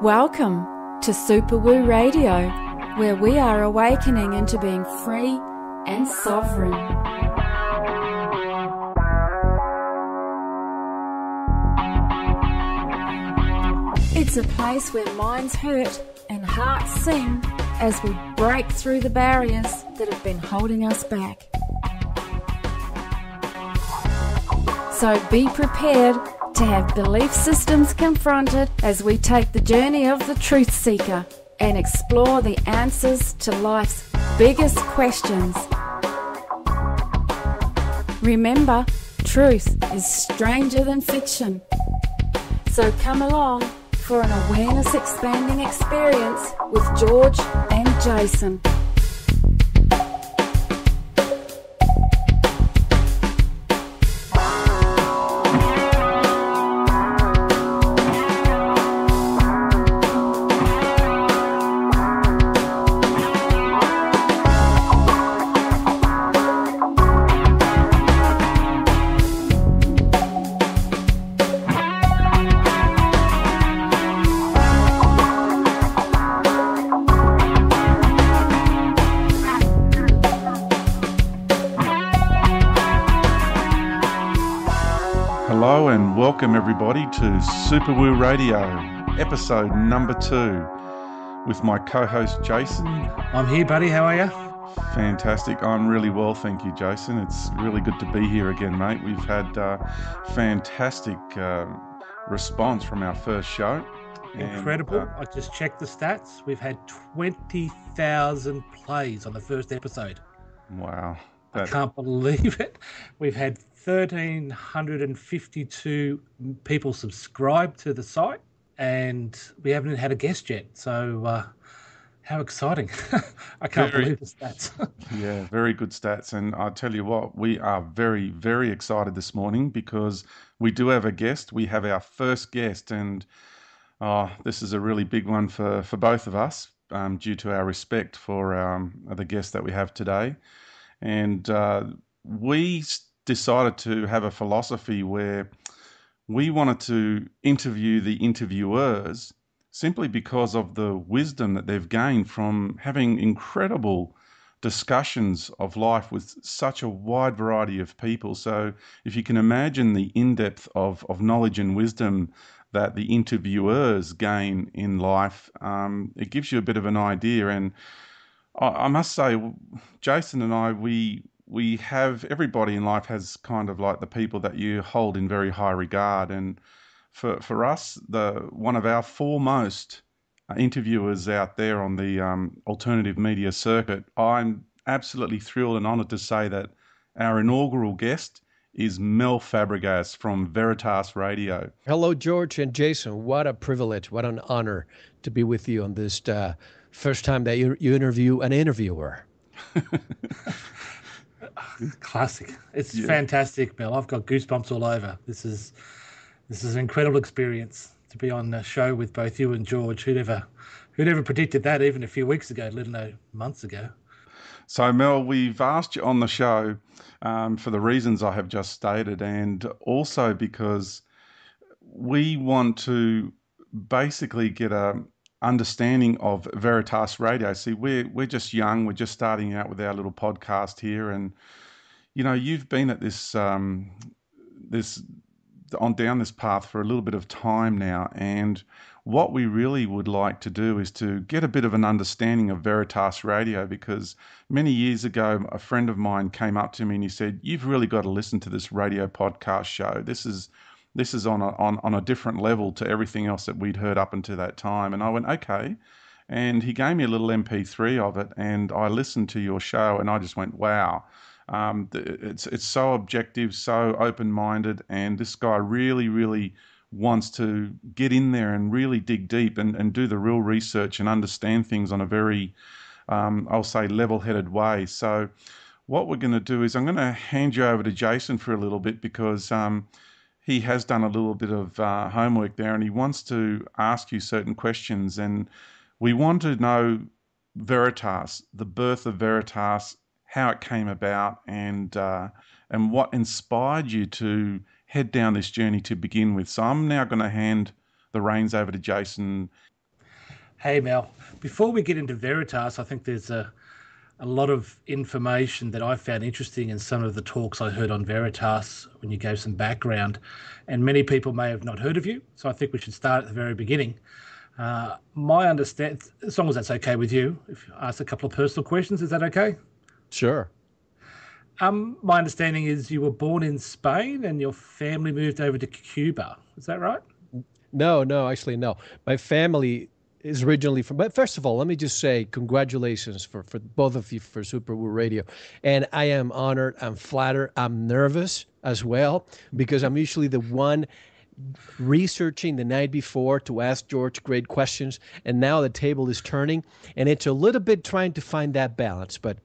Welcome to Super Woo Radio, where we are awakening into being free and sovereign. It's a place where minds hurt and hearts sing as we break through the barriers that have been holding us back. So be prepared to have belief systems confronted as we take the journey of the truth seeker and explore the answers to life's biggest questions. Remember, truth is stranger than fiction. So come along for an awareness-expanding experience with George and Jason. Welcome everybody to Super Woo Radio, episode number 2, with my co-host Jason. I'm here, buddy. How are you? Fantastic. I'm really well, thank you, Jason. It's really good to be here again, mate. We've had fantastic response from our first show. Incredible. I just checked the stats. We've had 20,000 plays on the first episode. Wow. I can't believe it. We've had 1,352 people subscribe to the site, and we haven't had a guest yet. So how exciting. I can't believe the stats. Yeah, very good stats. And I'll tell you what, we are very, very excited this morning because we do have a guest. We have our first guest, and this is a really big one for both of us due to our respect for the guest that we have today. And we decided to have a philosophy where we wanted to interview the interviewers simply because of the wisdom that they've gained from having incredible discussions of life with such a wide variety of people. So if you can imagine the in-depth of knowledge and wisdom that the interviewers gain in life, it gives you a bit of an idea. And I must say, Jason and I, we have, everybody in life has kind of like the people that you hold in very high regard. And for us, one of our foremost interviewers out there on the alternative media circuit, I'm absolutely thrilled and honoured to say that our inaugural guest is Mel Fabregas from Veritas Radio. Hello, George and Jason. What a privilege, what an honor to be with you on this first time that you interview an interviewer. Classic. It's fantastic, Mel. I've got goosebumps all over. This is an incredible experience to be on the show with both you and George. Who'd ever predicted that even a few weeks ago, let alone months ago? So, Mel, we've asked you on the show for the reasons I have just stated, and also because we want to basically get a understanding of Veritas Radio. See, we're just young. We're just starting out with our little podcast here, and you know, you've been at this down this path for a little bit of time now. And what we really would like to do is to get a bit of an understanding of Veritas Radio, because many years ago, a friend of mine came up to me and he said, "You've really got to listen to this radio podcast show. This is on a different level to everything else that we'd heard up until that time." And I went, okay. And he gave me a little MP3 of it, and I listened to your show, and I just went, wow. It's so objective, so open-minded, and this guy really, really wants to get in there and really dig deep and do the real research and understand things on a very, I'll say, level-headed way. So what we're going to do is I'm going to hand you over to Jason for a little bit, because he has done a little bit of homework there, and he wants to ask you certain questions. And we want to know Veritas, the birth of Veritas, how it came about, and what inspired you to head down this journey to begin with. So I'm now going to hand the reins over to Jason. Hey, Mel. Before we get into Veritas, I think there's a lot of information that I found interesting in some of the talks I heard on Veritas when you gave some background. And many people may have not heard of you, so I think we should start at the very beginning. My understand, as long as that's okay with you, if I ask a couple of personal questions, is that okay? Sure. My understanding is you were born in Spain and your family moved over to Cuba. Is that right? No, actually, no. My family is originally from, but first of all, let me just say congratulations for both of you for Super Woo Radio. And I am honored, I'm flattered, I'm nervous as well, because I'm usually the one researching the night before to ask George great questions. And now the table is turning, and it's a little bit trying to find that balance. But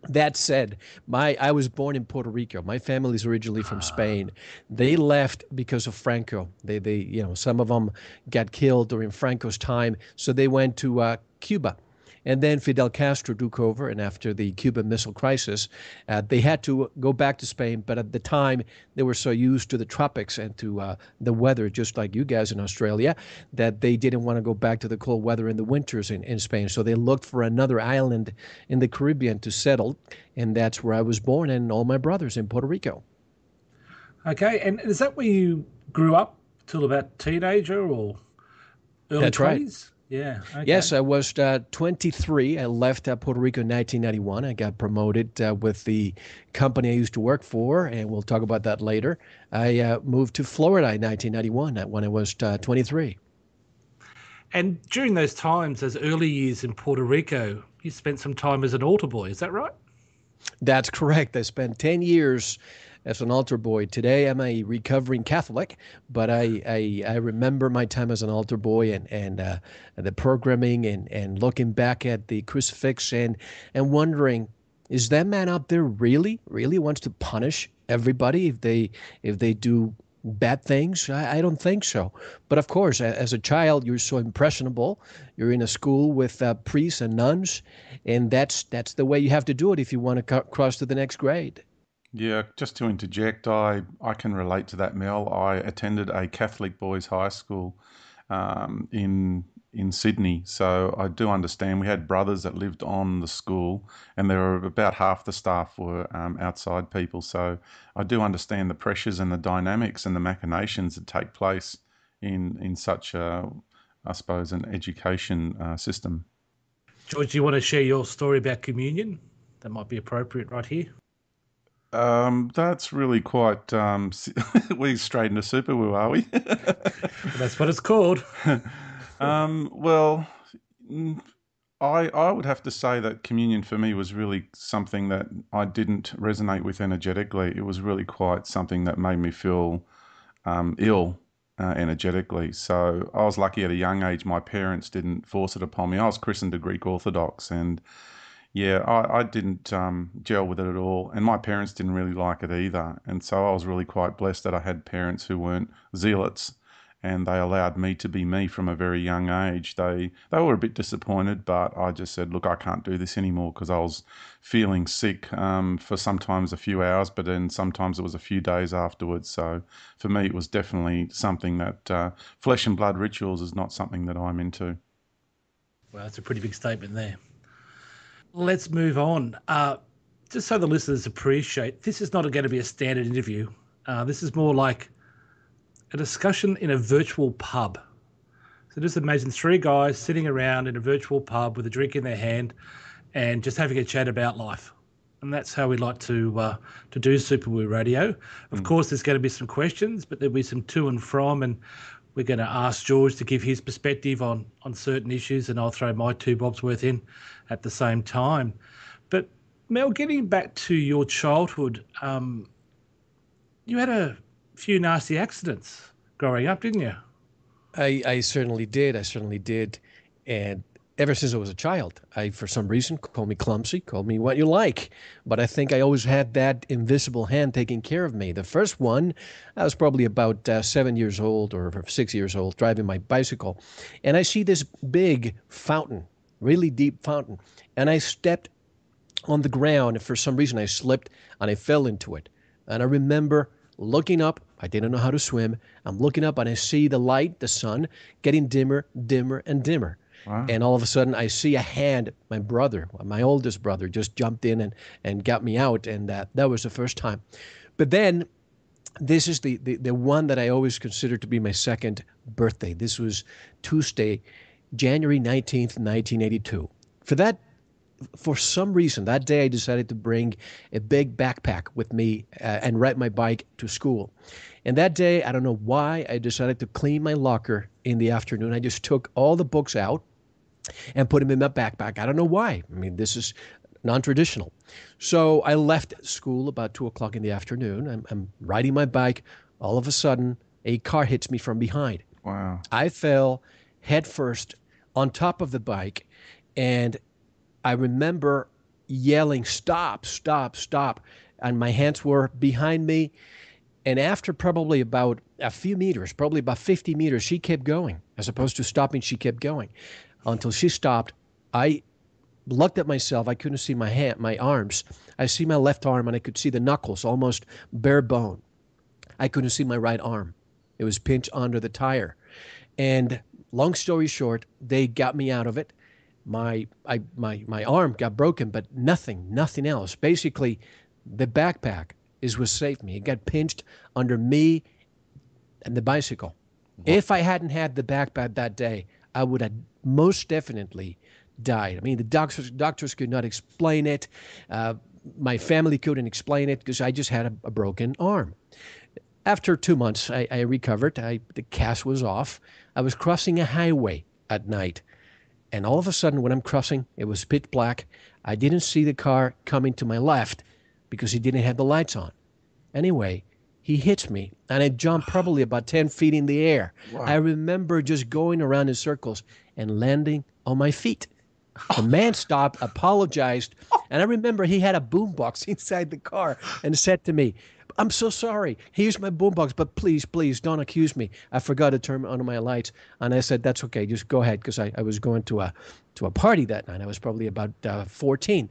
that said, I was born in Puerto Rico. My family is originally from Spain. They left because of Franco. They some of them got killed during Franco's time, so they went to Cuba. And then Fidel Castro took over, and after the Cuban Missile Crisis, they had to go back to Spain. But at the time, they were so used to the tropics and to the weather, just like you guys in Australia, that they didn't want to go back to the cold weather in the winters in Spain. So they looked for another island in the Caribbean to settle, and that's where I was born, and all my brothers in Puerto Rico. Okay, and is that where you grew up till about teenager or early 20s? That's right. Yeah. Okay. Yes, I was 23. I left Puerto Rico in 1991. I got promoted with the company I used to work for, and we'll talk about that later. I moved to Florida in 1991 when I was 23. And during those times, those early years in Puerto Rico, you spent some time as an altar boy. Is that right? That's correct. I spent 10 years as an altar boy. Today, I'm a recovering Catholic, but I remember my time as an altar boy and the programming and looking back at the crucifix and wondering, is that man up there really wants to punish everybody if they do bad things? I don't think so. But of course, as a child, you're so impressionable. You're in a school with priests and nuns, and that's the way you have to do it if you want to cross to the next grade. Yeah, just to interject, I can relate to that, Mel. I attended a Catholic boys' high school in Sydney, so I do understand. We had brothers that lived on the school, and there were about half the staff were outside people. So I do understand the pressures and the dynamics and the machinations that take place in such a, I suppose, an education system. George, do you want to share your story about communion? That might be appropriate right here. That's really quite, we're straight into Super Woo, are we? That's what it's called. Well, I would have to say that communion for me was really something that I didn't resonate with energetically. It was really quite something that made me feel ill energetically. So I was lucky at a young age my parents didn't force it upon me. I was christened to Greek Orthodox, and yeah, I didn't gel with it at all, and my parents didn't really like it either. And so I was really quite blessed that I had parents who weren't zealots, and they allowed me to be me from a very young age. They were a bit disappointed, but I just said, look, I can't do this anymore, because I was feeling sick for sometimes a few hours, but then sometimes it was a few days afterwards. So for me, it was definitely something that flesh and blood rituals is not something that I'm into. Well, that's a pretty big statement there. Let's move on. Just so the listeners appreciate, this is not going to be a standard interview. This is more like a discussion in a virtual pub. So just imagine three guys sitting around in a virtual pub with a drink in their hand and just having a chat about life. And that's how we like to do Super Woo Radio. Of course, there's going to be some questions, but there'll be some to and from, and we're going to ask George to give his perspective on certain issues, and I'll throw my 2 bobs worth in at the same time. But Mel, getting back to your childhood, you had a few nasty accidents growing up, didn't you? I certainly did. And ever since I was a child, for some reason, call me clumsy, call me what you like. But I think I always had that invisible hand taking care of me. The first one, I was probably about 7 years old or 6 years old, driving my bicycle. And I see this big fountain, really deep fountain. And I stepped on the ground, and for some reason I slipped and I fell into it. And I remember looking up. I didn't know how to swim. I'm looking up and I see the light, the sun, getting dimmer, dimmer, and dimmer. Wow. And all of a sudden, I see a hand. My brother, my oldest brother, just jumped in and got me out. And that was the first time. But then this is the one that I always consider to be my second birthday. This was Tuesday, January 19th, 1982. For some reason, that day I decided to bring a big backpack with me and ride my bike to school. And that day, I don't know why, I decided to clean my locker in the afternoon. I just took all the books out and put them in my backpack. I don't know why. I mean, this is non-traditional. So I left school about 2 o'clock in the afternoon. I'm riding my bike. All of a sudden, a car hits me from behind. Wow. I fell head first on top of the bike, and I remember yelling, "Stop, stop, stop." And my hands were behind me. And after probably about a few meters, probably about 50 meters, she kept going. As opposed to stopping, she kept going until she stopped. I looked at myself. I couldn't see my arms. I see my left arm, and I could see the knuckles, almost bare bone. I couldn't see my right arm. It was pinched under the tire. And long story short, they got me out of it. My arm got broken, but nothing else. Basically, the backpack is what saved me. It got pinched under me and the bicycle. If I hadn't had the backpack that day, I would have most definitely died. I mean, the doctors could not explain it. My family couldn't explain it because I just had a broken arm. After 2 months, I recovered. The cast was off. I was crossing a highway at night. And all of a sudden, when I'm crossing, it was pitch black. I didn't see the car coming to my left because he didn't have the lights on. Anyway, he hits me, and I jumped probably about 10 feet in the air. Wow. I remember just going around in circles and landing on my feet. The man stopped, apologized, and I remember he had a boombox inside the car and said to me, "I'm so sorry. Here's my boombox, but please, please don't accuse me. I forgot to turn on my lights." And I said, "That's okay. Just go ahead," because I was going to a party that night. I was probably about 14.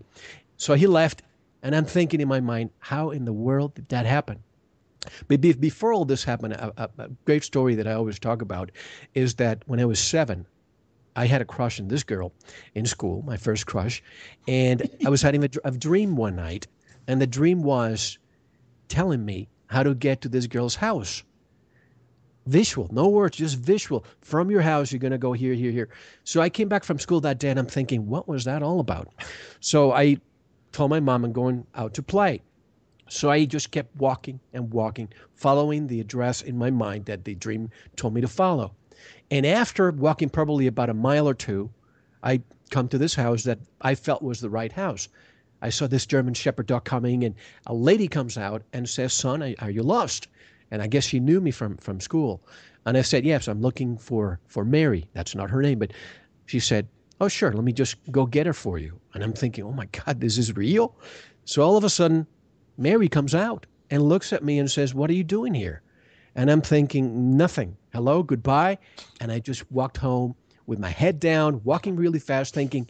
So he left, and I'm thinking in my mind, how in the world did that happen? But before all this happened, a great story that I always talk about is that when I was 7, I had a crush on this girl in school, my first crush, and I was having a dream one night, and the dream was telling me how to get to this girl's house. Visual, no words, just visual. From your house, you're going to go here, here, here. So I came back from school that day, and I'm thinking, what was that all about? So I told my mom I'm going out to play. So I just kept walking and walking, following the address in my mind that the dream told me to follow. And after walking probably about a mile or two, I come to this house that I felt was the right house. I saw this German Shepherd dog coming, and a lady comes out and says, "Son, are you lost?" And I guess she knew me from school. And I said, "Yes, I'm looking for Mary." That's not her name, but she said, "Oh, sure, let me just go get her for you." And I'm thinking, oh my God, this is real? So all of a sudden, Mary comes out and looks at me and says, "What are you doing here?" And I'm thinking, nothing. Hello, goodbye. And I just walked home with my head down, walking really fast, thinking,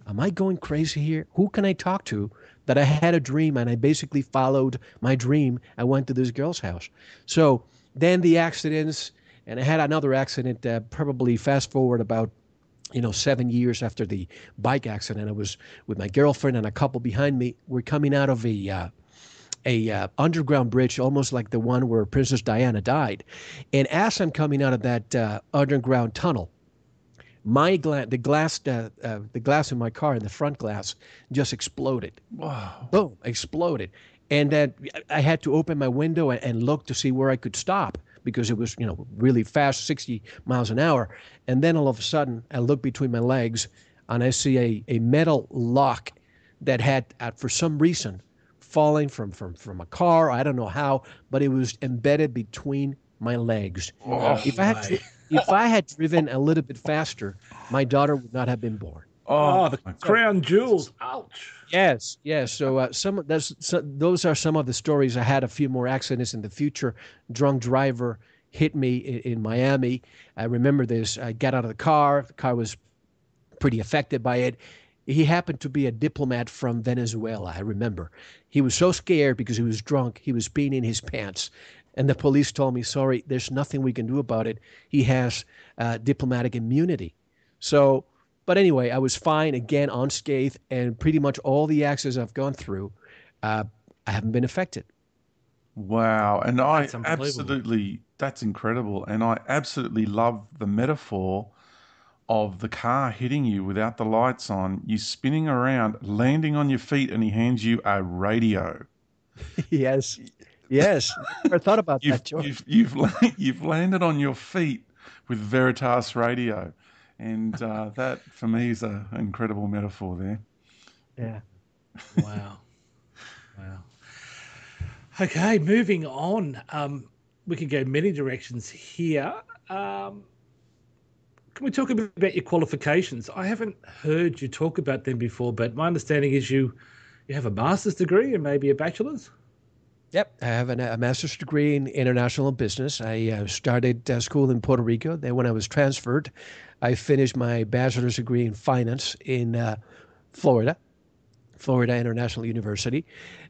am I going crazy here? Who can I talk to that I had a dream and I basically followed my dream? I went to this girl's house. So then the accidents, and I had another accident, probably fast forward about 7 years after the bike accident. I was with my girlfriend and a couple behind me. We're coming out of a underground bridge, almost like the one where Princess Diana died. And as I'm coming out of that underground tunnel, the glass in my car, in the front glass, just exploded. Wow. Boom, exploded. And I had to open my window and look to see where I could stop because it was, really fast, 60 miles an hour. And then all of a sudden, I look between my legs and I see a metal lock that had, for some reason, falling from a car. I don't know how, but it was embedded between my legs. Oh, if I had driven a little bit faster, my daughter would not have been born. Oh, the crown jewels. Ouch. Yes. So those are some of the stories. I had a few more accidents in the future. Drunk driver hit me in Miami. I remember this. I got out of the car. The car was pretty affected by it. He happened to be a diplomat from Venezuela, I remember. He was so scared because he was drunk, he was peeing in his pants. And the police told me, "Sorry, there's nothing we can do about it. He has diplomatic immunity." So But anyway, I was fine, again, unscathed, and pretty much all the accidents I've gone through, I haven't been affected. Wow. And That's unbelievable. That's incredible. And I absolutely love the metaphor of the car hitting you without the lights on, you spinning around, landing on your feet, and he hands you a radio. Yes. Yes. Never thought about that, George. You've landed on your feet with Veritas Radio. And that, for me, is an incredible metaphor there. Yeah. Wow. Wow. Okay, moving on. We can go many directions here. Can we talk a bit about your qualifications? I haven't heard you talk about them before, but my understanding is you have a master's degree and maybe a bachelor's? Yep, I have a master's degree in international business. I started school in Puerto Rico. Then when I was transferred, I finished my bachelor's degree in finance in Florida International University.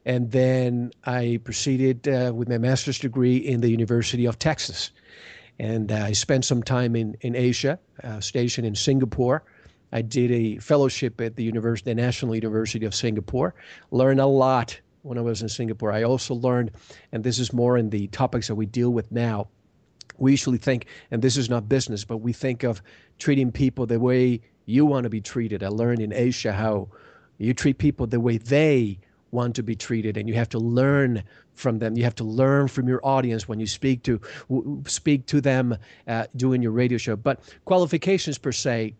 And then I proceeded with my master's degree in the University of Texas. And I spent some time in Asia, stationed in Singapore. I did a fellowship at the National University of Singapore. Learned a lot when I was in Singapore. I also learned, and this is more in the topics that we deal with now, we usually think, and this is not business, but we think of treating people the way you want to be treated. I learned in Asia how you treat people the way they want to be treated, and you have to learn from them. You have to learn from your audience when you speak to them doing your radio show. But qualifications per se,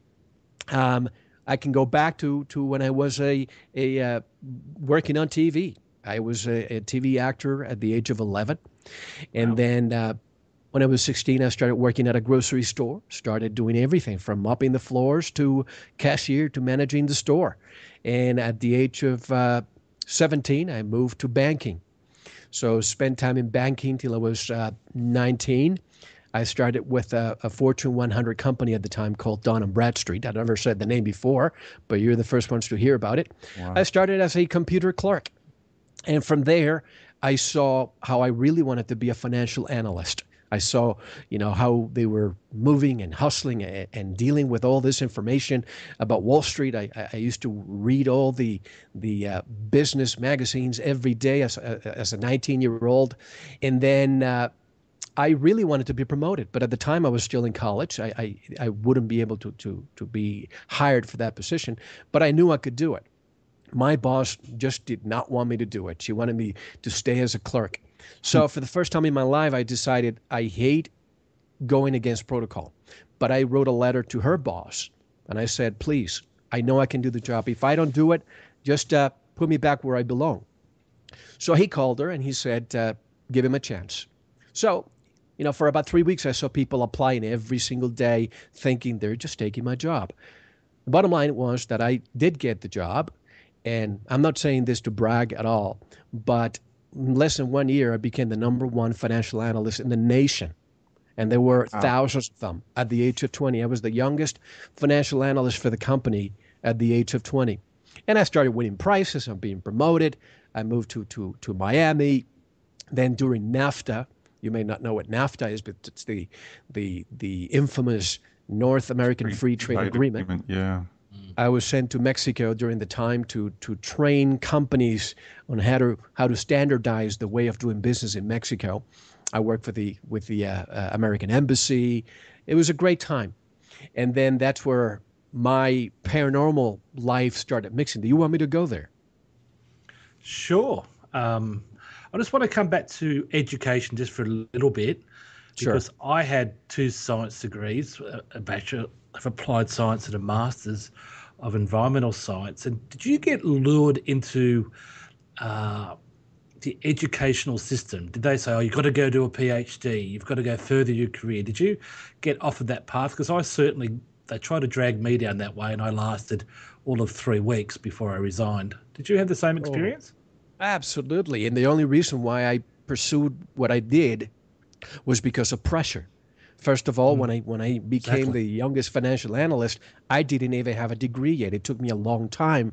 I can go back to when I was working on TV. I was a TV actor at the age of 11, and then when I was 16, I started working at a grocery store. Started doing everything from mopping the floors to cashier to managing the store. And at the age of 17, I moved to banking. So spent time in banking till I was 19. I started with a Fortune 100 company at the time called Dun & Bradstreet. I'd never said the name before, but you're the first ones to hear about it. Wow. I started as a computer clerk. And from there, I saw how I really wanted to be a financial analyst. I saw, how they were moving and hustling and dealing with all this information about Wall Street. I used to read all the business magazines every day as a 19-year-old. And then I really wanted to be promoted. But at the time I was still in college. I wouldn't be able to be hired for that position. But I knew I could do it. My boss just did not want me to do it. She wanted me to stay as a clerk. So for the first time in my life, I decided I hate going against protocol. But I wrote a letter to her boss, and I said, please, I know I can do the job. If I don't do it, just put me back where I belong. So he called her, and he said, give him a chance. So, for about 3 weeks, I saw people applying every single day, thinking they're just taking my job. The bottom line was that I did get the job, and I'm not saying this to brag at all, but in less than 1 year, I became the #1 financial analyst in the nation. And there were thousands of them at the age of 20. I was the youngest financial analyst for the company at the age of 20. And I started winning prizes. I'm being promoted. I moved to Miami. Then during NAFTA, you may not know what NAFTA is, but it's the infamous North American Free Trade Agreement. Yeah. I was sent to Mexico during the time to train companies on how to standardize the way of doing business in Mexico. I worked with the American Embassy. It was a great time. And then that's where my paranormal life started mixing. Do you want me to go there? Sure. I just want to come back to education just for a little bit. Because sure. I had 2 science degrees, a Bachelor of Applied Science and a Master's of Environmental Science. And did you get lured into the educational system? Did they say, you've got to go do a PhD, you've got to go further your career? Did you get offered that path? Because they tried to drag me down that way, and I lasted all of 3 weeks before I resigned. Did you have the same experience? Absolutely. And the only reason why I pursued what I did was because of pressure. First of all, when I became the youngest financial analyst, I didn't even have a degree yet. It took me a long time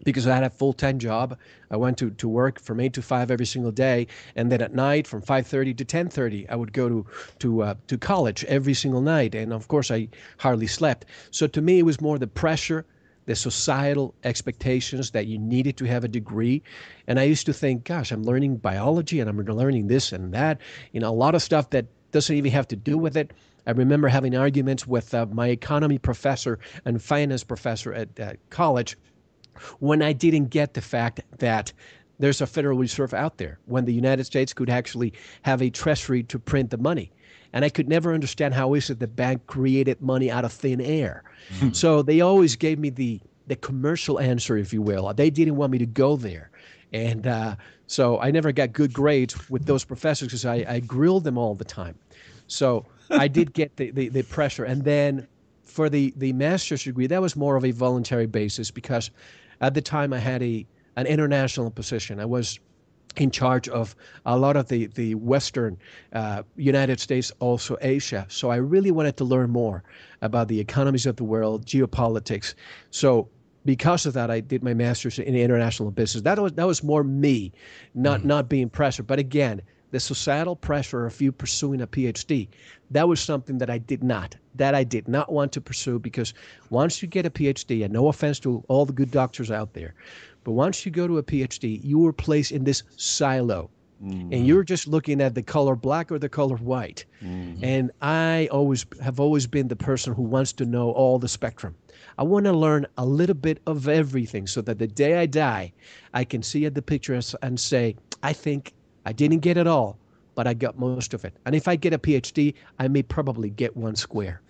because I had a full-time job. I went to work from 8 to 5 every single day, and then at night from 5:30 to 10:30, I would go to college every single night, and of course I hardly slept. So to me, it was more the pressure, the societal expectations that you needed to have a degree, and I used to think, gosh, I'm learning biology and I'm learning this and that, a lot of stuff that doesn't even have to do with it. I remember having arguments with my economy professor and finance professor at college when I didn't get the fact that there's a Federal Reserve out there, when the United States could actually have a treasury to print the money. And I could never understand how is it the bank created money out of thin air. So they always gave me the commercial answer, if you will. They didn't want me to go there. And so I never got good grades with those professors because I grilled them all the time. So I did get the pressure. And then for the master's degree, that was more of a voluntary basis because at the time I had an international position. I was in charge of a lot of the Western United States, also Asia. So I really wanted to learn more about the economies of the world, geopolitics. So because of that, I did my master's in international business. That was more me, not being pressured. But again, the societal pressure of you pursuing a PhD, that was something that I did not want to pursue, because once you get a PhD, and no offense to all the good doctors out there, but once you go to a PhD, you were placed in this silo, and you're just looking at the color black or the color white. And I have always been the person who wants to know all the spectrum. I want to learn a little bit of everything so that the day I die, I can see at the picture and say, I think I didn't get it all, but I got most of it. And if I get a PhD, I may probably get one square.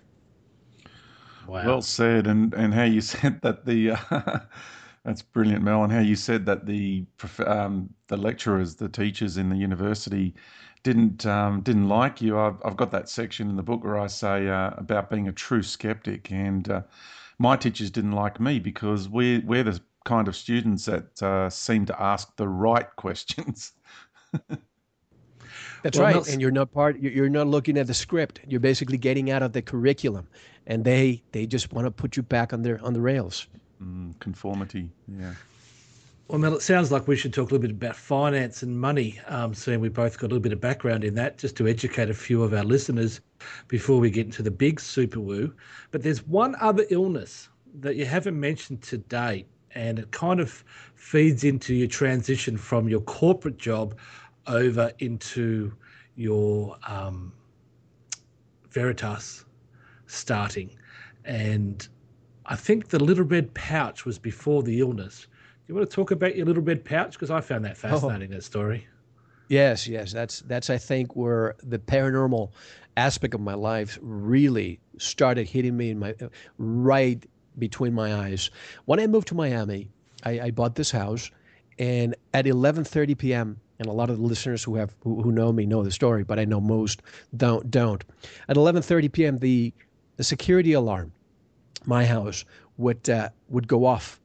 Wow. Well said. And how you said that that's brilliant, Mel. And how you said that the lecturers, the teachers in the university didn't like you. I've got that section in the book where I say about being a true skeptic, and my teachers didn't like me because we're the kind of students that seem to ask the right questions. That's right. And you're not looking at the script. You're basically getting out of the curriculum, and they just want to put you back on the rails. Conformity. Yeah. Well, Mel, it sounds like we should talk a little bit about finance and money, seeing we both got a little bit of background in that, just to educate a few of our listeners before we get into the big super woo. But there's one other illness that you haven't mentioned to date, and it kind of feeds into your transition from your corporate job over into your Veritas starting. And I think the little red pouch was before the illness. Do you want to talk about your little red pouch? Because I found that fascinating, that story. Yes. That's I think where the paranormal aspect of my life really started hitting me right between my eyes. When I moved to Miami, I bought this house, and at 11:30 p.m., and a lot of the listeners who know me know the story, but I know most don't. At 11:30 p.m., the security alarm, my house, would go off.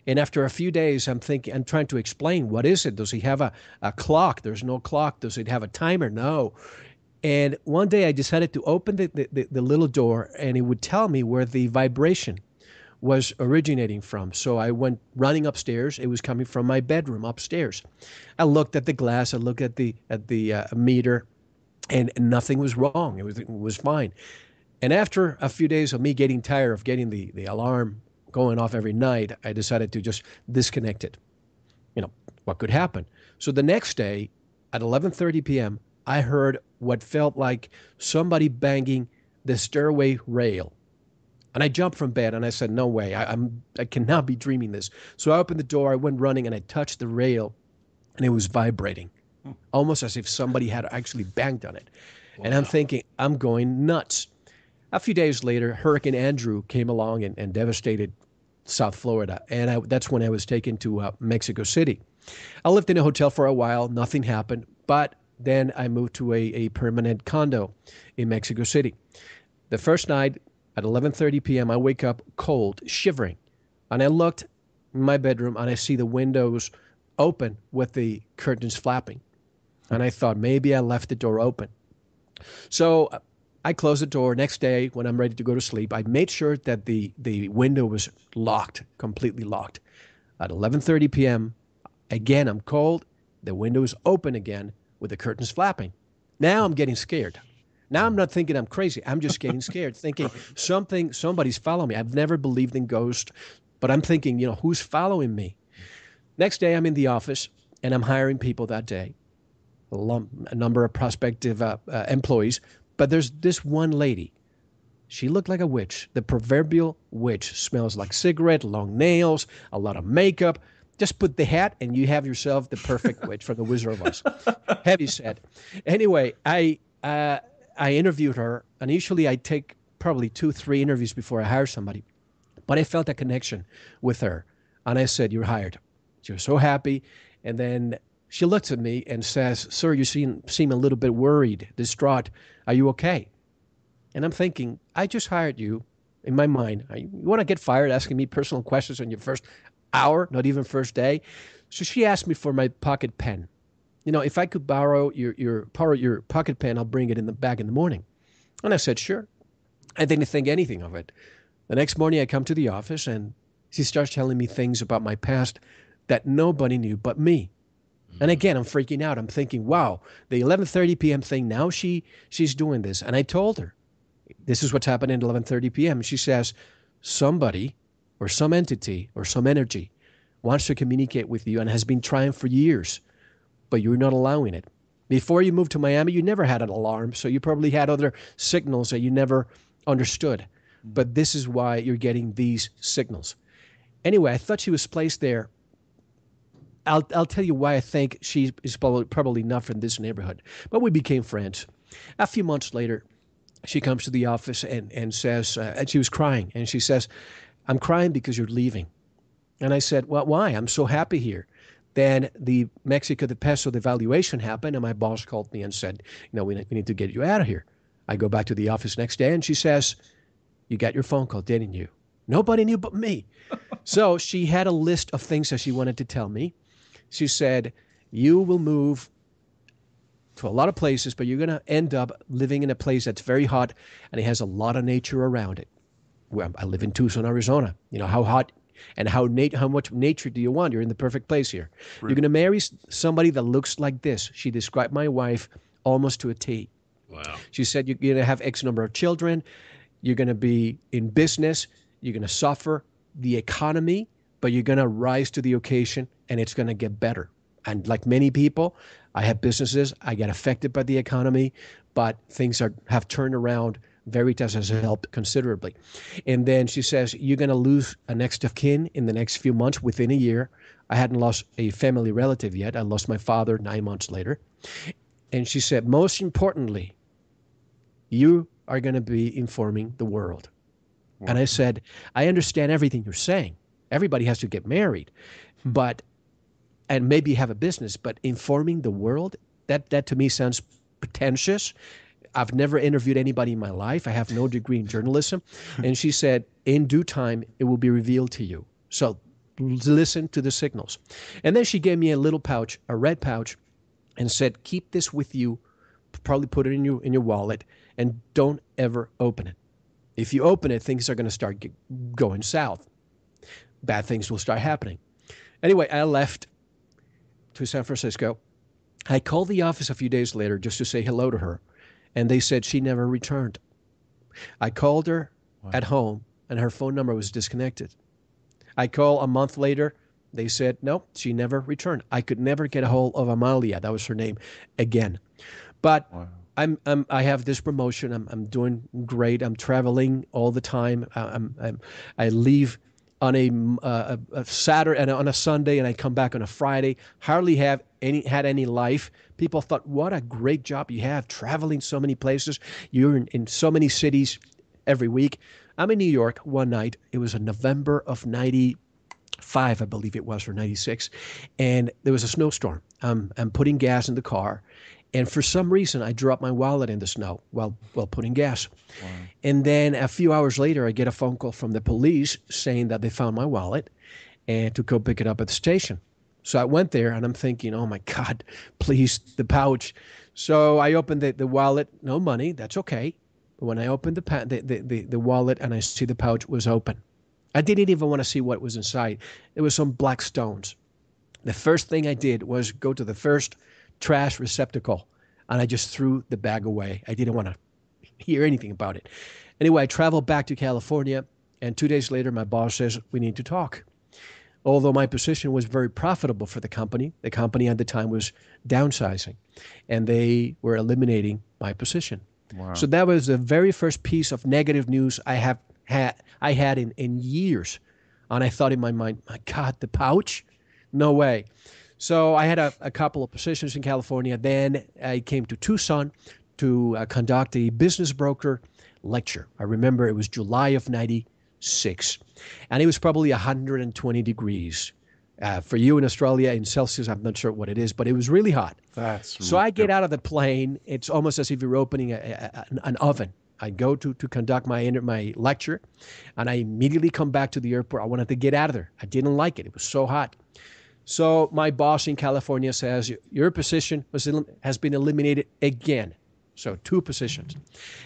And after a few days, I'm trying to explain, what is it? Does he have a clock? There's no clock. Does it have a timer? No. And one day I decided to open the little door, and it would tell me where the vibration was originating from. So I went running upstairs. It was coming from my bedroom upstairs. I looked at the glass. I looked at the meter, and nothing was wrong. It was fine. And after a few days of me getting tired of getting the alarm going off every night, I decided to just disconnect it. What could happen? So the next day at 11:30 p.m., I heard what felt like somebody banging the stairway rail. And I jumped from bed and I said, no way, I cannot be dreaming this. So I opened the door, I went running, and I touched the rail, and it was vibrating, almost as if somebody had actually banged on it. Wow. And I'm thinking, I'm going nuts. A few days later, Hurricane Andrew came along and devastated South Florida. And that's when I was taken to Mexico City. I lived in a hotel for a while, nothing happened, but then I moved to a permanent condo in Mexico City. The first night, at 11:30 p.m., I wake up cold, shivering, and I looked in my bedroom, and I see the windows open with the curtains flapping. And I thought, maybe I left the door open. So I closed the door. Next day, when I'm ready to go to sleep, I made sure that the window was locked, completely locked. At 11:30 p.m., again, I'm cold. The window is open again with the curtains flapping. Now I'm getting scared. Now I'm not thinking I'm crazy. I'm just getting scared, thinking somebody's following me. I've never believed in ghosts, but I'm thinking, who's following me? Next day, I'm in the office, and I'm hiring people that day, a number of prospective employees. But there's this one lady. She looked like a witch. The proverbial witch. Smells like cigarette, long nails, a lot of makeup. Just put the hat, and you have yourself the perfect witch from The Wizard of Oz. Heavy set. Anyway, I interviewed her, and usually I take probably 2-3 interviews before I hire somebody. But I felt a connection with her, and I said, "You're hired." She was so happy, and then she looks at me and says, "Sir, you seem a little bit worried, distraught. Are you okay?" And I'm thinking, I just hired you. In my mind, you want to get fired asking me personal questions on your first hour, not even first day? So she asked me for my pocket pen. If I could borrow your pocket pen, I'll bring it back in the morning. And I said, sure. I didn't think anything of it. The next morning I come to the office, and she starts telling me things about my past that nobody knew but me. And again, I'm freaking out. I'm thinking, wow, the 11:30 p.m. thing, now she's doing this. And I told her, this is what's happening at 11:30 p.m. She says, somebody or some entity or some energy wants to communicate with you and has been trying for years, but you're not allowing it. Before you moved to Miami, you never had an alarm, so you probably had other signals that you never understood. But this is why you're getting these signals. Anyway, I thought she was placed there. I'll tell you why I think she is probably not from this neighborhood. But we became friends. A few months later, she comes to the office and says, and she was crying, and she says, "I'm crying because you're leaving." And I said, "Well, why? I'm so happy here." Then the peso devaluation happened, and my boss called me and said, we need to get you out of here. I go back to the office next day, and she says, "You got your phone call, didn't you?" Nobody knew but me. So she had a list of things that she wanted to tell me. She said, "You will move to a lot of places, but you're going to end up living in a place that's very hot, and it has a lot of nature around it." Well, I live in Tucson, Arizona. How hot and how much nature do you want? You're in the perfect place here. Right. You're going to marry somebody that looks like this. She described my wife almost to a T. Wow. She said, you're going to have X number of children. You're going to be in business. You're going to suffer the economy, but you're going to rise to the occasion, and it's going to get better. And like many people, I have businesses. I get affected by the economy, but things have turned around. Veritas has helped considerably. And then she says, you're going to lose a next of kin in the next few months, within a year. I hadn't lost a family relative yet. I lost my father 9 months later. And she said, most importantly, you are going to be informing the world. Wow. And I said, I understand everything you're saying. Everybody has to get married, and maybe have a business, but informing the world, that to me sounds pretentious. I've never interviewed anybody in my life. I have no degree in journalism. And she said, in due time, it will be revealed to you. So listen to the signals. And then she gave me a little pouch, a red pouch, and said, keep this with you, probably put it in your wallet, and don't ever open it. If you open it, things are going to start going south. Bad things will start happening. Anyway, I left to San Francisco. I called the office a few days later just to say hello to her, and they said she never returned. I called her at home, and her phone number was disconnected. I called a month later. They said, nope, she never returned. I could never get a hold of Amalia. That was her name again. But I have this promotion. I'm doing great. I'm traveling all the time. I leave on a Saturday and on a Sunday, and I come back on a Friday. Hardly had any life. People thought, what a great job you have, traveling so many places. You're in so many cities every week. I'm in New York one night. It was in November of 95, I believe it was, or 96. And there was a snowstorm. I'm putting gas in the car. And for some reason, I dropped my wallet in the snow while putting gas. Wow. And then a few hours later, I get a phone call from the police saying that they found my wallet and to go pick it up at the station. So I went there, and I'm thinking, oh, my God, please, the pouch. So I opened the wallet. No money. That's okay. But when I opened the wallet and I see the pouch was open, I didn't even want to see what was inside. There was some black stones. The first thing I did was go to the first trash receptacle, and I just threw the bag away. I didn't want to hear anything about it. Anyway, I traveled back to California, and 2 days later, my boss says, we need to talk. Although my position was very profitable for the company at the time was downsizing, and they were eliminating my position. Wow. So that was the very first piece of negative news I had in years. And I thought in my mind, my God, the pouch? No way. So I had a couple of positions in California. Then I came to Tucson to conduct a business broker lecture. I remember it was July of 96. And it was probably 120 degrees. For you in Australia, in Celsius, I'm not sure what it is, but it was really hot. So I get out of the plane. It's almost as if you're opening an oven. I go to conduct my lecture, and I immediately come back to the airport. I wanted to get out of there. I didn't like it. It was so hot. So my boss in California says, your position has been eliminated again. So 2 positions.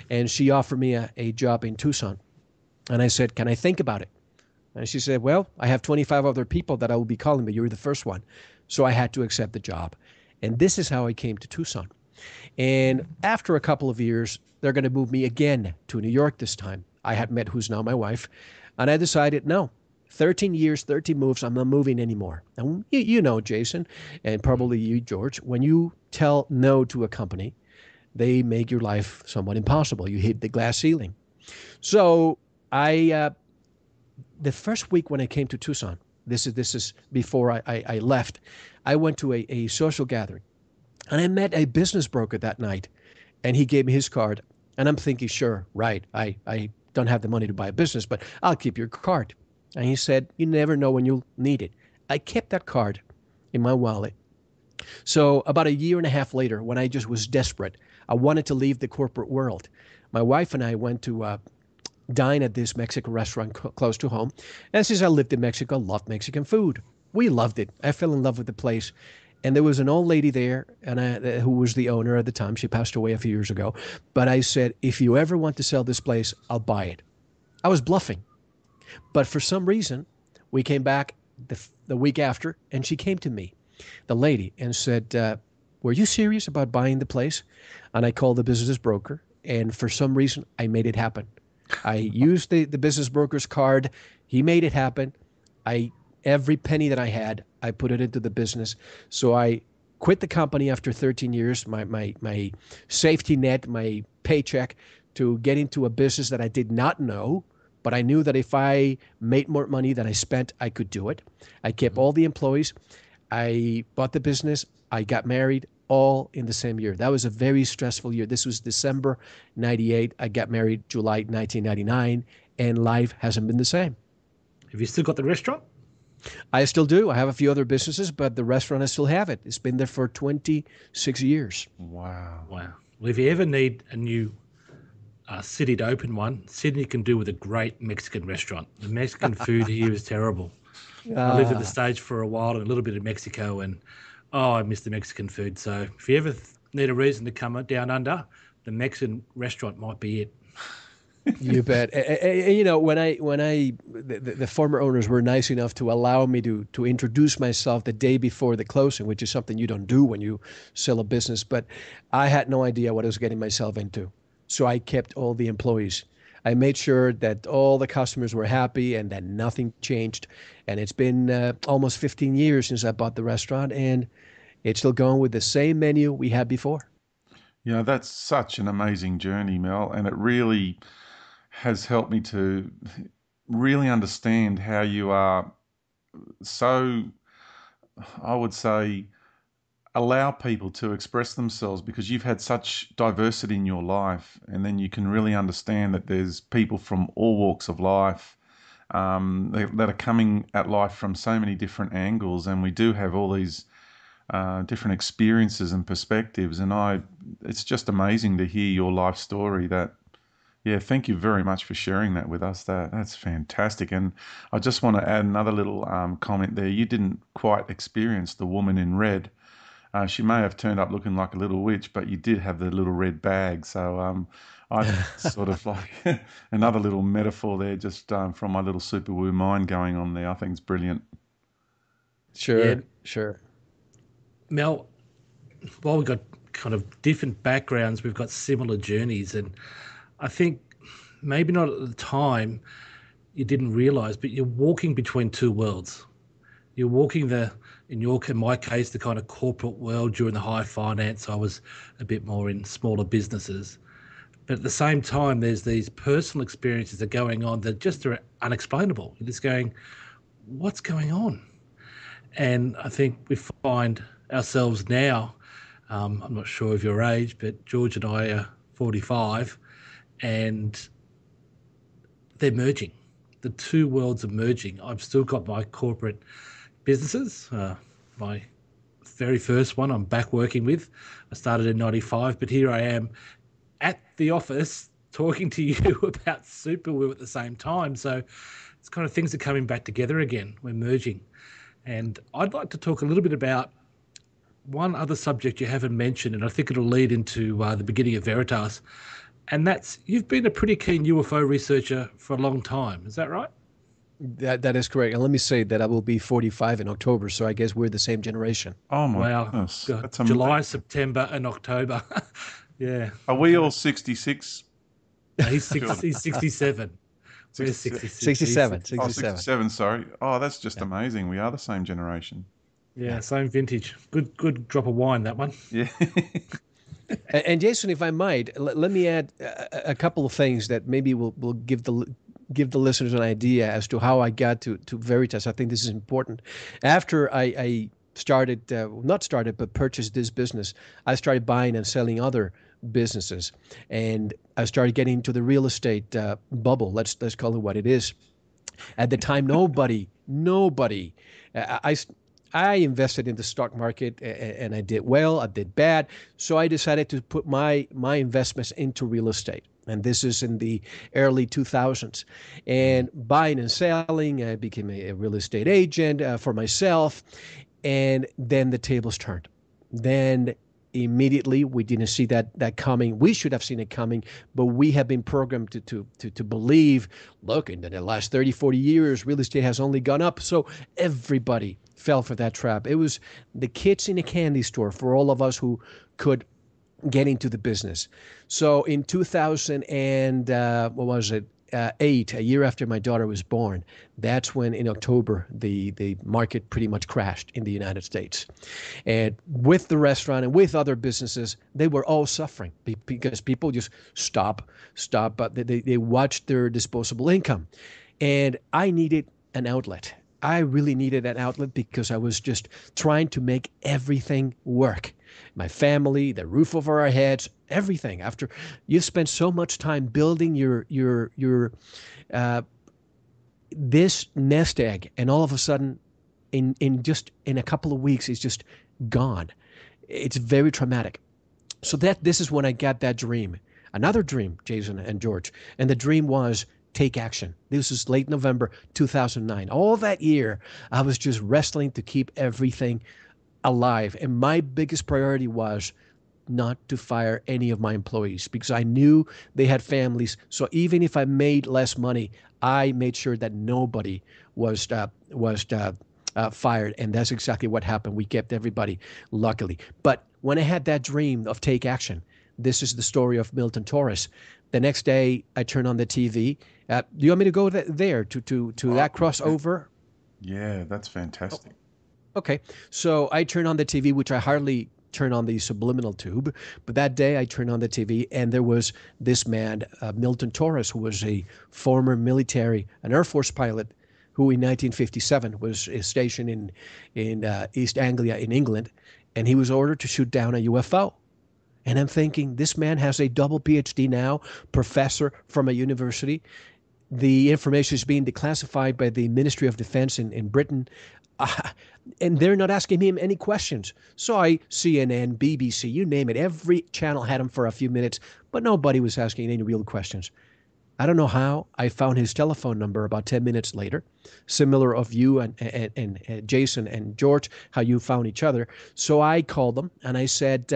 And she offered me a job in Tucson. And I said, can I think about it? And she said, well, I have 25 other people that I will be calling, but you're the first one. So I had to accept the job. And this is how I came to Tucson. And after a couple of years, they're going to move me again to New York this time. I had met who's now my wife. And I decided, no, 13 years, 13 moves, I'm not moving anymore. And you know, Jason, and probably you, George, when you tell no to a company, they make your life somewhat impossible. You hit the glass ceiling. So the first week when I came to Tucson, this is before I left, I went to a social gathering, and I met a business broker that night, and he gave me his card, and I'm thinking, sure, right, I don't have the money to buy a business, but I'll keep your card. And he said, you never know when you'll need it. I kept that card in my wallet. So about a year and a half later, when I just was desperate, I wanted to leave the corporate world. My wife and I went to dine at this Mexican restaurant close to home. And since I lived in Mexico, loved Mexican food. We loved it. I fell in love with the place. And there was an old lady there who was the owner at the time. She passed away a few years ago. But I said, if you ever want to sell this place, I'll buy it. I was bluffing. But for some reason, we came back the week after, and she came to me, the lady, and said, were you serious about buying the place? And I called the business broker, and for some reason, I made it happen. I used the business broker's card. He made it happen. Every penny that I had, I put it into the business. So I quit the company after 13 years, my safety net, my paycheck, to get into a business that I did not know. But I knew that if I made more money than I spent, I could do it. I kept all the employees. I bought the business. I got married, all in the same year. That was a very stressful year. This was December 98. I got married July 1999, and life hasn't been the same. Have you still got the restaurant? I still do. I have a few other businesses, but the restaurant, I still have it. It's been there for 26 years. Wow. Well, if you ever need a new city to open one, Sydney can do with a great Mexican restaurant. The Mexican food here is terrible. I lived at the States for a while and a little bit of Mexico, and I miss the Mexican food. So if you ever need a reason to come down under, the Mexican restaurant might be it. You bet. You know, when the former owners were nice enough to allow me to introduce myself the day before the closing, which is something you don't do when you sell a business, but I had no idea what I was getting myself into. So I kept all the employees. I made sure that all the customers were happy and that nothing changed. And it's been almost 15 years since I bought the restaurant, and it's still going with the same menu we had before. Yeah, that's such an amazing journey, Mel, and it really has helped me to really understand how you are so, I would say, allow people to express themselves, because you've had such diversity in your life, and then you can really understand that there's people from all walks of life that are coming at life from so many different angles, and we do have all these different experiences and perspectives, and it's just amazing to hear your life story. Thank you very much for sharing that with us. That's fantastic. And I just want to add another little comment there. You didn't quite experience the woman in red. She may have turned up looking like a little witch, but you did have the little red bag. So I sort of like another little metaphor there, just from my little super woo mind going on there. I think it's brilliant. Sure. Mel, while we've got kind of different backgrounds, we've got similar journeys. And I think maybe not at the time you didn't realize, but you're walking between two worlds. You're walking in my case, the kind of corporate world during the high finance. I was a bit more in smaller businesses. But at the same time, there's these personal experiences that are going on that just are unexplainable. You're just going, what's going on? And I think we find ourselves now, I'm not sure of your age, but George and I are 45, and they're merging. The two worlds are merging. I've still got my corporate businesses. My very first one I'm back working with. I started in 95, but here I am at the office talking to you about Superwoo at the same time. So it's kind of things are coming back together again. We're merging. And I'd like to talk a little bit about one other subject you haven't mentioned, and I think it'll lead into the beginning of Veritas. And that's, you've been a pretty keen UFO researcher for a long time. Is that right? That is correct. And let me say that I will be 45 in October, so I guess we're the same generation. Oh, my wow. goodness. That's July, amazing. September, and October. Yeah. Are we all 66? He's 67. 67. Oh, 67, sorry. Oh, that's just amazing. We are the same generation. Yeah, same vintage. Good drop of wine, that one. Yeah. And Jason, if I might, let me add a couple of things that maybe will give the listeners an idea as to how I got to Veritas. I think this is important. After I purchased this business, I started buying and selling other businesses, and I started getting into the real estate bubble. Let's call it what it is. At the time, nobody. I invested in the stock market, and I did well, I did bad. So I decided to put my investments into real estate. And this is in the early 2000s. And buying and selling, I became a real estate agent for myself. And then the tables turned. Then immediately, we didn't see that coming. We should have seen it coming, but we have been programmed to believe, look, in the last 30, 40 years, real estate has only gone up. So everybody fell for that trap. It was the kids in a candy store for all of us who could get into the business. So in 2000 and eight, a year after my daughter was born, that's when in October the market pretty much crashed in the United States. And with the restaurant and with other businesses, they were all suffering because people just stop, but they watched their disposable income. And I needed an outlet. I really needed an outlet because I was just trying to make everything work. My family, the roof over our heads, everything. After you've spent so much time building your this nest egg, and all of a sudden, in a couple of weeks, it's just gone. It's very traumatic. So this is when I got that dream, another dream, Jason and George, and the dream was take action. This is late November 2009. All that year, I was just wrestling to keep everything alive. And my biggest priority was not to fire any of my employees because I knew they had families. So even if I made less money, I made sure that nobody was fired. And that's exactly what happened. We kept everybody, luckily. But when I had that dream of take action, this is the story of Milton Torres. The next day, I turned on the TV. Do you want me to go there to that crossover? Yeah, that's fantastic. Okay, so I turned on the TV, which I hardly turn on the subliminal tube, but that day I turned on the TV, and there was this man, Milton Torres, who was a former military, an Air Force pilot, who in 1957 was stationed in East Anglia in England, and he was ordered to shoot down a UFO. And I'm thinking, this man has a double PhD now, professor from a university. The information is being declassified by the Ministry of Defense in Britain. And they're not asking him any questions. So CNN, BBC, you name it, every channel had him for a few minutes, but nobody was asking any real questions. I don't know how. I found his telephone number about 10 minutes later, similar of you and Jason and George, how you found each other. So I called him and I said,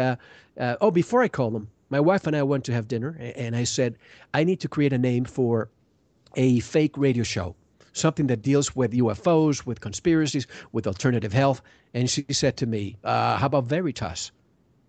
before I called him, my wife and I went to have dinner, and I said, I need to create a name for a fake radio show, something that deals with UFOs, with conspiracies, with alternative health. And she said to me, how about Veritas?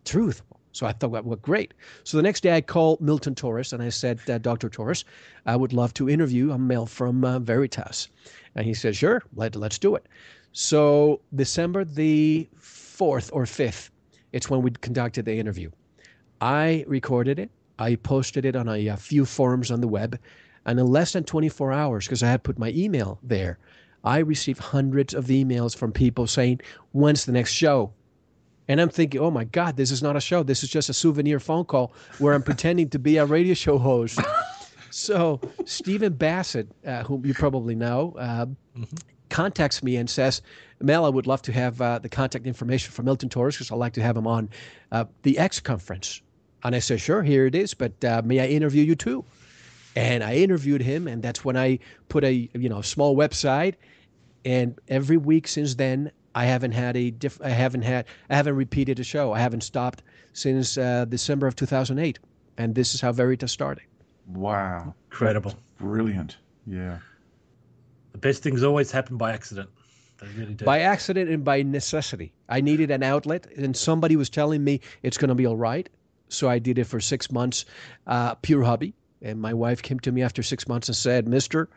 Truth. So I thought, well, great. So the next day I called Milton Torres and I said, Dr. Torres, I would love to interview a Mel from Veritas. And he said, sure, let's do it. So December the 4th or 5th, it's when we conducted the interview. I recorded it. I posted it on a few forums on the web. And in less than 24 hours, because I had put my email there, I received hundreds of emails from people saying, when's the next show? And I'm thinking, oh my God, this is not a show. This is just a souvenir phone call where I'm pretending to be a radio show host. So Stephen Bassett, whom you probably know, contacts me and says, Mel, I would love to have the contact information for Milton Torres because I'd like to have him on the X conference. And I said, sure, here it is, but may I interview you too? And I interviewed him, and that's when I put a small website. And every week since then, I haven't repeated a show. I haven't stopped since December of 2008, and this is how Veritas started. Wow, Incredible, brilliant, yeah. The best things always happen by accident. They really do. By accident and by necessity. I needed an outlet, and somebody was telling me it's going to be all right. So I did it for 6 months, pure hobby. And my wife came to me after 6 months and said, Mister,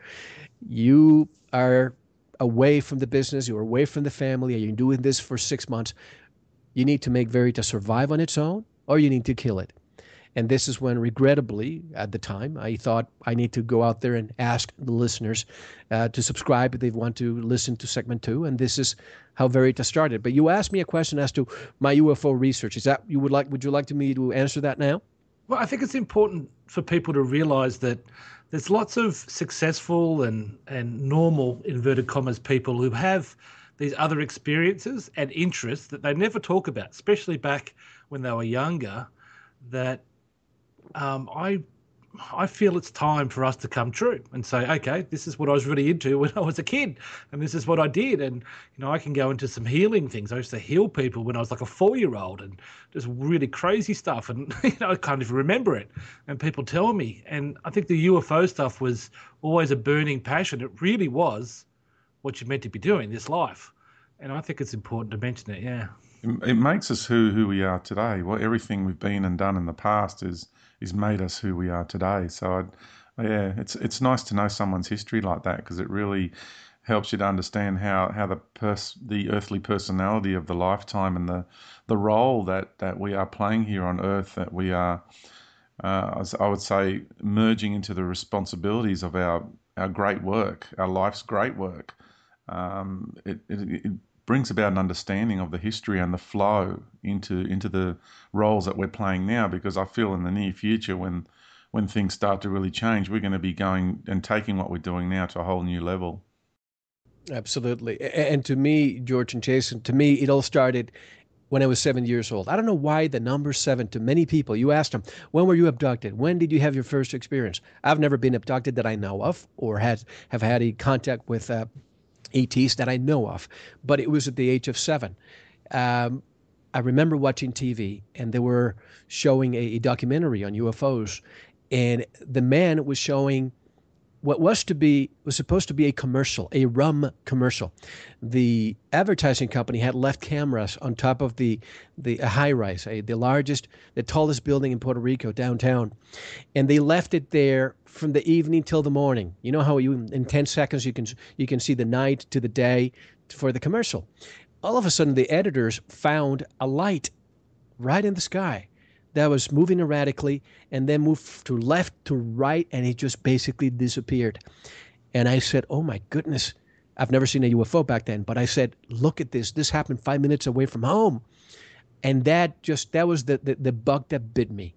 you are away from the business, you're away from the family, and you're doing this for 6 months. You need to make Veritas survive on its own, or you need to kill it. And this is when, regrettably, at the time, I thought I need to go out there and ask the listeners to subscribe if they want to listen to segment 2. And this is how Veritas started. But you asked me a question as to my UFO research. Is that would you like me to answer that now? Well, I think it's important for people to realize that there's lots of successful and normal, inverted commas, people who have these other experiences and interests that they never talk about, especially back when they were younger, that I feel it's time for us to come true and say, okay, this is what I was really into when I was a kid, and this is what I did. And, I can go into some healing things. I used to heal people when I was like a 4-year-old and just really crazy stuff. And, I can't even remember it. And people tell me. And I think the UFO stuff was always a burning passion. It really was what you're meant to be doing this life. And I think it's important to mention it, yeah. It makes us who we are today. Well, everything we've been and done in the past is made us who we are today. So, it's nice to know someone's history like that, because it really helps you to understand how the earthly personality of the lifetime and the role that we are playing here on Earth, that we are, as I would say, merging into the responsibilities of our great work, our life's great work. It brings about an understanding of the history and the flow into the roles that we're playing now, because I feel in the near future, when things start to really change, we're going to be going and taking what we're doing now to a whole new level. Absolutely. And to me, George and Jason, it all started when I was 7 years old. I don't know why the number 7 to many people. You asked them, when were you abducted? When did you have your first experience? I've never been abducted that I know of, or have had a contact with ETs that I know of, but it was at the age of 7. I remember watching TV, and they were showing a documentary on UFOs, and the man was showing what was supposed to be a commercial, a rum commercial. The advertising company had left cameras on top of the high-rise, the tallest building in Puerto Rico, downtown, and they left it there from the evening till the morning. You know how in 10 seconds you can see the night to the day for the commercial. All of a sudden, the editors found a light right in the sky that was moving erratically and then moved to left to right, and it just basically disappeared. And I said, oh my goodness, I've never seen a UFO back then, but I said, look at this. This happened 5 minutes away from home. And that was the bug that bit me.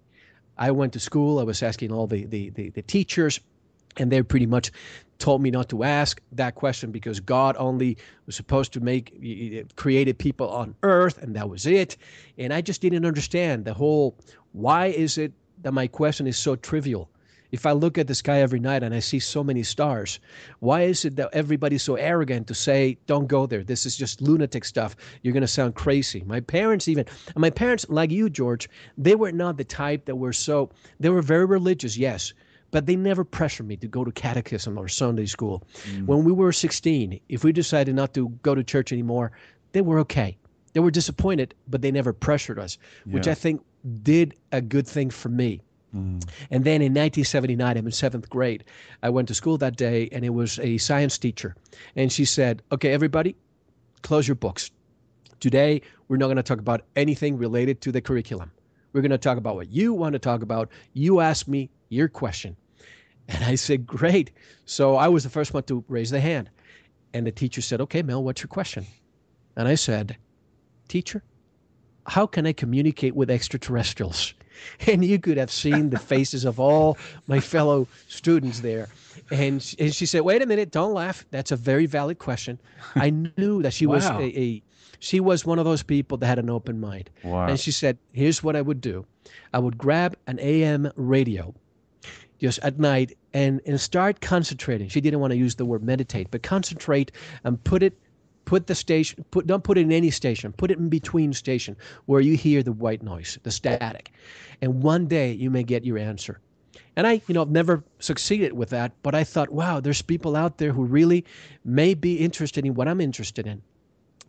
I went to school. I was asking all the teachers, and they pretty much told me not to ask that question because God only was supposed to created people on earth, and that was it. And I just didn't understand the whole, why is it that my question is so trivial? If I look at the sky every night and I see so many stars, why is it that everybody's so arrogant to say, don't go there? This is just lunatic stuff. You're going to sound crazy. My parents, like you, George, they were not the type that they were very religious, yes, but they never pressured me to go to catechism or Sunday school. When we were 16, if we decided not to go to church anymore, they were okay. They were disappointed, but they never pressured us, which I think did a good thing for me. And then in 1979, I'm in 7th grade. I went to school that day, and it was a science teacher. And she said, okay, everybody, close your books. Today, we're not going to talk about anything related to the curriculum. We're going to talk about what you want to talk about. You ask me your question. And I said, great. So I was the first one to raise the hand. And the teacher said, okay, Mel, what's your question? And I said, teacher, how can I communicate with extraterrestrials? And you could have seen the faces of all my fellow students there. And she said, wait a minute, don't laugh. That's a very valid question. I knew that she was she was one of those people that had an open mind. Wow. And she said, here's what I would do. I would grab an AM radio just at night and start concentrating. She didn't want to use the word meditate, but concentrate and don't put it in any station. Put it in between station where you hear the white noise, the static. And one day you may get your answer. And I, never succeeded with that, but I thought, wow, there's people out there who really may be interested in what I'm interested in.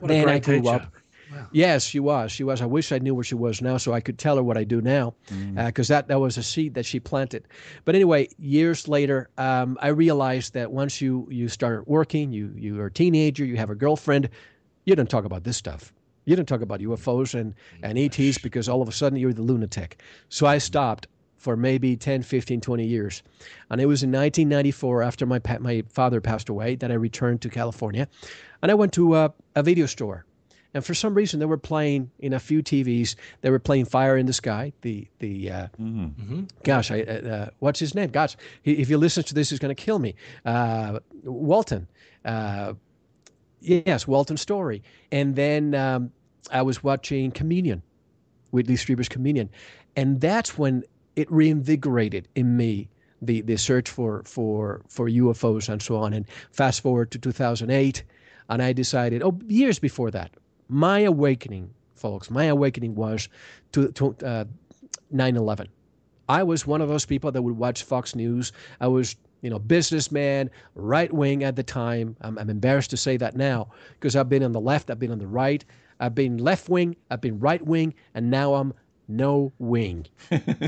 Then I grew up. Wow. Yes, she was. I wish I knew where she was now so I could tell her what I do now, because that was a seed that she planted. But anyway, years later, I realized that once you start working, you're a teenager, you have a girlfriend, you don't talk about this stuff. You don't talk about UFOs and ETs because all of a sudden you're the lunatic. So I stopped for maybe 10, 15, 20 years. And it was in 1994 after my father passed away that I returned to California. And I went to a video store. And for some reason, they were playing in a few TVs. They were playing Fire in the Sky. What's his name? Gosh, if he listens to this, he's going to kill me. Walton. Yes, Walton's Story. And then I was watching Communion, Whitley Strieber's Communion. And that's when it reinvigorated in me the search for UFOs and so on. And fast forward to 2008, and I decided, years before that, my awakening, folks, was to 9/11. I was one of those people that would watch Fox News. I was, businessman, right wing at the time. I'm embarrassed to say that now because I've been on the left, I've been on the right, I've been left wing, I've been right wing, and now I'm no wing.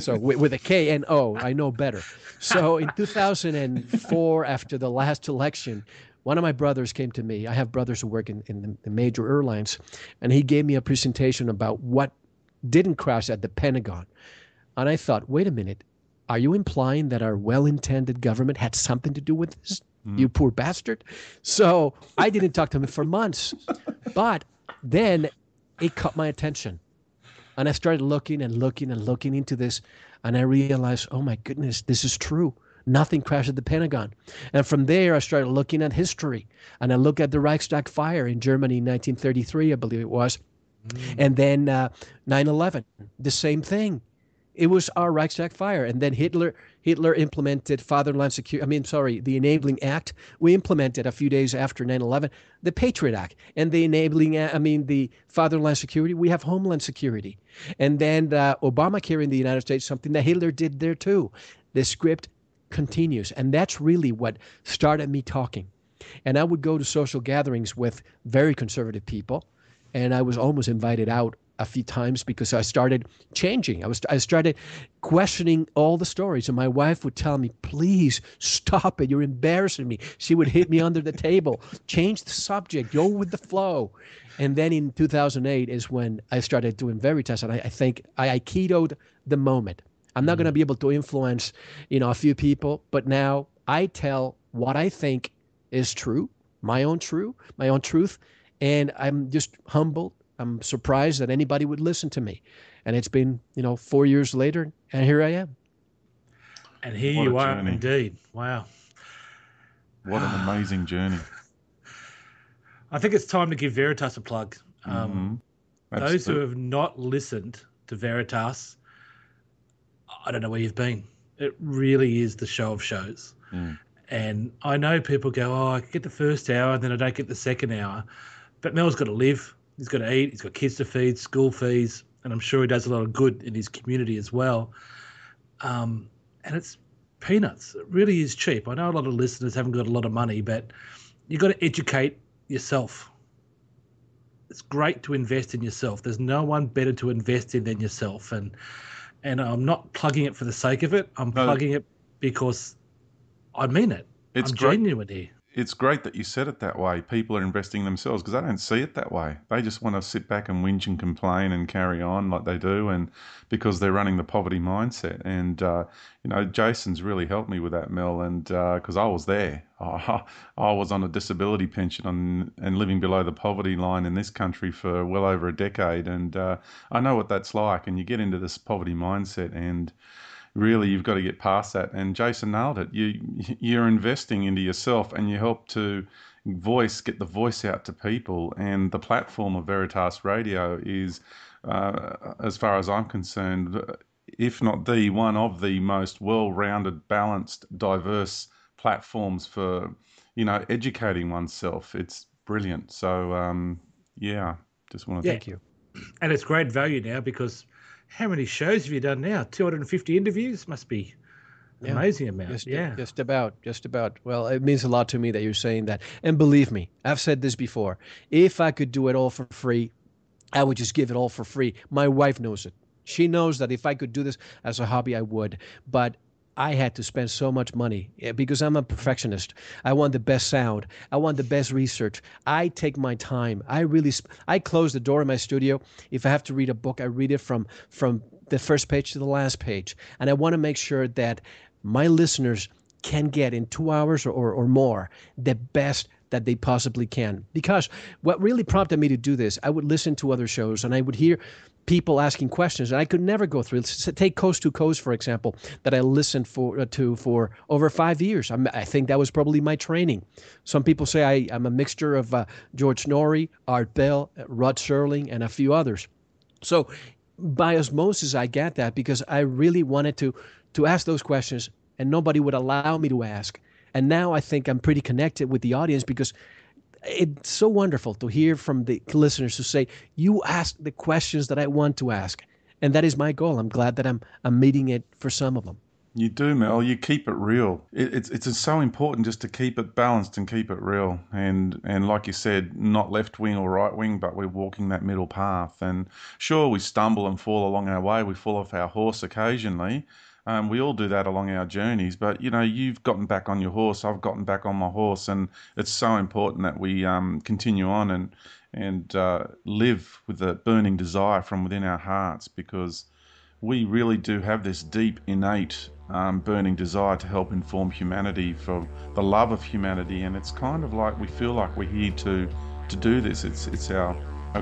So with a K and O, I know better. So in 2004, after the last election, one of my brothers came to me. I have brothers who work in the major airlines, and he gave me a presentation about what didn't crash at the Pentagon. And I thought, wait a minute, are you implying that our well-intended government had something to do with this? You poor bastard. So I didn't talk to him for months, but then it caught my attention. And I started looking into this, and I realized, oh my goodness, this is true. Nothing crashed at the Pentagon. And from there, I started looking at history. And I looked at the Reichstag fire in Germany in 1933, I believe it was. And then 9/11, the same thing. It was our Reichstag fire. And then Hitler implemented the Enabling Act. We implemented a few days after 9/11, the Patriot Act. And the the Fatherland Security, we have Homeland Security. And then Obamacare in the United States, something that Hitler did there too. The script continues. And that's really what started me talking. And I would go to social gatherings with very conservative people. And I was almost invited out a few times because I started changing. I started questioning all the stories. And my wife would tell me, please stop it. You're embarrassing me. She would hit me under the table. Change the subject. Go with the flow. And then in 2008 is when I started doing Veritas. And I think I Aikidoo'd the moment. I'm not going to be able to influence, a few people, but now I tell what I think is true, my own truth, and I'm just humbled. I'm surprised that anybody would listen to me. And it's been, 4 years later, and here I am. And here you are, indeed. Wow. What an amazing journey. I think it's time to give Veritas a plug. Those who have not listened to Veritas, I don't know where you've been. It really is the show of shows. And I know people go, oh, I get the first hour and then I don't get the second hour. But Mel's got to live. He's got to eat. He's got kids to feed, school fees. And I'm sure he does a lot of good in his community as well. And it's peanuts. It really is cheap. I know a lot of listeners haven't got a lot of money, but you've got to educate yourself. It's great to invest in yourself. There's no one better to invest in than yourself. And I'm not plugging it for the sake of it. I'm plugging it because I mean it. I'm genuine here. It's great that you said it that way. People are investing in themselves because they don't see it that way. They just want to sit back and whinge and complain and carry on like they do, and because they're running the poverty mindset. And, Jason's really helped me with that, Mel, and because I was there. I was on a disability pension and living below the poverty line in this country for well over a decade, and I know what that's like. And you get into this poverty mindset, and really, you've got to get past that. And Jason nailed it. You're investing into yourself, and you help to get the voice out to people. And the platform of Veritas Radio is, as far as I'm concerned, if not the one of the most well-rounded, balanced, diverse platforms for, educating oneself. It's brilliant. So, just want to thank you. And it's great value now because how many shows have you done now? 250 interviews? Must be an amazing amount. Just about. Well, it means a lot to me that you're saying that. And believe me, I've said this before. If I could do it all for free, I would just give it all for free. My wife knows it. She knows that if I could do this as a hobby, I would. But I had to spend so much money because I'm a perfectionist. I want the best sound. I want the best research. I take my time. I close the door in my studio. If I have to read a book, I read it from the first page to the last page. And I want to make sure that my listeners can get in 2 hours or more the best that they possibly can. Because what really prompted me to do this, I would listen to other shows and I would hear people asking questions, and I could never go through. Take Coast to Coast, for example, that I listened to for over 5 years. I think that was probably my training. Some people say I'm a mixture of George Norrie, Art Bell, Rod Serling, and a few others. So by osmosis, I get that because I really wanted to ask those questions, and nobody would allow me to ask. And now I think I'm pretty connected with the audience because it's so wonderful to hear from the listeners who say, you ask the questions that I want to ask. And that is my goal. I'm glad that I'm meeting it for some of them. You do, Mel. You keep it real. It's so important just to keep it balanced and keep it real. And like you said, not left wing or right wing, but we're walking that middle path. And sure, we stumble and fall along our way. We fall off our horse occasionally. We all do that along our journeys, but you've gotten back on your horse. I've gotten back on my horse, and it's so important that we continue on and live with a burning desire from within our hearts, because we really do have this deep, innate, burning desire to help inform humanity for the love of humanity, and it's kind of like we feel like we're here to do this. It's our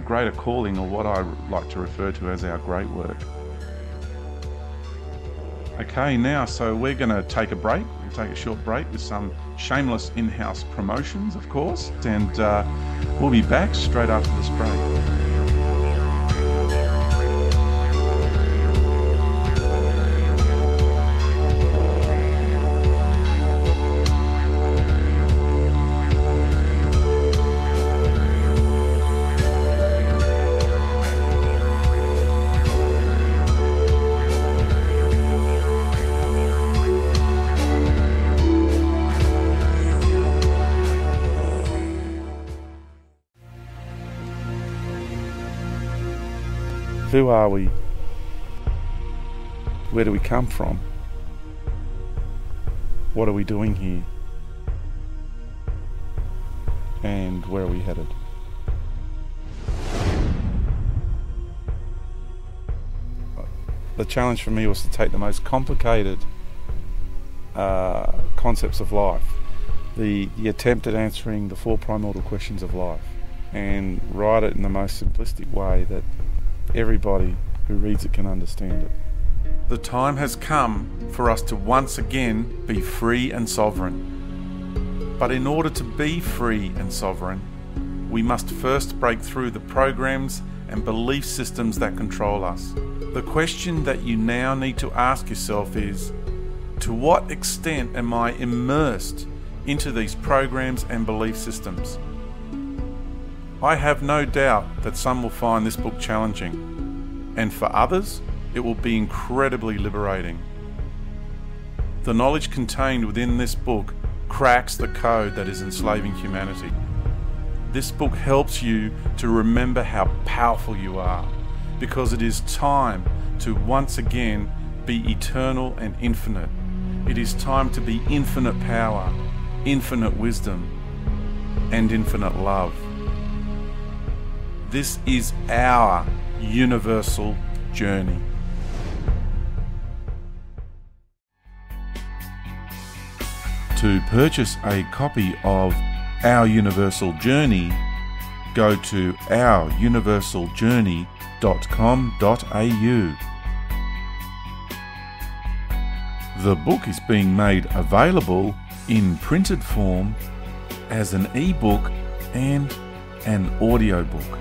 greater calling, or what I like to refer to as our great work. Okay, now, so we're going to take a break. We'll take a short break with some shameless in-house promotions, of course, and we'll be back straight after this break. Who are we? Where do we come from? What are we doing here? And where are we headed? The challenge for me was to take the most complicated concepts of life, the attempt at answering the 4 primordial questions of life, and write it in the most simplistic way that everybody who reads it can understand it. The time has come for us to once again be free and sovereign. But in order to be free and sovereign, we must first break through the programs and belief systems that control us. The question that you now need to ask yourself is, To what extent am I immersed into these programs and belief systems? I have no doubt that some will find this book challenging, and for others, it will be incredibly liberating. The knowledge contained within this book cracks the code that is enslaving humanity. This book helps you to remember how powerful you are, because it is time to once again be eternal and infinite. It is time to be infinite power, infinite wisdom, and infinite love. This is our universal journey. To purchase a copy of Our Universal Journey, go to ouruniversaljourney.com.au. The book is being made available in printed form as an e-book and an audiobook.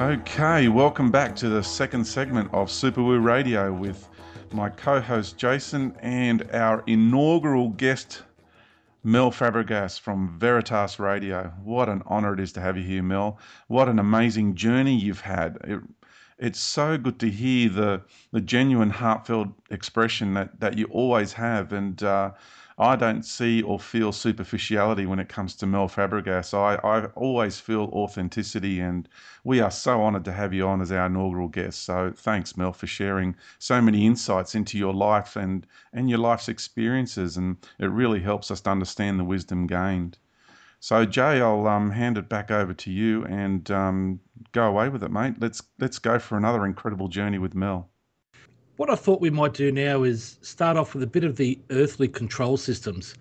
Okay, welcome back to the second segment of Super Woo Radio with my co-host Jason and our inaugural guest Mel Fabregas from Veritas Radio. What an honor it is to have you here, Mel. What an amazing journey you've had. It's so good to hear the genuine heartfelt expression that you always have, and I don't see or feel superficiality when it comes to Mel Fabregas. I always feel authenticity, and we are so honoured to have you on as our inaugural guest. So thanks, Mel, for sharing so many insights into your life and your life's experiences, and it really helps us to understand the wisdom gained. So Jay, I'll hand it back over to you and go away with it, mate. Let's go for another incredible journey with Mel. What I thought we might do now is start off with a bit of the earthly control systems.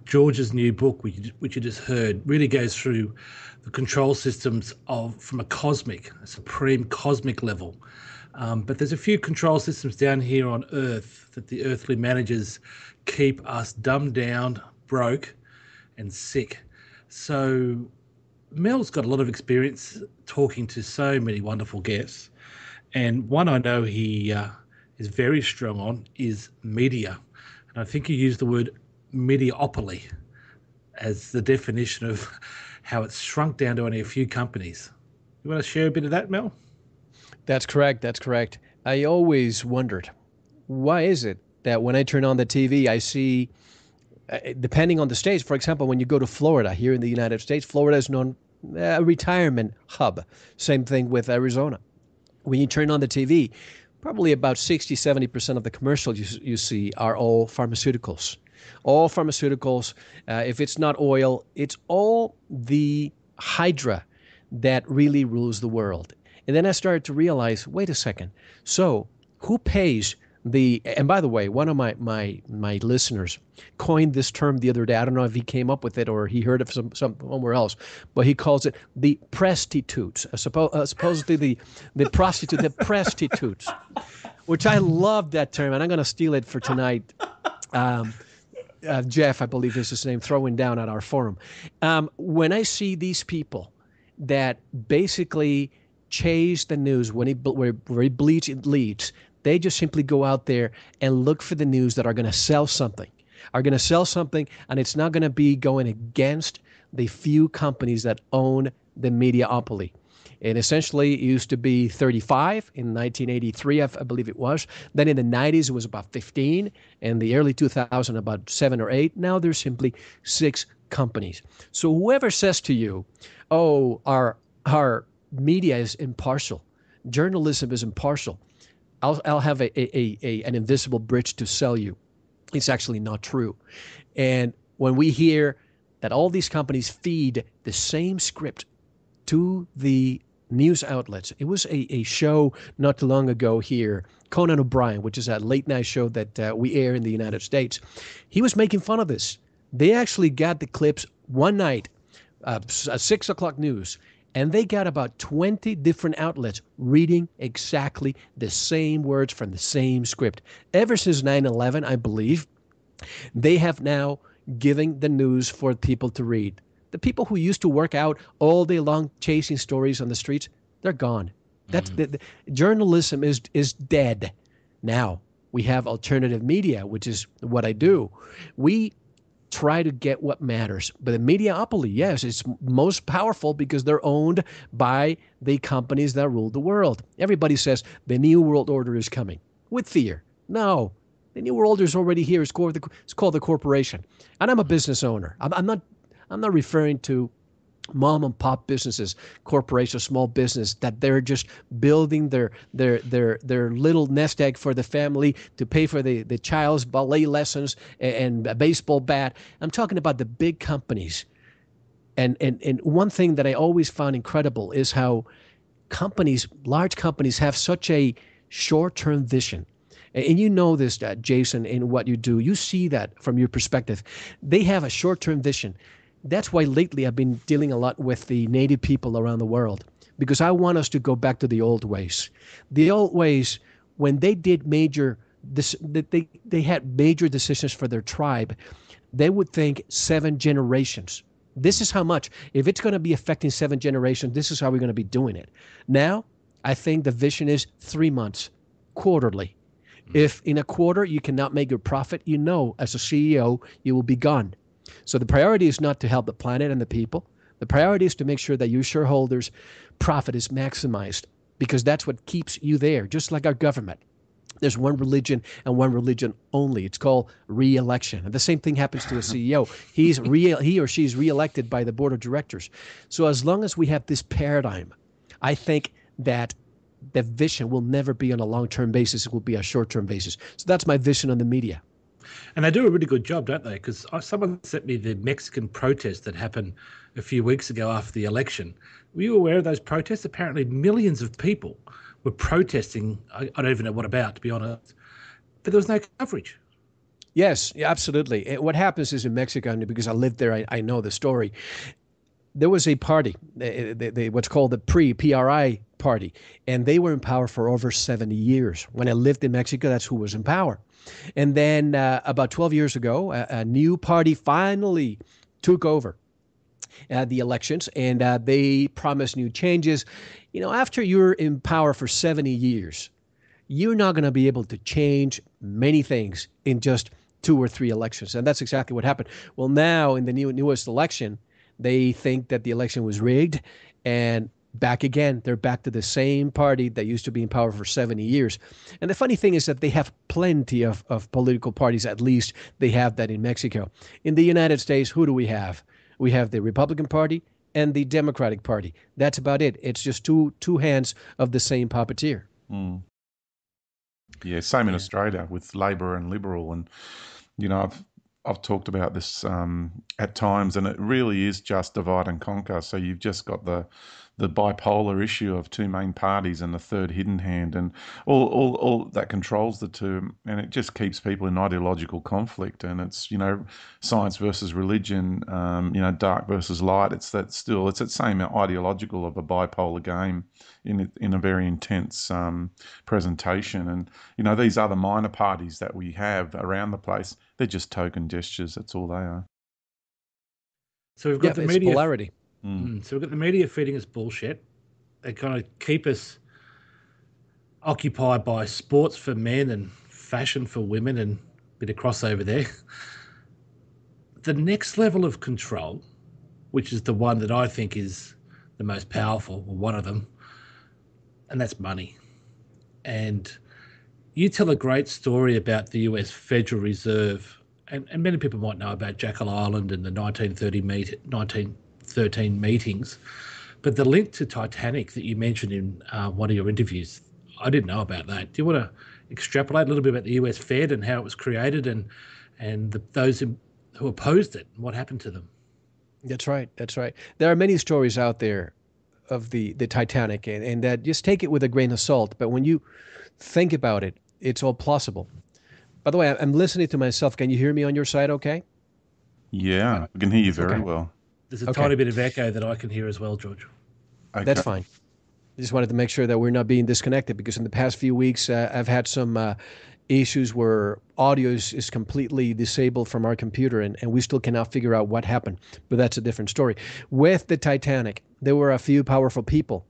George's new book, which you just heard, really goes through the control systems from a supreme cosmic level. But there's a few control systems down here on Earth that the earthly managers keep us dumbed down, broke, and sick. So Mel's got a lot of experience talking to so many wonderful guests. And one I know he is very strong on is media. And I think you used the word mediopoly as the definition of how it's shrunk down to only a few companies. You want to share a bit of that, Mel? That's correct. That's correct. I always wondered, why is it that when I turn on the TV, I see, depending on the states, for example, when you go to Florida, here in the United States, Florida is known a retirement hub. Same thing with Arizona. When you turn on the TV, probably about 60-70% of the commercials you see are all pharmaceuticals. All pharmaceuticals. If it's not oil, it's all the Hydra that really rules the world. And then I started to realize, wait a second. So who pays and by the way, one of my listeners coined this term the other day. I don't know if he came up with it or he heard it from somewhere else, but he calls it the prostitutes. Supposedly the prostitute, the prostitutes, which I love that term, and I'm going to steal it for tonight. Jeff, I believe is his name, throwing down at our forum. When I see these people that basically chase the news where he bleeds, it leads. They just simply go out there and look for the news that are going to sell something, and it's not going to be going against the few companies that own the mediaopoly. And essentially, it used to be 35 in 1983, I believe it was. Then in the 90s, it was about 15. In the early 2000s, about 7 or 8. Now there's simply 6 companies. So whoever says to you, oh, our media is impartial, journalism is impartial, I'll have an invisible bridge to sell you. It's actually not true. And when we hear that all these companies feed the same script to the news outlets. It was a show not too long ago here, Conan O'Brien, which is a late night show that we air in the United States. He was making fun of this. They actually got the clips one night, 6 o'clock news, and they got about 20 different outlets reading exactly the same words from the same script. Ever since 9/11, I believe, they have now given the news for people to read. The people who used to work out all day long chasing stories on the streets, they're gone. That's the journalism is dead. Now we have alternative media, which is what I do. We try to get what matters. But the mediaopoly, yes, it's most powerful because they're owned by the companies that rule the world. Everybody says the New World Order is coming with fear. No, the New World Order is already here. It's called the corporation. And I'm a business owner. I'm not referring to mom and pop businesses, corporations, small business, that they're just building their little nest egg for the family to pay for the child's ballet lessons and a baseball bat. I'm talking about the big companies. And one thing that I always found incredible is how large companies have such a short-term vision. And you know this, Jason, in what you do. You see that from your perspective. They have a short-term vision. That's why lately I've been dealing a lot with the native people around the world, because I want us to go back to the old ways. The old ways, when they did they had major decisions for their tribe, they would think 7 generations. This is how much. If it's going to be affecting 7 generations, this is how we're going to be doing it. Now, I think the vision is 3 months, quarterly. If in a quarter you cannot make your profit, as a CEO, you will be gone. So the priority is not to help the planet and the people. The priority is to make sure that your shareholders' profit is maximized, because that's what keeps you there, just like our government. There's one religion and one religion only. It's called re-election. And the same thing happens to a CEO. He or she is re-elected by the board of directors. So as long as we have this paradigm, I think that the vision will never be on a long-term basis. It will be a short-term basis. So that's my vision on the media. And they do a really good job, don't they? Because someone sent me the Mexican protest that happened a few weeks ago after the election. Were you aware of those protests? Apparently millions of people were protesting. I don't even know what about, to be honest. But there was no coverage. Yes, absolutely. What happens is in Mexico, and because I lived there, I know the story. There was a party, what's called the PRI party, and they were in power for over 70 years. When I lived in Mexico, that's who was in power. And then about 12 years ago, a new party finally took over the elections, and they promised new changes. After you're in power for 70 years, you're not going to be able to change many things in just 2 or 3 elections. And that's exactly what happened. Well, now in the newest election, they think that the election was rigged, and they're back to the same party that used to be in power for 70 years. And the funny thing is that they have plenty of political parties. At least they have that in Mexico. In the United States, who do we have? We have the Republican Party and the Democratic Party. That's about it. It's just two hands of the same puppeteer. Mm. Yeah, same in Australia with Labor and Liberal. And, I've talked about this at times, and it really is just divide and conquer. So you've just got the bipolar issue of 2 main parties and the third hidden hand, and all that controls the two, and it just keeps people in ideological conflict. And it's science versus religion, dark versus light. It's that same ideological of a bipolar game in a very intense presentation. And these other minor parties that we have around the place, they're just token gestures. That's all they are. So we've got the media polarity. So we've got the media feeding us bullshit, They kind of keep us occupied by sports for men and fashion for women and a bit of crossover there. The next level of control, which is the one that I think is the most powerful, or one of them, and that's money. And you tell a great story about the US Federal Reserve, and many people might know about Jekyll Island and the 1913 meetings, but the link to Titanic that you mentioned in one of your interviews, I didn't know about that. Do you want to extrapolate a little bit about the US Fed and how it was created and those who opposed it and what happened to them? That's right. There are many stories out there of the Titanic, and that just take it with a grain of salt. But when you think about it, it's all plausible. By the way, I'm listening to myself. Can you hear me on your side okay? Yeah, I can hear you very well. There's a tiny bit of echo that I can hear as well, George. Okay. That's fine. I just wanted to make sure that we're not being disconnected, because in the past few weeks, I've had some issues where audio is completely disabled from our computer, and we still cannot figure out what happened. But that's a different story. With the Titanic, there were a few powerful people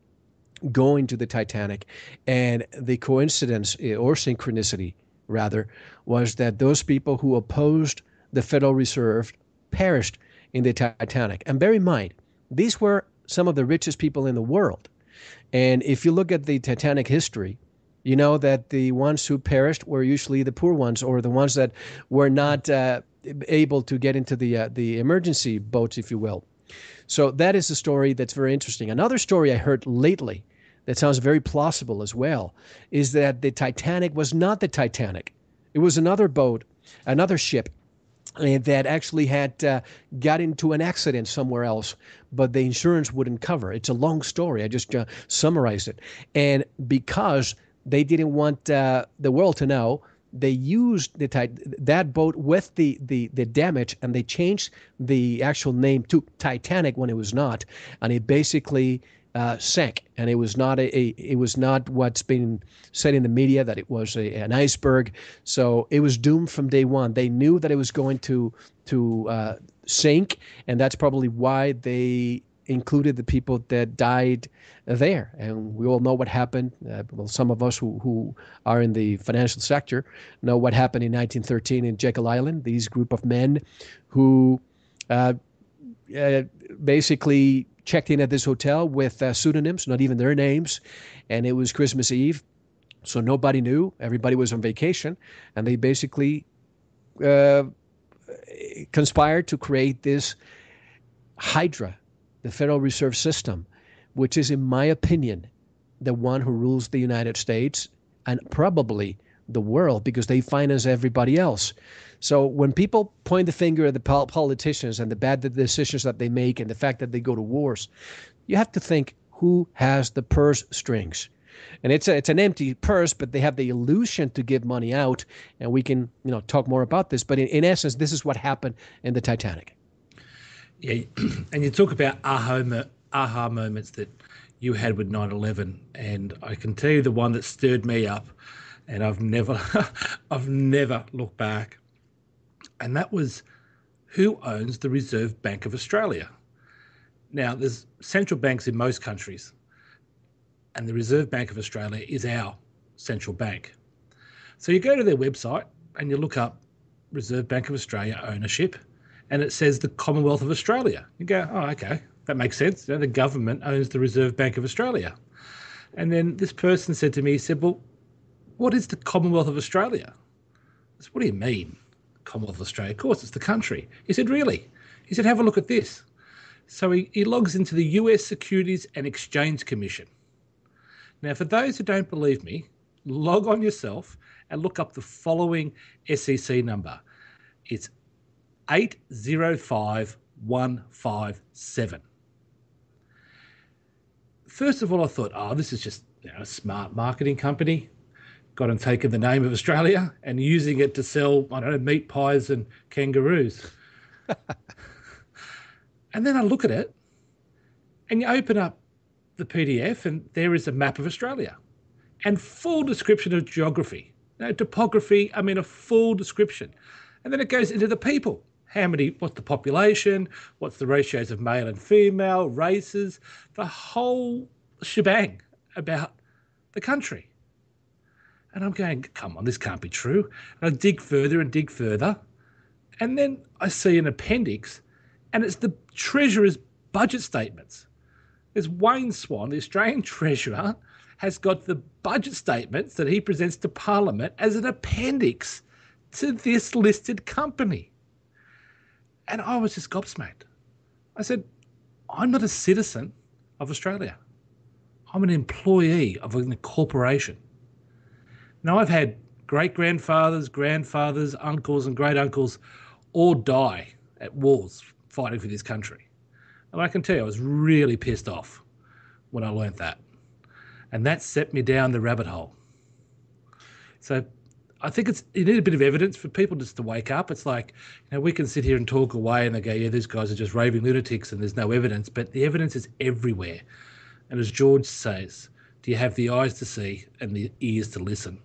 going to the Titanic, and the coincidence, or synchronicity rather, was that those people who opposed the Federal Reserve perished in the Titanic. And bear in mind, these were some of the richest people in the world. And if you look at the Titanic history, you know that the ones who perished were usually the poor ones, or the ones that were not able to get into the emergency boats, if you will. So that is a story that's very interesting. Another story I heard lately that sounds very plausible as well is that the Titanic was not the Titanic. It was another boat, another ship that actually had got into an accident somewhere else, but the insurance wouldn't cover. It's a long story. I just summarized it. And because they didn't want the world to know, they used that boat with the damage, and they changed the actual name to Titanic when it was not, and it basically sank. And it was not what's been said in the media, that it was an iceberg. So it was doomed from day one. They knew that it was going to sink, and that's probably why they included the people that died there. And we all know what happened. Well, some of us who are in the financial sector know what happened in 1913 in Jekyll Island. These group of men who basically checked in at this hotel with pseudonyms, not even their names, and it was Christmas Eve, so nobody knew. Everybody was on vacation, and they basically conspired to create this Hydra, the Federal Reserve System, which is, in my opinion, the one who rules the United States and probably the world, because they finance everybody else. So when people point the finger at the politicians and the bad decisions that they make and the fact that they go to wars, you have to think, who has the purse strings? And it's an empty purse, but they have the illusion to give money out. And we can talk more about this. But in essence, this is what happened in the Titanic. Yeah, and you talk about aha moments that you had with 9/11, and I can tell you the one that stirred me up, and I've never looked back, and that was, who owns the Reserve Bank of Australia? Now, there's central banks in most countries, and the Reserve Bank of Australia is our central bank. So you go to their website and you look up Reserve Bank of Australia ownership, and it says the Commonwealth of Australia. You go, oh, okay, that makes sense. The government owns the Reserve Bank of Australia. And then this person said to me, he said, well, what is the Commonwealth of Australia? I said, what do you mean, Commonwealth of Australia? Of course, it's the country. He said, really? He said, have a look at this. So he logs into the US Securities and Exchange Commission. Now, for those who don't believe me, log on yourself and look up the following SEC number. It's 805157. First of all, I thought, oh, this is just a smart marketing company. Got and taken the name of Australia and using it to sell, I don't know, meat pies and kangaroos. And then I look at it, and you open up the PDF, and there is a map of Australia and full description of geography. Topography, I mean, a full description. And then it goes into the people. What's the population? What's the ratios of male and female, races? The whole shebang about the country. And I'm going, come on, this can't be true. And I dig further and dig further. And then I see an appendix, and it's the Treasurer's budget statements. There's Wayne Swan, the Australian Treasurer, has got the budget statements that he presents to Parliament as an appendix to this listed company. And I was just gobsmacked. I said, I'm not a citizen of Australia. I'm an employee of a corporation. Now, I've had great-grandfathers, grandfathers, uncles and great-uncles all die at wars fighting for this country. And I can tell you, I was really pissed off when I learnt that. And that set me down the rabbit hole. So I think you need a bit of evidence for people just to wake up. It's like, we can sit here and talk away and they go, yeah, these guys are just raving lunatics and there's no evidence. But the evidence is everywhere. And as George says, do you have the eyes to see and the ears to listen?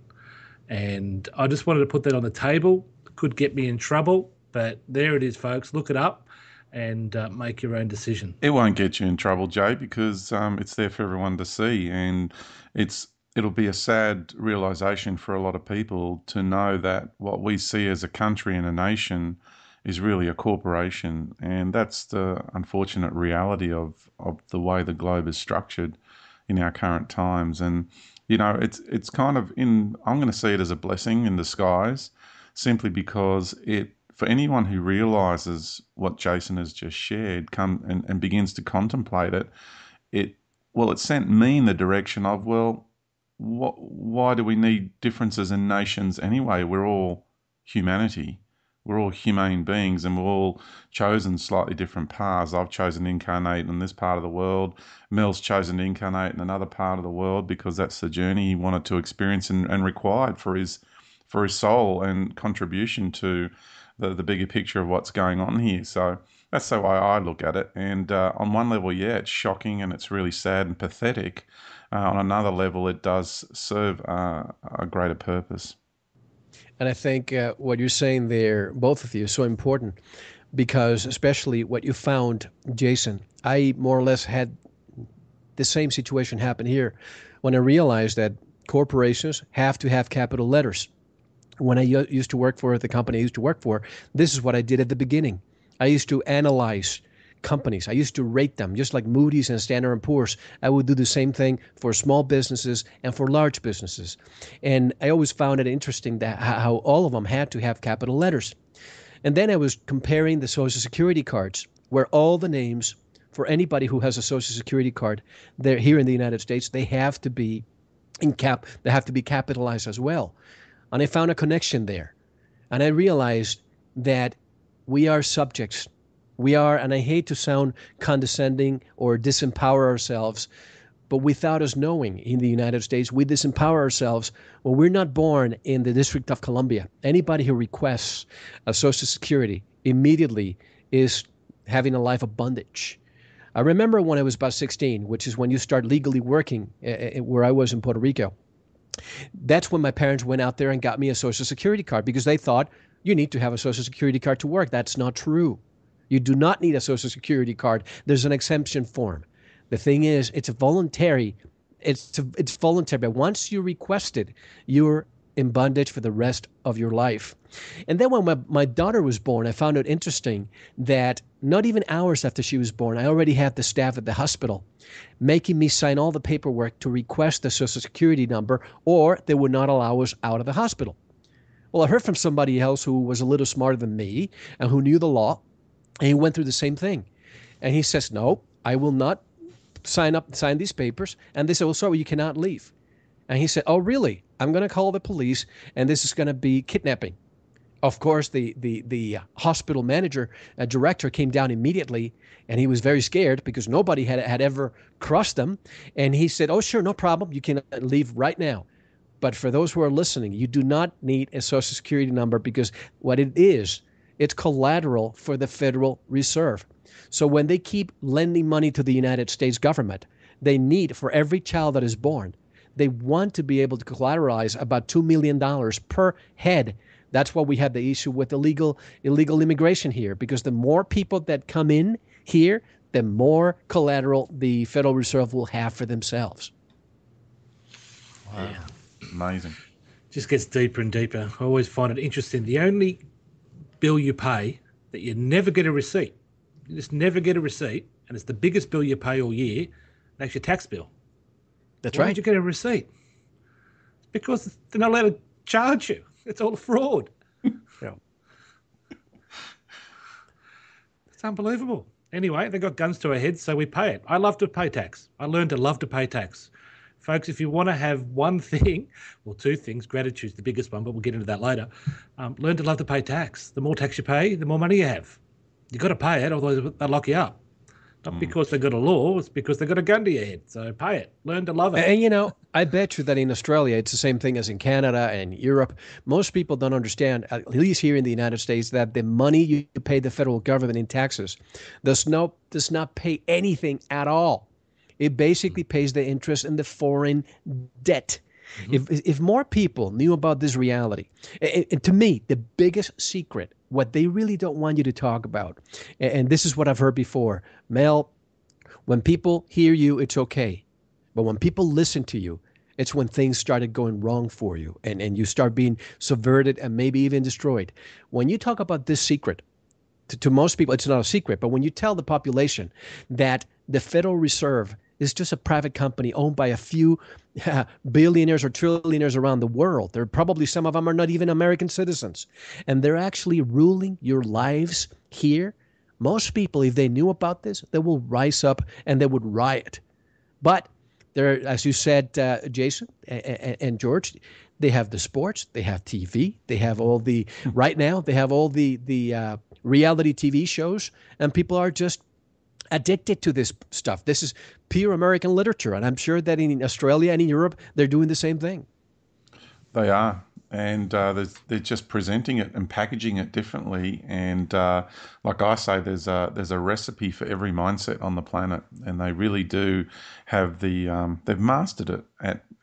And I just wanted to put that on the table. Could get me in trouble, but there it is, folks. Look it up and make your own decision. It won't get you in trouble, Jay, because it's there for everyone to see, and it'll be a sad realisation for a lot of people to know that what we see as a country and a nation is really a corporation, and that's the unfortunate reality of the way the globe is structured in our current times. And it's kind of I'm going to see it as a blessing in disguise, simply because for anyone who realises what Jason has just shared, and begins to contemplate it sent me in the direction of, why do we need differences in nations anyway? We're all humanity. We're all humane beings, and we're all chosen slightly different paths. I've chosen to incarnate in this part of the world. Mel's chosen to incarnate in another part of the world because that's the journey he wanted to experience and required for his soul and contribution to the bigger picture of what's going on here. So that's the way I look at it. And on one level, yeah, it's shocking and it's really sad and pathetic. On another level, it does serve a greater purpose. And I think what you're saying there, both of you, is so important, because especially what you found, Jason, I more or less had the same situation happen here when I realized that corporations have to have capital letters. When I used to work for the company I used to work for, this is what I did at the beginning. I used to analyze companies. I used to rate them, just like Moody's and Standard & Poor's. I would do the same thing for small businesses and for large businesses. And I always found it interesting that how all of them had to have capital letters. And then I was comparing the Social Security cards, where all the names for anybody who has a Social Security card, they're here in the United States, they have to be they have to be capitalized as well. And I found a connection there. And I realized that we are subjects. We are, and I hate to sound condescending or disempower ourselves, but without us knowing, in the United States, we disempower ourselves when we're not born in the District of Columbia. Anybody who requests a Social Security immediately is having a life of bondage. I remember when I was about 16, which is when you start legally working, where I was in Puerto Rico. That's when my parents went out there and got me a Social Security card, because they thought you need to have a Social Security card to work. That's not true. You do not need a Social Security card. There's an exemption form. The thing is, it's voluntary. It's voluntary. But once you request it, you're in bondage for the rest of your life. And then when my daughter was born, I found it interesting that not even hours after she was born, I already had the staff at the hospital making me sign all the paperwork to request the Social Security number, or they would not allow us out of the hospital. Well, I heard from somebody else who was a little smarter than me and who knew the law, and he went through the same thing. And he says, no, I will not sign these papers. And they said, well, sorry, you cannot leave. And he said, oh, really? I'm going to call the police, and this is going to be kidnapping. Of course, the hospital manager, director came down immediately, and he was very scared because nobody had ever crossed them. And he said, oh, sure, no problem. You can leave right now. But for those who are listening, you do not need a Social Security number, because what it is, it's collateral for the Federal Reserve. So when they keep lending money to the United States government, they need, for every child that is born, they want to be able to collateralize about $2 million per head. That's why we have the issue with illegal immigration here, because the more people that come in here, the more collateral the Federal Reserve will have for themselves. Wow. Yeah. Amazing. Just gets deeper and deeper. I always find it interesting. The only bill you pay that you never get a receipt, you just never get a receipt, and it's the biggest bill you pay all year, that's your tax bill. That's Why right. don't you get a receipt? It's because they're not allowed to charge you. It's all fraud. Yeah. It's unbelievable. Anyway, they got guns to our heads, so we pay it. I love to pay tax. I learned to love to pay tax. Folks, if you want to have one thing, well, two things, gratitude's the biggest one, but we'll get into that later. Learn to love to pay tax. The more tax you pay, the more money you have. You've got to pay it, otherwise they'll lock you up. Not because they've got a law, it's because they've got a gun to your head. So pay it. Learn to love it. And, you know, I bet you that in Australia, it's the same thing as in Canada and Europe. Most people don't understand, at least here in the United States, that the money you pay the federal government in taxes does not pay anything at all. It basically pays the interest in the foreign debt. Mm-hmm. If more people knew about this reality, and to me, the biggest secret, what they really don't want you to talk about, and this is what I've heard before, Mel, when people hear you, it's okay. But when people listen to you, it's when things started going wrong for you and you start being subverted and maybe even destroyed. When you talk about this secret, to most people, it's not a secret, but when you tell the population that the Federal Reserve is just a private company owned by a few billionaires or trillionaires around the world, there are probably some of them are not even American citizens, and they're actually ruling your lives here, most people, if they knew about this, they will rise up and they would riot. But there, as you said, Jason and George, they have the sports, they have TV, they have all the, right now, they have all the reality TV shows, and people are just addicted to this stuff. This is pure American literature, and I'm sure that in Australia and in Europe, they're doing the same thing. They are, and they're just presenting it and packaging it differently. And like I say, there's a recipe for every mindset on the planet, and they really do have they've mastered it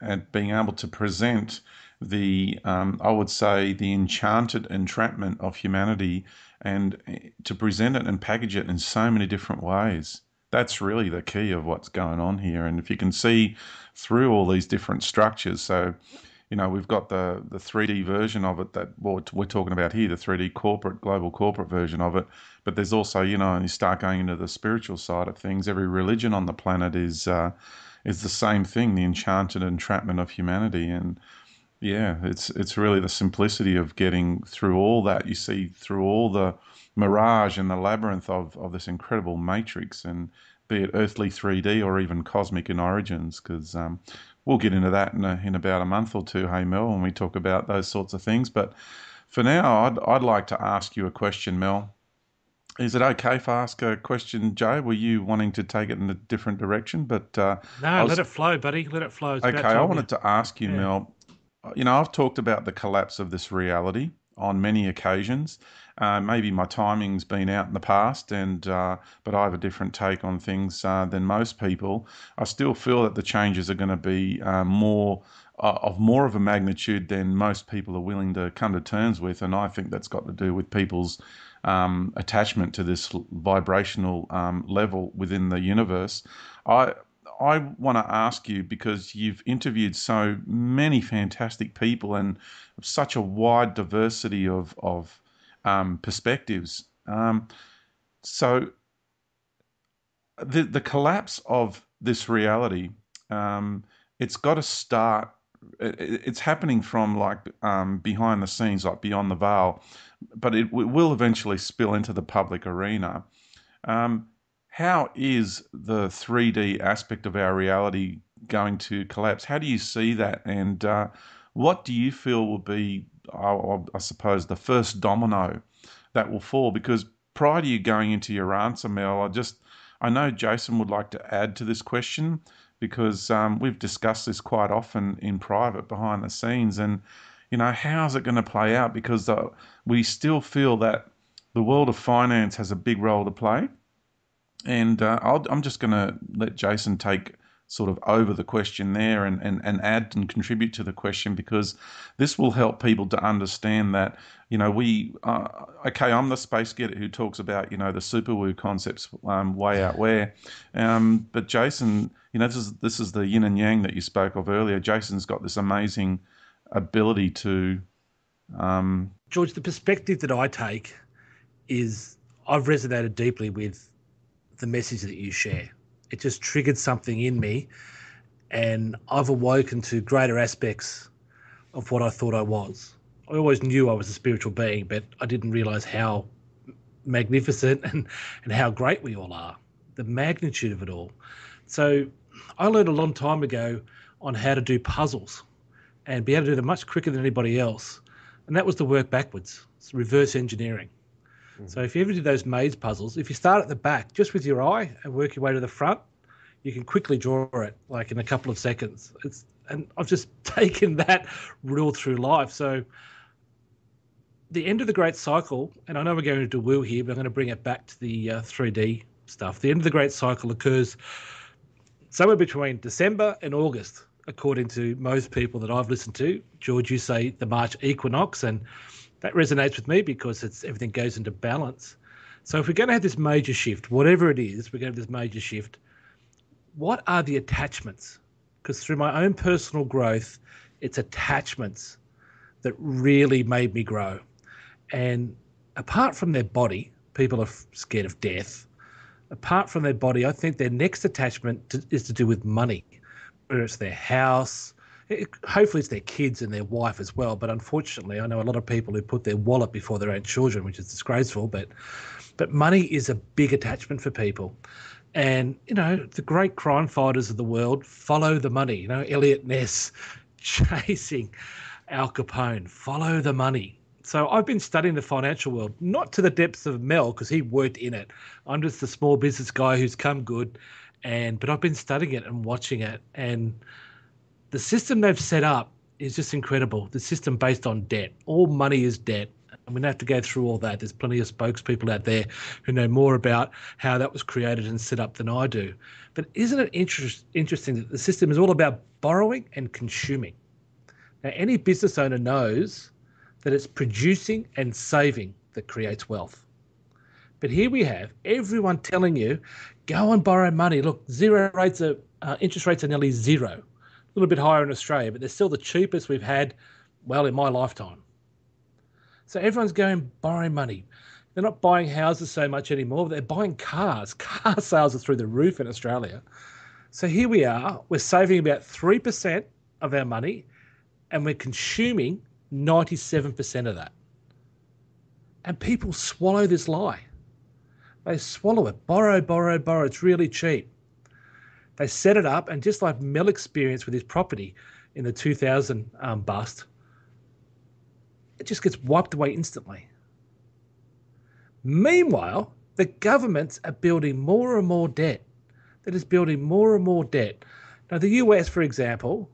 at being able to present I would say the enchanted entrapment of humanity, and to present it and package it in so many different ways. That's really the key of what's going on here. And if you can see through all these different structures, so, you know, we've got the 3D version of it that we're talking about here, the 3D global corporate version of it. But there's also, you know, and you start going into the spiritual side of things, every religion on the planet is the same thing, the enchanted entrapment of humanity. And yeah, it's really the simplicity of getting through all that. You see through all the mirage and the labyrinth of this incredible matrix, and be it earthly 3D or even cosmic in origins, because we'll get into that in about a month or two, hey Mel, when we talk about those sorts of things. But for now, I'd like to ask you a question, Mel. Is it okay if I ask a question, Joe? Were you wanting to take it in a different direction? But no, let it flow, buddy. Let it flow. It's okay, I wanted to ask you, Mel. You know, I've talked about the collapse of this reality on many occasions. Maybe my timing's been out in the past, but I have a different take on things than most people. I still feel that the changes are going to be more of a magnitude than most people are willing to come to terms with, and I think that's got to do with people's attachment to this vibrational level within the universe. I want to ask you, because you've interviewed so many fantastic people and such a wide diversity of perspectives. So the collapse of this reality, it's got to start. It's happening from like behind the scenes, like beyond the veil, but it will eventually spill into the public arena. How is the 3D aspect of our reality going to collapse? How do you see that? And what do you feel will be, I suppose, the first domino that will fall? Because prior to you going into your answer, Mel, I know Jason would like to add to this question, because we've discussed this quite often in private behind the scenes. And, you know, how's it going to play out? Because we still feel that the world of finance has a big role to play. And I'm just going to let Jason take sort of over the question there and add and contribute to the question, because this will help people to understand that, I'm the space getter who talks about, the super woo concepts way out where. But Jason, this is the yin and yang that you spoke of earlier. Jason's got this amazing ability to... George, the perspective that I take is I've resonated deeply with the message that you share. It just triggered something in me, and I've awoken to greater aspects of what I thought I was. I always knew I was a spiritual being, but I didn't realize how magnificent and how great we all are, the magnitude of it all. So I learned a long time ago on how to do puzzles and be able to do them much quicker than anybody else. And that was to work backwards. It's reverse engineering. So if you ever do those maze puzzles, if you start at the back just with your eye and work your way to the front, you can quickly draw it like in a couple of seconds. And I've just taken that rule through life. So the end of the great cycle, and I know we're going to do woo here, but I'm going to bring it back to the 3D stuff. The end of the great cycle occurs somewhere between December and August, according to most people that I've listened to. George, you say the March equinox, and that resonates with me because everything goes into balance. So if we're going to have this major shift, whatever it is, we're going to have this major shift, what are the attachments? Because through my own personal growth, it's attachments that really made me grow. And apart from their body, people are scared of death. Apart from their body, I think their next attachment is to do with money, whether it's their house. Hopefully it's their kids and their wife as well. But unfortunately, I know a lot of people who put their wallet before their own children, which is disgraceful. But money is a big attachment for people. And, the great crime fighters of the world follow the money. Elliot Ness chasing Al Capone, follow the money. So I've been studying the financial world, not to the depths of Mel, because he worked in it. I'm just a small business guy who's come good. But I've been studying it and watching it. And the system they've set up is just incredible. The system based on debt. All money is debt. And we don't have to go through all that. There's plenty of spokespeople out there who know more about how that was created and set up than I do. But isn't it interesting that the system is all about borrowing and consuming? Now, any business owner knows that it's producing and saving that creates wealth. But here we have everyone telling you, go and borrow money. Look, interest rates are nearly zero. A little bit higher in Australia, but they're still the cheapest we've had, in my lifetime. So everyone's going borrowing money. They're not buying houses so much anymore. They're buying cars. Car sales are through the roof in Australia. So here we are. We're saving about 3% of our money, and we're consuming 97% of that. And people swallow this lie. They swallow it. Borrow, borrow, borrow. It's really cheap. They set it up, and just like Mel experienced with his property in the 2000 bust, it just gets wiped away instantly. Meanwhile, the governments are building more and more debt. That is building more and more debt. Now, the US, for example,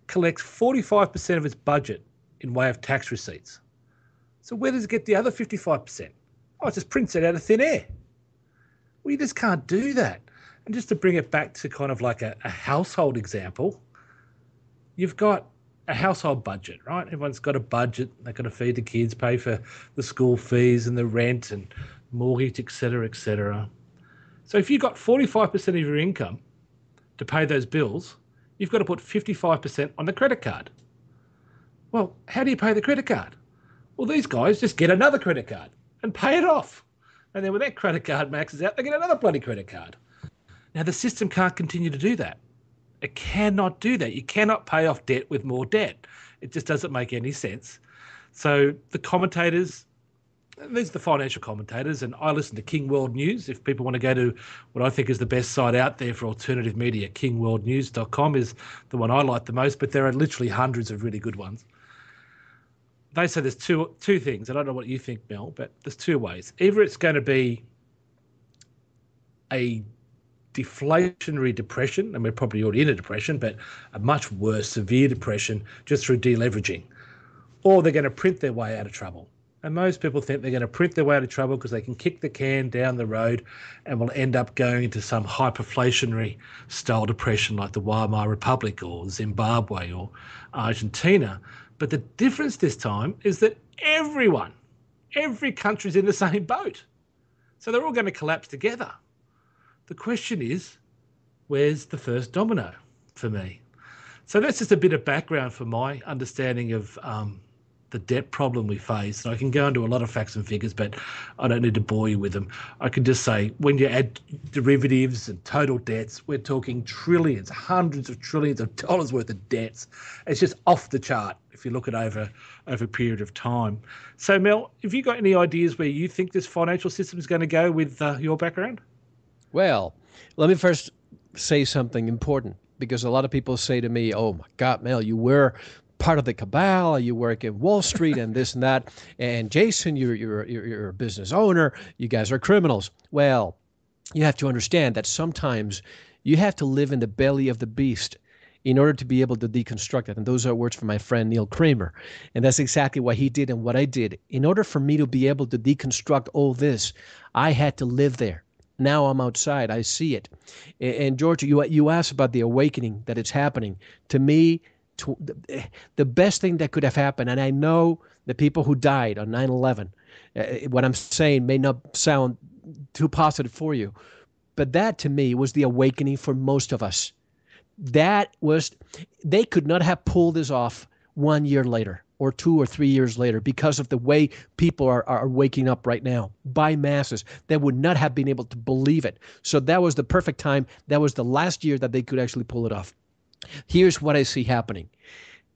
collects 45% of its budget in way of tax receipts. So where does it get the other 55%? Oh, it just prints it out of thin air. Well, you just can't do that. And just to bring it back to kind of like a household example, you've got a household budget, right? Everyone's got a budget. They've got to feed the kids, pay for the school fees and the rent and mortgage, et cetera, et cetera. So if you've got 45% of your income to pay those bills, you've got to put 55% on the credit card. Well, how do you pay the credit card? Well, these guys just get another credit card and pay it off. And then when that credit card maxes out, they get another bloody credit card. Now, the system can't continue to do that. It cannot do that. You cannot pay off debt with more debt. It just doesn't make any sense. So the commentators, these are the financial commentators, and I listen to King World News. If people want to go to what I think is the best site out there for alternative media, kingworldnews.com is the one I like the most, but there are literally hundreds of really good ones. They say there's two things. I don't know what you think, Mel, but there's two ways. Either it's going to be a deflationary depression, and we're probably already in a depression, but a much worse, severe depression just through deleveraging, or they're going to print their way out of trouble. And most people think they're going to print their way out of trouble because they can kick the can down the road and will end up going into some hyperflationary style depression like the Weimar Republic or Zimbabwe or Argentina. But the difference this time is that every country's in the same boat. So they're all going to collapse together. The question is, where's the first domino for me? So that's just a bit of background for my understanding of the debt problem we face. And I can go into a lot of facts and figures, but I don't need to bore you with them. I can just say when you add derivatives and total debts, we're talking trillions, hundreds of trillions of dollars worth of debts. It's just off the chart if you look at over a period of time. So, Mel, have you got any ideas where you think this financial system is going to go with your background? Well, let me first say something important, because a lot of people say to me, oh, my God, Mel, you were part of the cabal, you work at Wall Street and this and that. And Jason, you're a business owner. You guys are criminals. Well, you have to understand that sometimes you have to live in the belly of the beast in order to be able to deconstruct it. And those are words from my friend Neil Kramer. And that's exactly what he did and what I did. In order for me to be able to deconstruct all this, I had to live there. Now I'm outside. I see it. And George, you asked about the awakening that it's happening. To me, the best thing that could have happened, and I know the people who died on 9/11, what I'm saying may not sound too positive for you, but that to me was the awakening for most of us. They could not have pulled this off 1 year later or 2 or 3 years later because of the way people are waking up right now by masses. They would not have been able to believe it. So that was the perfect time. That was the last year that they could actually pull it off. Here's what I see happening.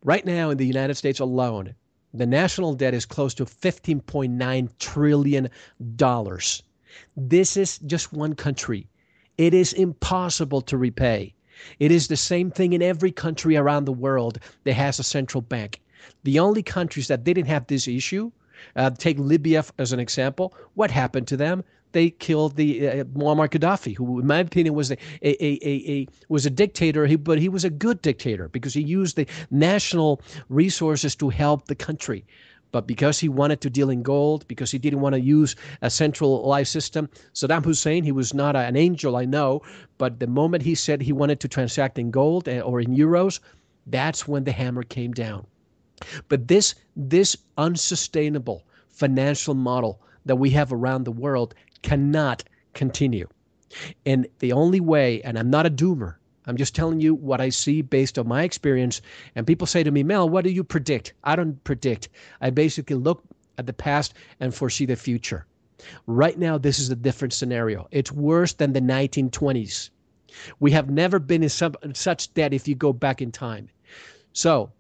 Right now in the United States alone, the national debt is close to $15.9 trillion. This is just one country. It is impossible to repay. It is the same thing in every country around the world that has a central bank. The only countries that didn't have this issue, take Libya as an example, what happened to them? They killed the Muammar Gaddafi, who, in my opinion, was a dictator, but he was a good dictator because he used the national resources to help the country. But because he wanted to deal in gold, because he didn't want to use a centralized system, Saddam Hussein, he was not an angel, I know, but the moment he said he wanted to transact in gold or in euros, that's when the hammer came down. But this unsustainable financial model that we have around the world cannot continue. And the only way, and I'm not a doomer, I'm just telling you what I see based on my experience. And people say to me, Mel, what do you predict? I don't predict. I basically look at the past and foresee the future. Right now, this is a different scenario. It's worse than the 1920s. We have never been in such debt if you go back in time. So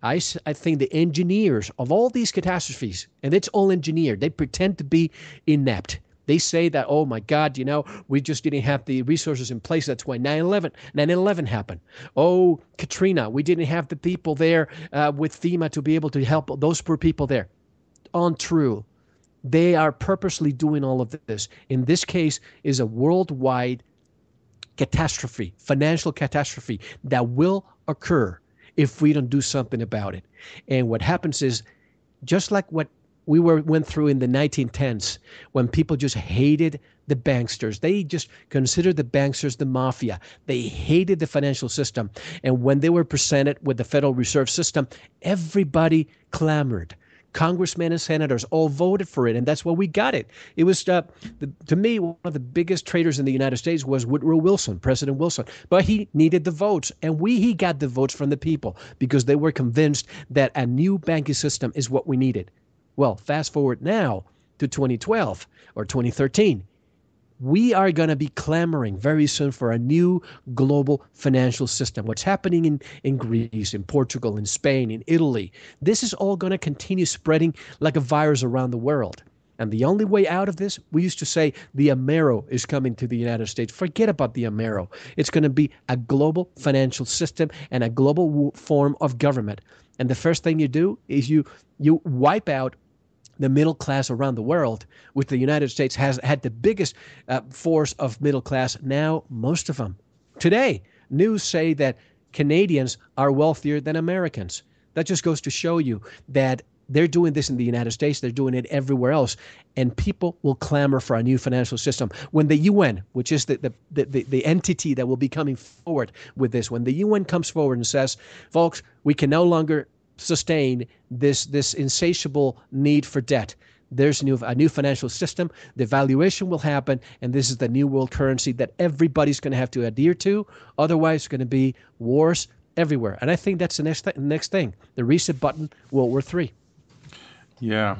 I think the engineers of all these catastrophes, and it's all engineered, they pretend to be inept. They say that, oh my God, we just didn't have the resources in place. That's why 9/11 happened. Oh, Katrina, we didn't have the people there with FEMA to be able to help those poor people there. Untrue. They are purposely doing all of this. In this case, is a worldwide catastrophe, financial catastrophe that will occur if we don't do something about it. And what happens is, just like what we went through in the 1910s, when people just hated the banksters. They just considered the banksters the mafia. They hated the financial system. And when they were presented with the Federal Reserve System, everybody clamored. Congressmen and senators all voted for it, and that's why we got it. It was, to me, one of the biggest traitors in the United States was Woodrow Wilson, President Wilson. But he needed the votes, and he got the votes from the people because they were convinced that a new banking system is what we needed. Well, fast forward now to 2012 or 2013. We are going to be clamoring very soon for a new global financial system. What's happening in Greece, in Portugal, in Spain, in Italy, this is all going to continue spreading like a virus around the world. And the only way out of this, we used to say the Amero is coming to the United States. Forget about the Amero. It's going to be a global financial system and a global form of government. And the first thing you do is you wipe out the middle class around the world, which the United States has had the biggest force of middle class. Now, most of them. Today, news say that Canadians are wealthier than Americans. That just goes to show you that They're doing this in the United States. They're doing it everywhere else. And people will clamor for a new financial system. When the UN, which is the entity that will be coming forward with this, when the UN comes forward and says, folks, we can no longer sustain this insatiable need for debt. There's a new financial system. The valuation will happen, and this is the new world currency that everybody's going to have to adhere to. Otherwise, it's going to be wars everywhere. And I think that's the next thing. The reset button, World War III. Yeah,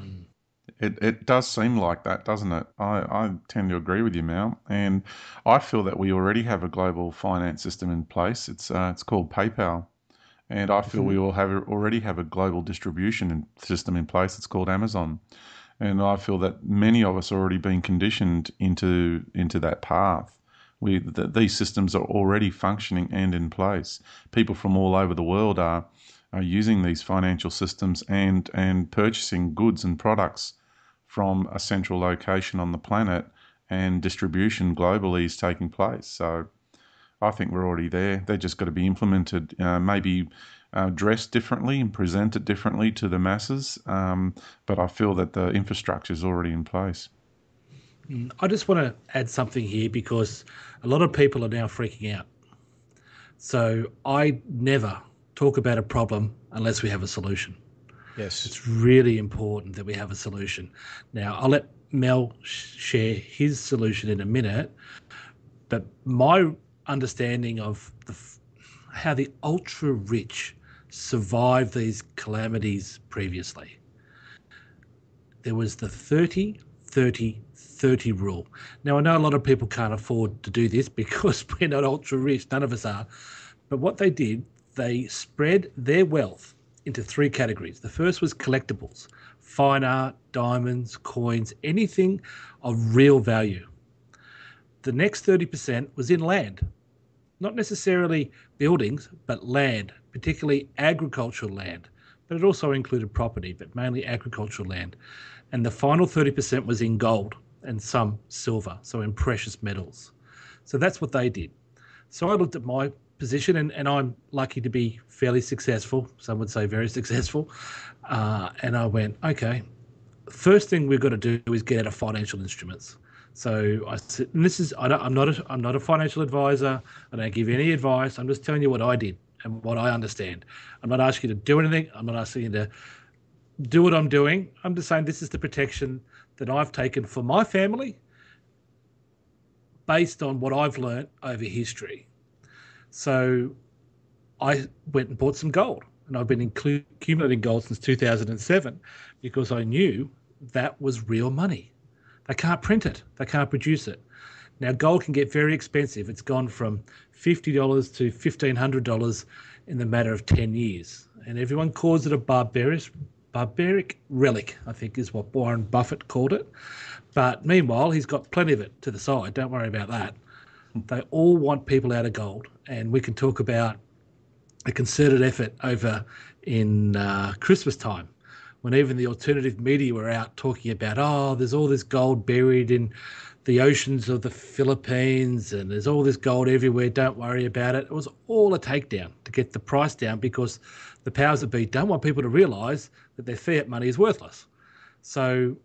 it does seem like that, doesn't it? I tend to agree with you, Mel. And I feel that we already have a global finance system in place. It's called PayPal. And I feel we already have a global distribution system in place. It's called Amazon. And I feel that many of us are already being conditioned into that path. These systems are already functioning and in place. People from all over the world are using these financial systems and purchasing goods and products from a central location on the planet, and distribution globally is taking place. So I think we're already there. They're just got to be implemented, maybe dressed differently and presented differently to the masses. But I feel that the infrastructure is already in place. I just want to add something here, because a lot of people are now freaking out. So I never talk about a problem unless we have a solution. Yes. It's really important that we have a solution. Now, I'll let Mel share his solution in a minute, but my understanding of how the ultra-rich survived these calamities previously. There was the 30-30-30 rule. Now, I know a lot of people can't afford to do this because we're not ultra-rich, none of us are, but what they did, they spread their wealth into three categories. The first was collectibles, fine art, diamonds, coins, anything of real value. The next 30% was in land. Not necessarily buildings, but land, particularly agricultural land. But it also included property, but mainly agricultural land. And the final 30% was in gold and some silver, so in precious metals. So that's what they did. So I looked at my position, and I'm lucky to be fairly successful. Some would say very successful. And I went, okay, first thing we've got to do is get out of financial instruments. So I said, and this is, I'm not a financial advisor. I don't give any advice. I'm just telling you what I did and what I understand. I'm not asking you to do anything. I'm not asking you to do what I'm doing. I'm just saying this is the protection that I've taken for my family based on what I've learned over history. So I went and bought some gold, and I've been accumulating gold since 2007 because I knew that was real money. They can't print it. They can't produce it. Now, gold can get very expensive. It's gone from $50 to $1,500 in the matter of 10 years. And everyone calls it a barbaric relic, I think is what Warren Buffett called it. But meanwhile, he's got plenty of it to the side. Don't worry about that. They all want people out of gold. And we can talk about a concerted effort over in Christmas time, when even the alternative media were out talking about, oh, there's all this gold buried in the oceans of the Philippines, and there's all this gold everywhere, don't worry about it. It was all a takedown to get the price down, because the powers that be don't want people to realise that their fiat money is worthless. So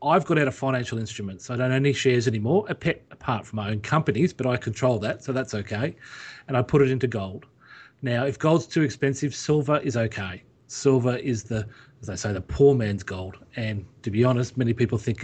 I've got out of financial instruments. I don't own any shares anymore, apart from my own companies, but I control that, so that's okay. And I put it into gold. Now, if gold's too expensive, silver is okay. Silver is as they say, the poor man's gold. And to be honest, many people think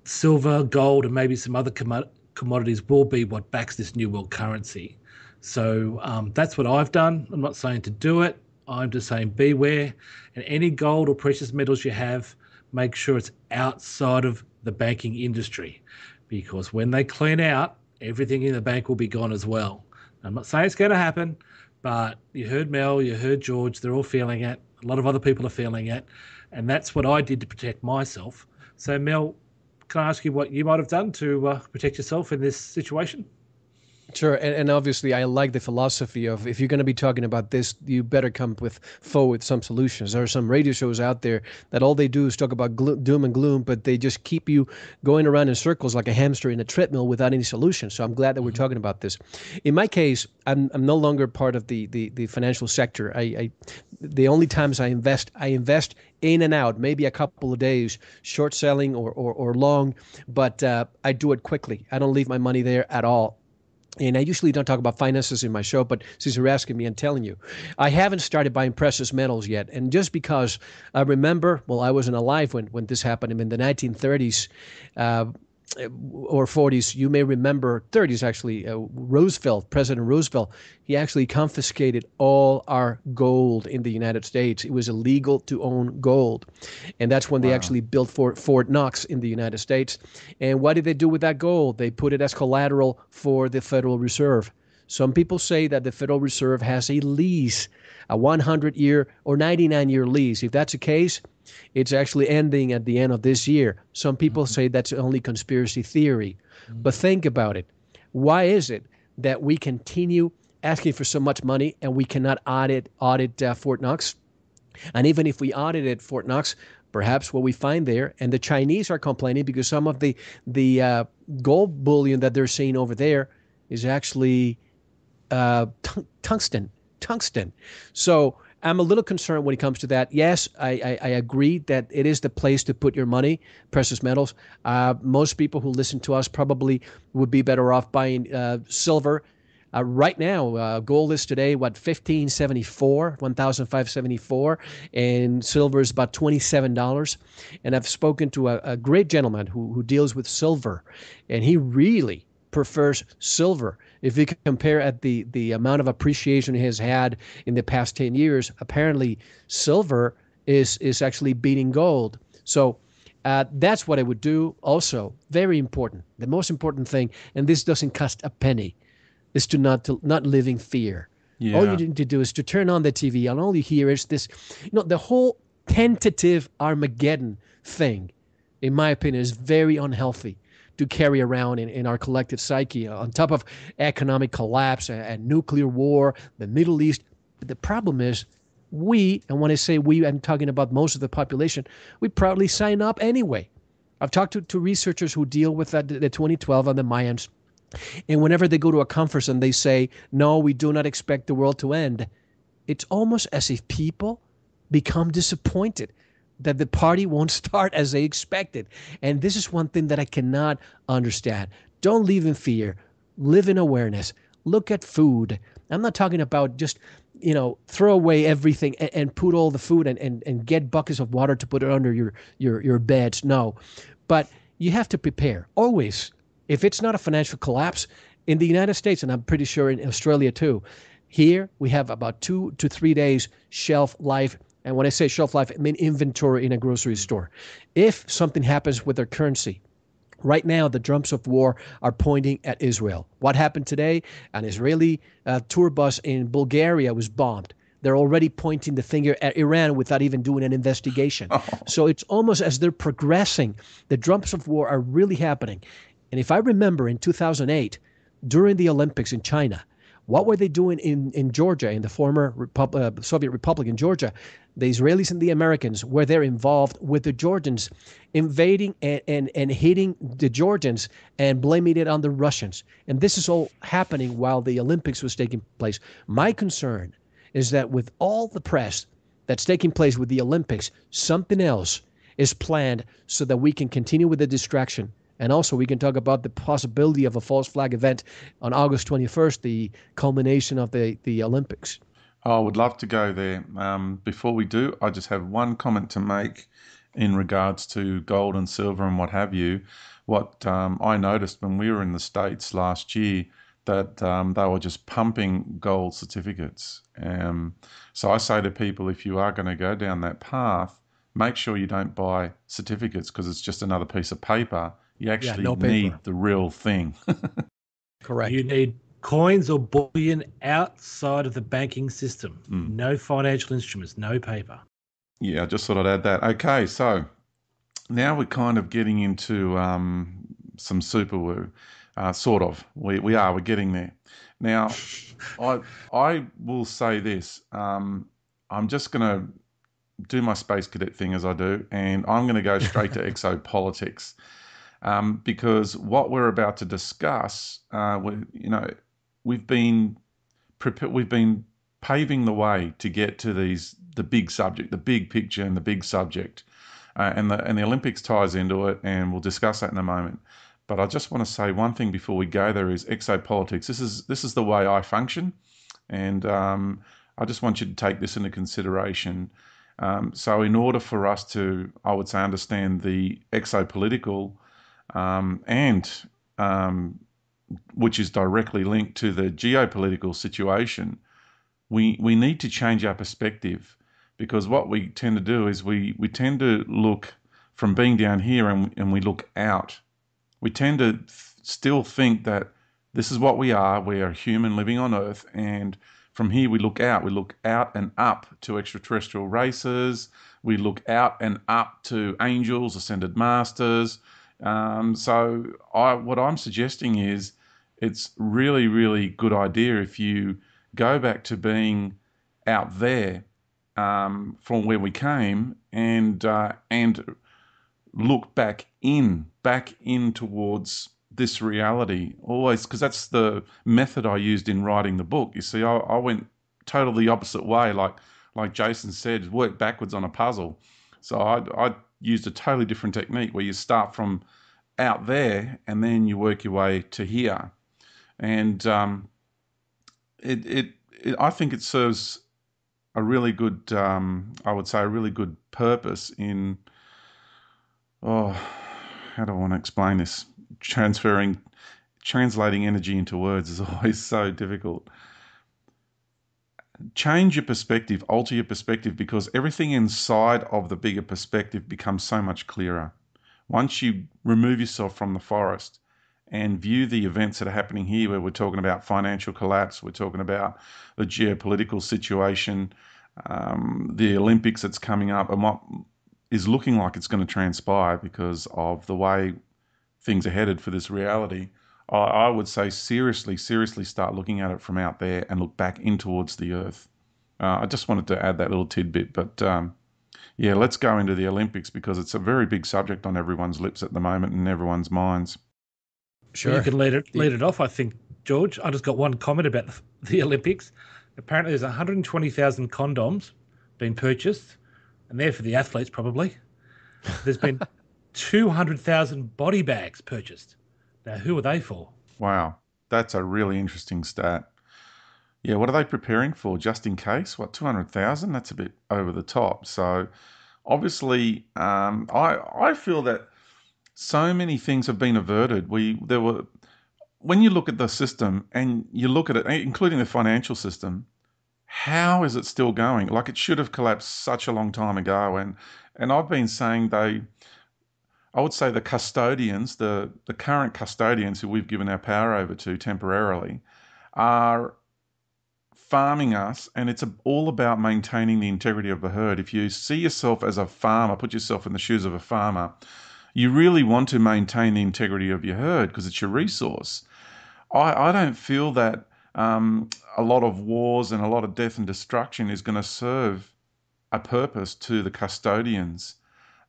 silver, gold, and maybe some other commodities will be what backs this new world currency. So that's what I've done. I'm not saying to do it. I'm just saying beware. And any gold or precious metals you have, make sure it's outside of the banking industry, because when they clean out, everything in the bank will be gone as well. I'm not saying it's going to happen, but you heard Mel, you heard George, they're all feeling it. A lot of other people are feeling it. And that's what I did to protect myself. So, Mel, can I ask you what you might have done to protect yourself in this situation? Sure, and obviously, I like the philosophy of if you're going to be talking about this, you better come forward with some solutions. There are some radio shows out there that all they do is talk about doom and gloom, but they just keep you going around in circles like a hamster in a treadmill without any solution. So I'm glad that we're talking about this. In my case, I'm no longer part of the financial sector. The only times I invest in and out, maybe a couple of days, short selling or long, but I do it quickly. I don't leave my money there at all. And I usually don't talk about finances in my show, but since you're asking me, I'm telling you, I haven't started buying precious metals yet. And just because I remember, well, I wasn't alive when this happened. In the 1930s or 40s, you may remember, 30s actually, President Roosevelt, he actually confiscated all our gold in the United States. It was illegal to own gold. And that's when they actually built Fort Knox in the United States. And what did they do with that gold? They put it as collateral for the Federal Reserve. Some people say that the Federal Reserve has a lease, a 100-year or 99-year lease. If that's the case, it's actually ending at the end of this year. Some people say that's only conspiracy theory. But think about it. Why is it that we continue asking for so much money and we cannot audit Fort Knox? And even if we audited Fort Knox, perhaps what we find there, and the Chinese are complaining because some of the gold bullion that they're seeing over there is actually tungsten. So I'm a little concerned when it comes to that. Yes, I agree that it is the place to put your money, precious metals. Most people who listen to us probably would be better off buying silver. Right now, gold is today, $1,574, and silver is about $27. And I've spoken to a great gentleman who deals with silver, and he really prefers silver. If you compare at the amount of appreciation it has had in the past 10 years, apparently silver is actually beating gold. So that's what I would do. Also, very important, the most important thing, and this doesn't cost a penny, is to not live in fear. Yeah. All you need to do is to turn on the TV, and all you hear is this, the whole tentative Armageddon thing, in my opinion, is very unhealthy to carry around in our collective psyche, on top of economic collapse and nuclear war, the Middle East. But the problem is and when I say we, I'm talking about most of the population, we proudly sign up anyway. I've talked to researchers who deal with the 2012 and the Mayans, and whenever they go to a conference and they say, no, we do not expect the world to end, it's almost as if people become disappointed that the party won't start as they expected. And this is one thing that I cannot understand. Don't live in fear. Live in awareness. Look at food. I'm not talking about just, throw away everything and put all the food and get buckets of water to put it under your beds. No. But you have to prepare. Always. If it's not a financial collapse, in the United States, and I'm pretty sure in Australia too, here we have about 2 to 3 days shelf life. And when I say shelf life, I mean inventory in a grocery store. If something happens with their currency, right now the drums of war are pointing at Israel. What happened today? An Israeli tour bus in Bulgaria was bombed. They're already pointing the finger at Iran without even doing an investigation. So it's almost as they're progressing. The drums of war are really happening. And if I remember in 2008, during the Olympics in China, what were they doing in Georgia, in the former Soviet Republic in Georgia? The Israelis and the Americans were there involved with the Georgians, invading and hitting the Georgians and blaming it on the Russians. And this is all happening while the Olympics was taking place. My concern is that with all the press that's taking place with the Olympics, something else is planned so that we can continue with the distraction. And also we can talk about the possibility of a false flag event on August 21st, the culmination of the Olympics. I would love to go there. Before we do, I just have one comment to make in regards to gold and silver and what have you. What I noticed when we were in the States last year, that they were just pumping gold certificates. So I say to people, if you are going to go down that path, make sure you don't buy certificates because it's just another piece of paper. You actually need the real thing. Correct. You need coins or bullion outside of the banking system. No financial instruments, no paper. Yeah, I just thought I'd add that. Okay, so now we're kind of getting into some super woo. Sort of. We're getting there. Now, I will say this. I'm just going to do my space cadet thing as I do, and I'm going to go straight to exopolitics, because what we're about to discuss, we've been paving the way to get to the big subject, the big picture, and the big subject, and the Olympics ties into it, and we'll discuss that in a moment. But I just want to say one thing before we go there is exopolitics. This is the way I function, and I just want you to take this into consideration. So in order for us to, I would say, understand the exopolitical and which is directly linked to the geopolitical situation, we need to change our perspective, because what we tend to do is we tend to look from being down here and we look out. We tend to still think that this is what we are. We are human living on Earth, and from here we look out. We look out and up to extraterrestrial races. We look out and up to angels, ascended masters. So what I'm suggesting is it's really, really good idea if you go back to being out there from where we came and look back in towards this reality, always, because that's the method I used in writing the book. You see, I went totally the opposite way, like Jason said, work backwards on a puzzle. So I used a totally different technique where you start from out there and then you work your way to here. And I think it serves a really good, I would say, a really good purpose in, how do I want to explain this? Translating energy into words is always so difficult. Change your perspective, alter your perspective, because everything inside of the bigger perspective becomes so much clearer. Once you remove yourself from the forest and view the events that are happening here, where we're talking about financial collapse, we're talking about the geopolitical situation, the Olympics that's coming up, and what is looking like it's going to transpire because of the way things are headed for this reality, I would say seriously start looking at it from out there and look back in towards the Earth. I just wanted to add that little tidbit, but yeah, let's go into the Olympics, because it's a very big subject on everyone's lips at the moment and everyone's minds. Sure. You can lead it off, I think, George. I just got one comment about the Olympics. Apparently there's 120,000 condoms being purchased, and they're for the athletes probably. There's been 200,000 body bags purchased. Now, who are they for? Wow, that's a really interesting stat. Yeah, what are they preparing for? Just in case? What, 200,000? That's a bit over the top. So obviously, I feel that so many things have been averted. When you look at the system and you look at it, including the financial system, how is it still going? Like, it should have collapsed such a long time ago. And I've been saying I would say the custodians, the current custodians who we've given our power over to temporarily, are farming us, and it's all about maintaining the integrity of the herd. If you see yourself as a farmer, put yourself in the shoes of a farmer, you really want to maintain the integrity of your herd because it's your resource. I don't feel that a lot of wars and a lot of death and destruction is going to serve a purpose to the custodians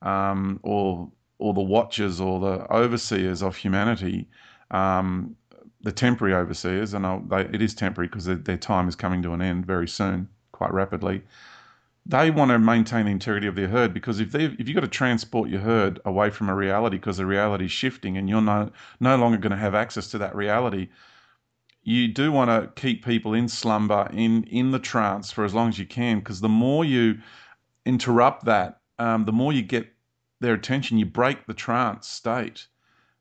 or the watchers or the overseers of humanity, the temporary overseers, and it is temporary because their time is coming to an end very soon, quite rapidly. They want to maintain the integrity of their herd, because if you've got to transport your herd away from a reality because the reality is shifting and you're no longer going to have access to that reality, you do want to keep people in slumber, in the trance for as long as you can, because the more you interrupt that, the more you get their attention, you break the trance state.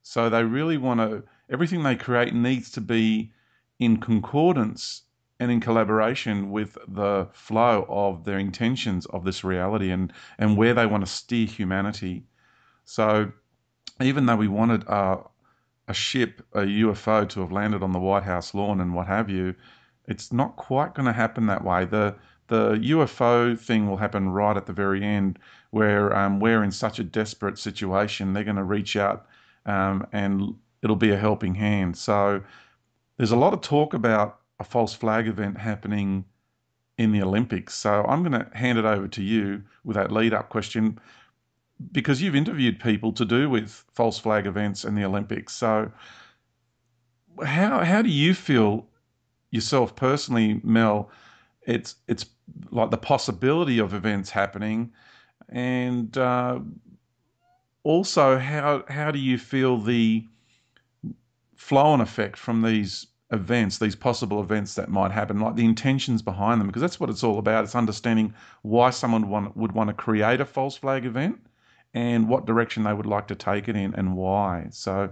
So they really want to, everything they create needs to be in concordance and in collaboration with the flow of their intentions of this reality and where they want to steer humanity. So even though we wanted a ship, a UFO, to have landed on the White House lawn and what have you, it's not quite going to happen that way. The UFO thing will happen right at the very end, where we're in such a desperate situation, they're going to reach out and it'll be a helping hand. So there's a lot of talk about a false flag event happening in the Olympics. So I'm going to hand it over to you with that lead-up question, because you've interviewed people to do with false flag events in the Olympics. So how do you feel yourself personally, Mel? It's like the possibility of events happening, and also how do you feel the flow-on effect from these events, these possible events that might happen, like the intentions behind them? Because that's what it's all about. It's understanding why someone would want to create a false flag event and what direction they would like to take it in and why. So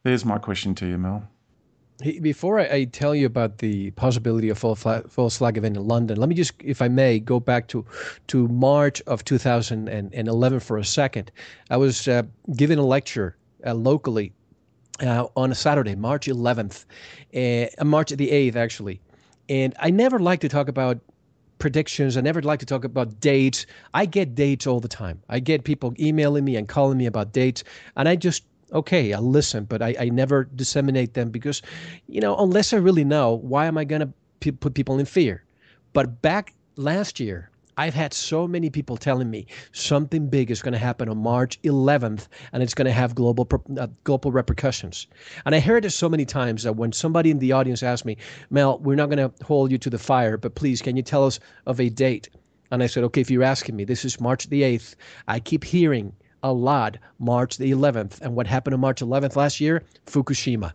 there's my question to you, Mel. Before I tell you about the possibility of false flag event in London, let me just, if I may, go back to March of 2011 for a second. I was giving a lecture locally on a Saturday, March 11th, March the 8th, actually. And I never like to talk about predictions. I never like to talk about dates. I get dates all the time. I get people emailing me and calling me about dates, and I just, okay, I'll listen, but I never disseminate them because, unless I really know, why am I going to put people in fear? But back last year, I've had so many people telling me something big is going to happen on March 11th, and it's going to have global repercussions. And I heard it so many times that when somebody in the audience asked me, Mel, we're not going to hold you to the fire, but please, can you tell us of a date? And I said, okay, if you're asking me, this is March the 8th. I keep hearing a lot March the 11th. And what happened on March 11th last year? Fukushima.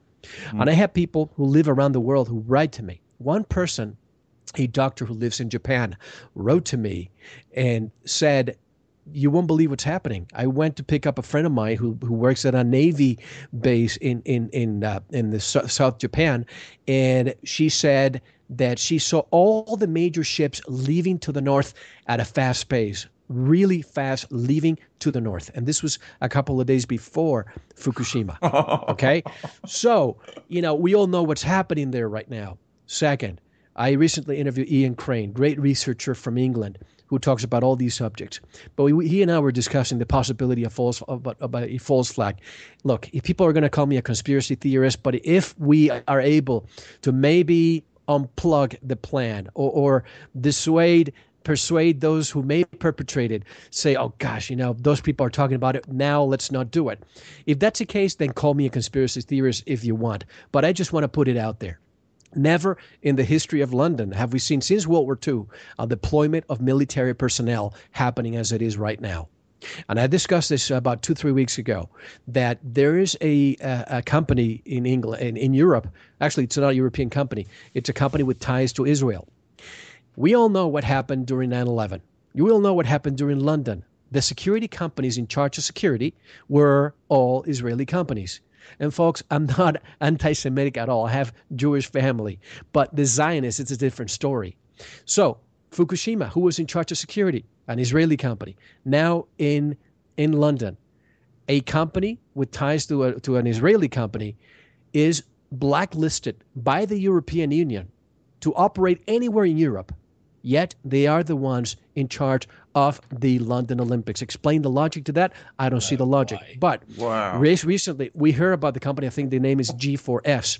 And I have people who live around the world who write to me. One person, a doctor who lives in Japan, wrote to me and said, you won't believe what's happening. I went to pick up a friend of mine who works at a Navy base in the South Japan, and she said that she saw all the major ships leaving to the north at a fast pace, really fast, leaving to the north. And this was a couple of days before Fukushima. Okay? So, we all know what's happening there right now. Second, I recently interviewed Ian Crane, great researcher from England, who talks about all these subjects. But he and I were discussing the possibility of a false flag. Look, if people are going to call me a conspiracy theorist, but if we are able to maybe unplug the plan or persuade those who may perpetrate it, say, oh gosh, those people are talking about it now, let's not do it. If that's the case, then call me a conspiracy theorist if you want. But I just want to put it out there. Never in the history of London have we seen, since World War II, a deployment of military personnel happening as it is right now. And I discussed this about 2-3 weeks ago, that there is a company in England, in Europe. Actually, it's not a European company. It's a company with ties to Israel. We all know what happened during 9/11. You all know what happened during London. The security companies in charge of security were all Israeli companies. And folks, I'm not anti-Semitic at all. I have Jewish family. But the Zionists, it's a different story. So Fukushima, who was in charge of security? An Israeli company. Now in London, a company with ties to an Israeli company is blacklisted by the European Union to operate anywhere in Europe. Yet they are the ones in charge of the London Olympics. Explain the logic to that. I don't see the logic. But recently, we heard about the company. I think the name is G4S.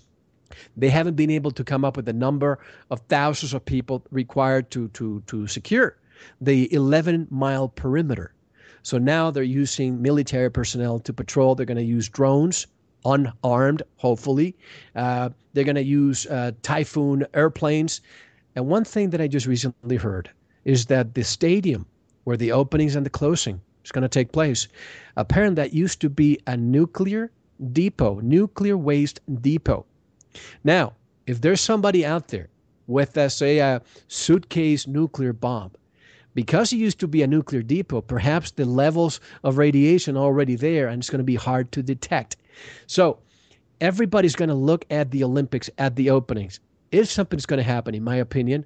They haven't been able to come up with the number of thousands of people required to secure the 11-mile perimeter. So now they're using military personnel to patrol. They're going to use drones, unarmed, hopefully. They're going to use Typhoon airplanes. And one thing that I just recently heard is that the stadium where the openings and the closing is going to take place, apparently that used to be a nuclear waste depot. Now, if there's somebody out there with, say, a suitcase nuclear bomb, because it used to be a nuclear depot, perhaps the levels of radiation are already there and it's going to be hard to detect. So everybody's going to look at the Olympics, at the openings. If something's going to happen, in my opinion,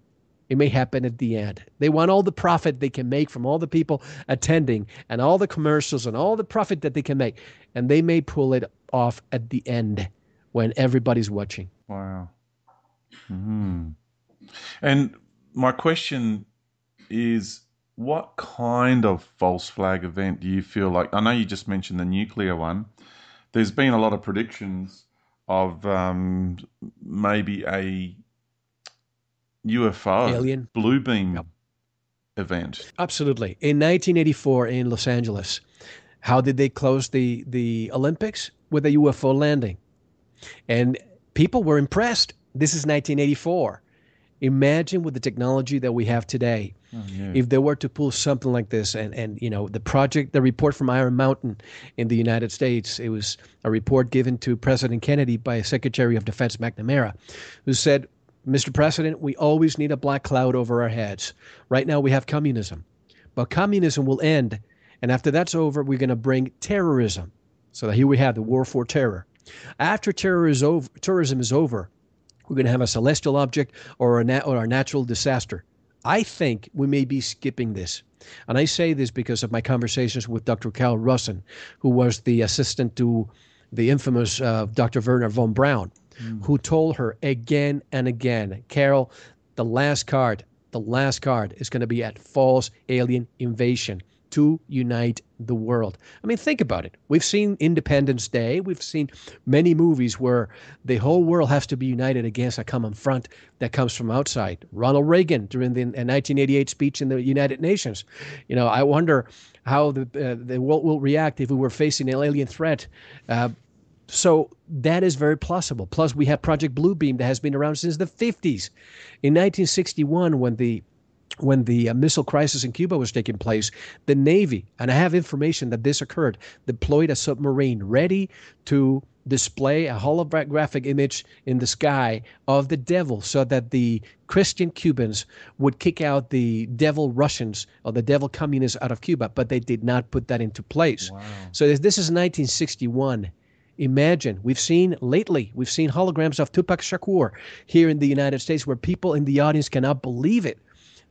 it may happen at the end. They want all the profit they can make from all the people attending and all the commercials and all the profit that they can make. And they may pull it off at the end when everybody's watching. Wow. Mm-hmm. And my question is, what kind of false flag event do you feel like? I know you just mentioned the nuclear one, there's been a lot of predictions of maybe a UFO Alien blue beam event. Absolutely. In 1984 in Los Angeles, how did they close the Olympics? With a UFO landing. And people were impressed. This is 1984. Imagine with the technology that we have today, if they were to pull something like this, and the report from Iron Mountain in the United States, it was a report given to President Kennedy by Secretary of Defense McNamara, who said, Mr. President, we always need a black cloud over our heads. Right now we have communism, but communism will end, and after that's over, we're going to bring terrorism. So here we have the war for terror. After tourism is over, we're going to have a celestial object or a natural disaster. I think we may be skipping this. And I say this because of my conversations with Dr. Carl Rusin, who was the assistant to the infamous Dr. Werner von Braun, who told her again and again, Carol, the last card is going to be at false alien invasion to unite the world. I mean, think about it. We've seen Independence Day. We've seen many movies where the whole world has to be united against a common front that comes from outside. Ronald Reagan during the 1988 speech in the United Nations. I wonder how the world will react if we were facing an alien threat. So that is very plausible. Plus, we have Project Bluebeam that has been around since the 50s. In 1961, when the missile crisis in Cuba was taking place, the Navy, and I have information that this occurred, deployed a submarine ready to display a holographic image in the sky of the devil so that the Christian Cubans would kick out the devil Russians or the devil communists out of Cuba, but they did not put that into place. Wow. So this is 1961. Imagine, we've seen holograms of Tupac Shakur here in the United States where people in the audience cannot believe it.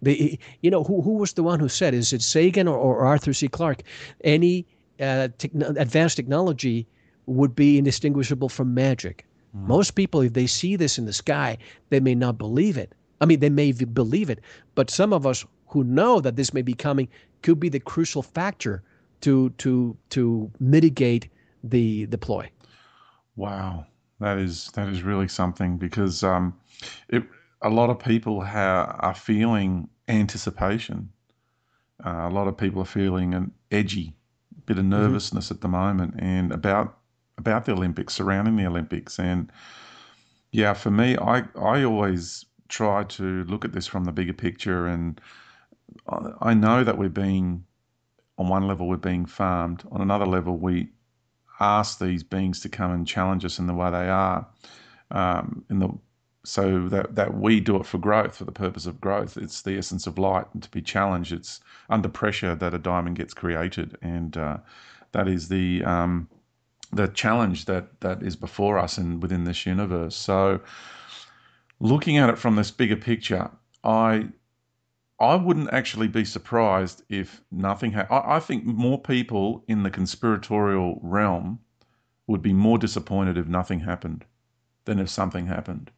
Who was the one who said, is it Sagan or Arthur C. Clarke? Any advanced technology would be indistinguishable from magic. Most people, if they see this in the sky, they may not believe it. I mean, they may believe it, but some of us who know that this may be coming could be the crucial factor to mitigate the ploy. Wow, that is really something, because a lot of people are feeling anticipation. A lot of people are feeling an edgy bit of nervousness at the moment, and about the Olympics, surrounding the Olympics. And yeah, for me, I always try to look at this from the bigger picture, and I know that on one level we're being farmed. On another level, we ask these beings to come and challenge us in the way they are, so that we do it for growth, for the purpose of growth. It's the essence of light, and to be challenged, it's under pressure that a diamond gets created, and that is the challenge that is before us and within this universe. So, looking at it from this bigger picture, I wouldn't actually be surprised if nothing happened. I think more people in the conspiratorial realm would be more disappointed if nothing happened than if something happened.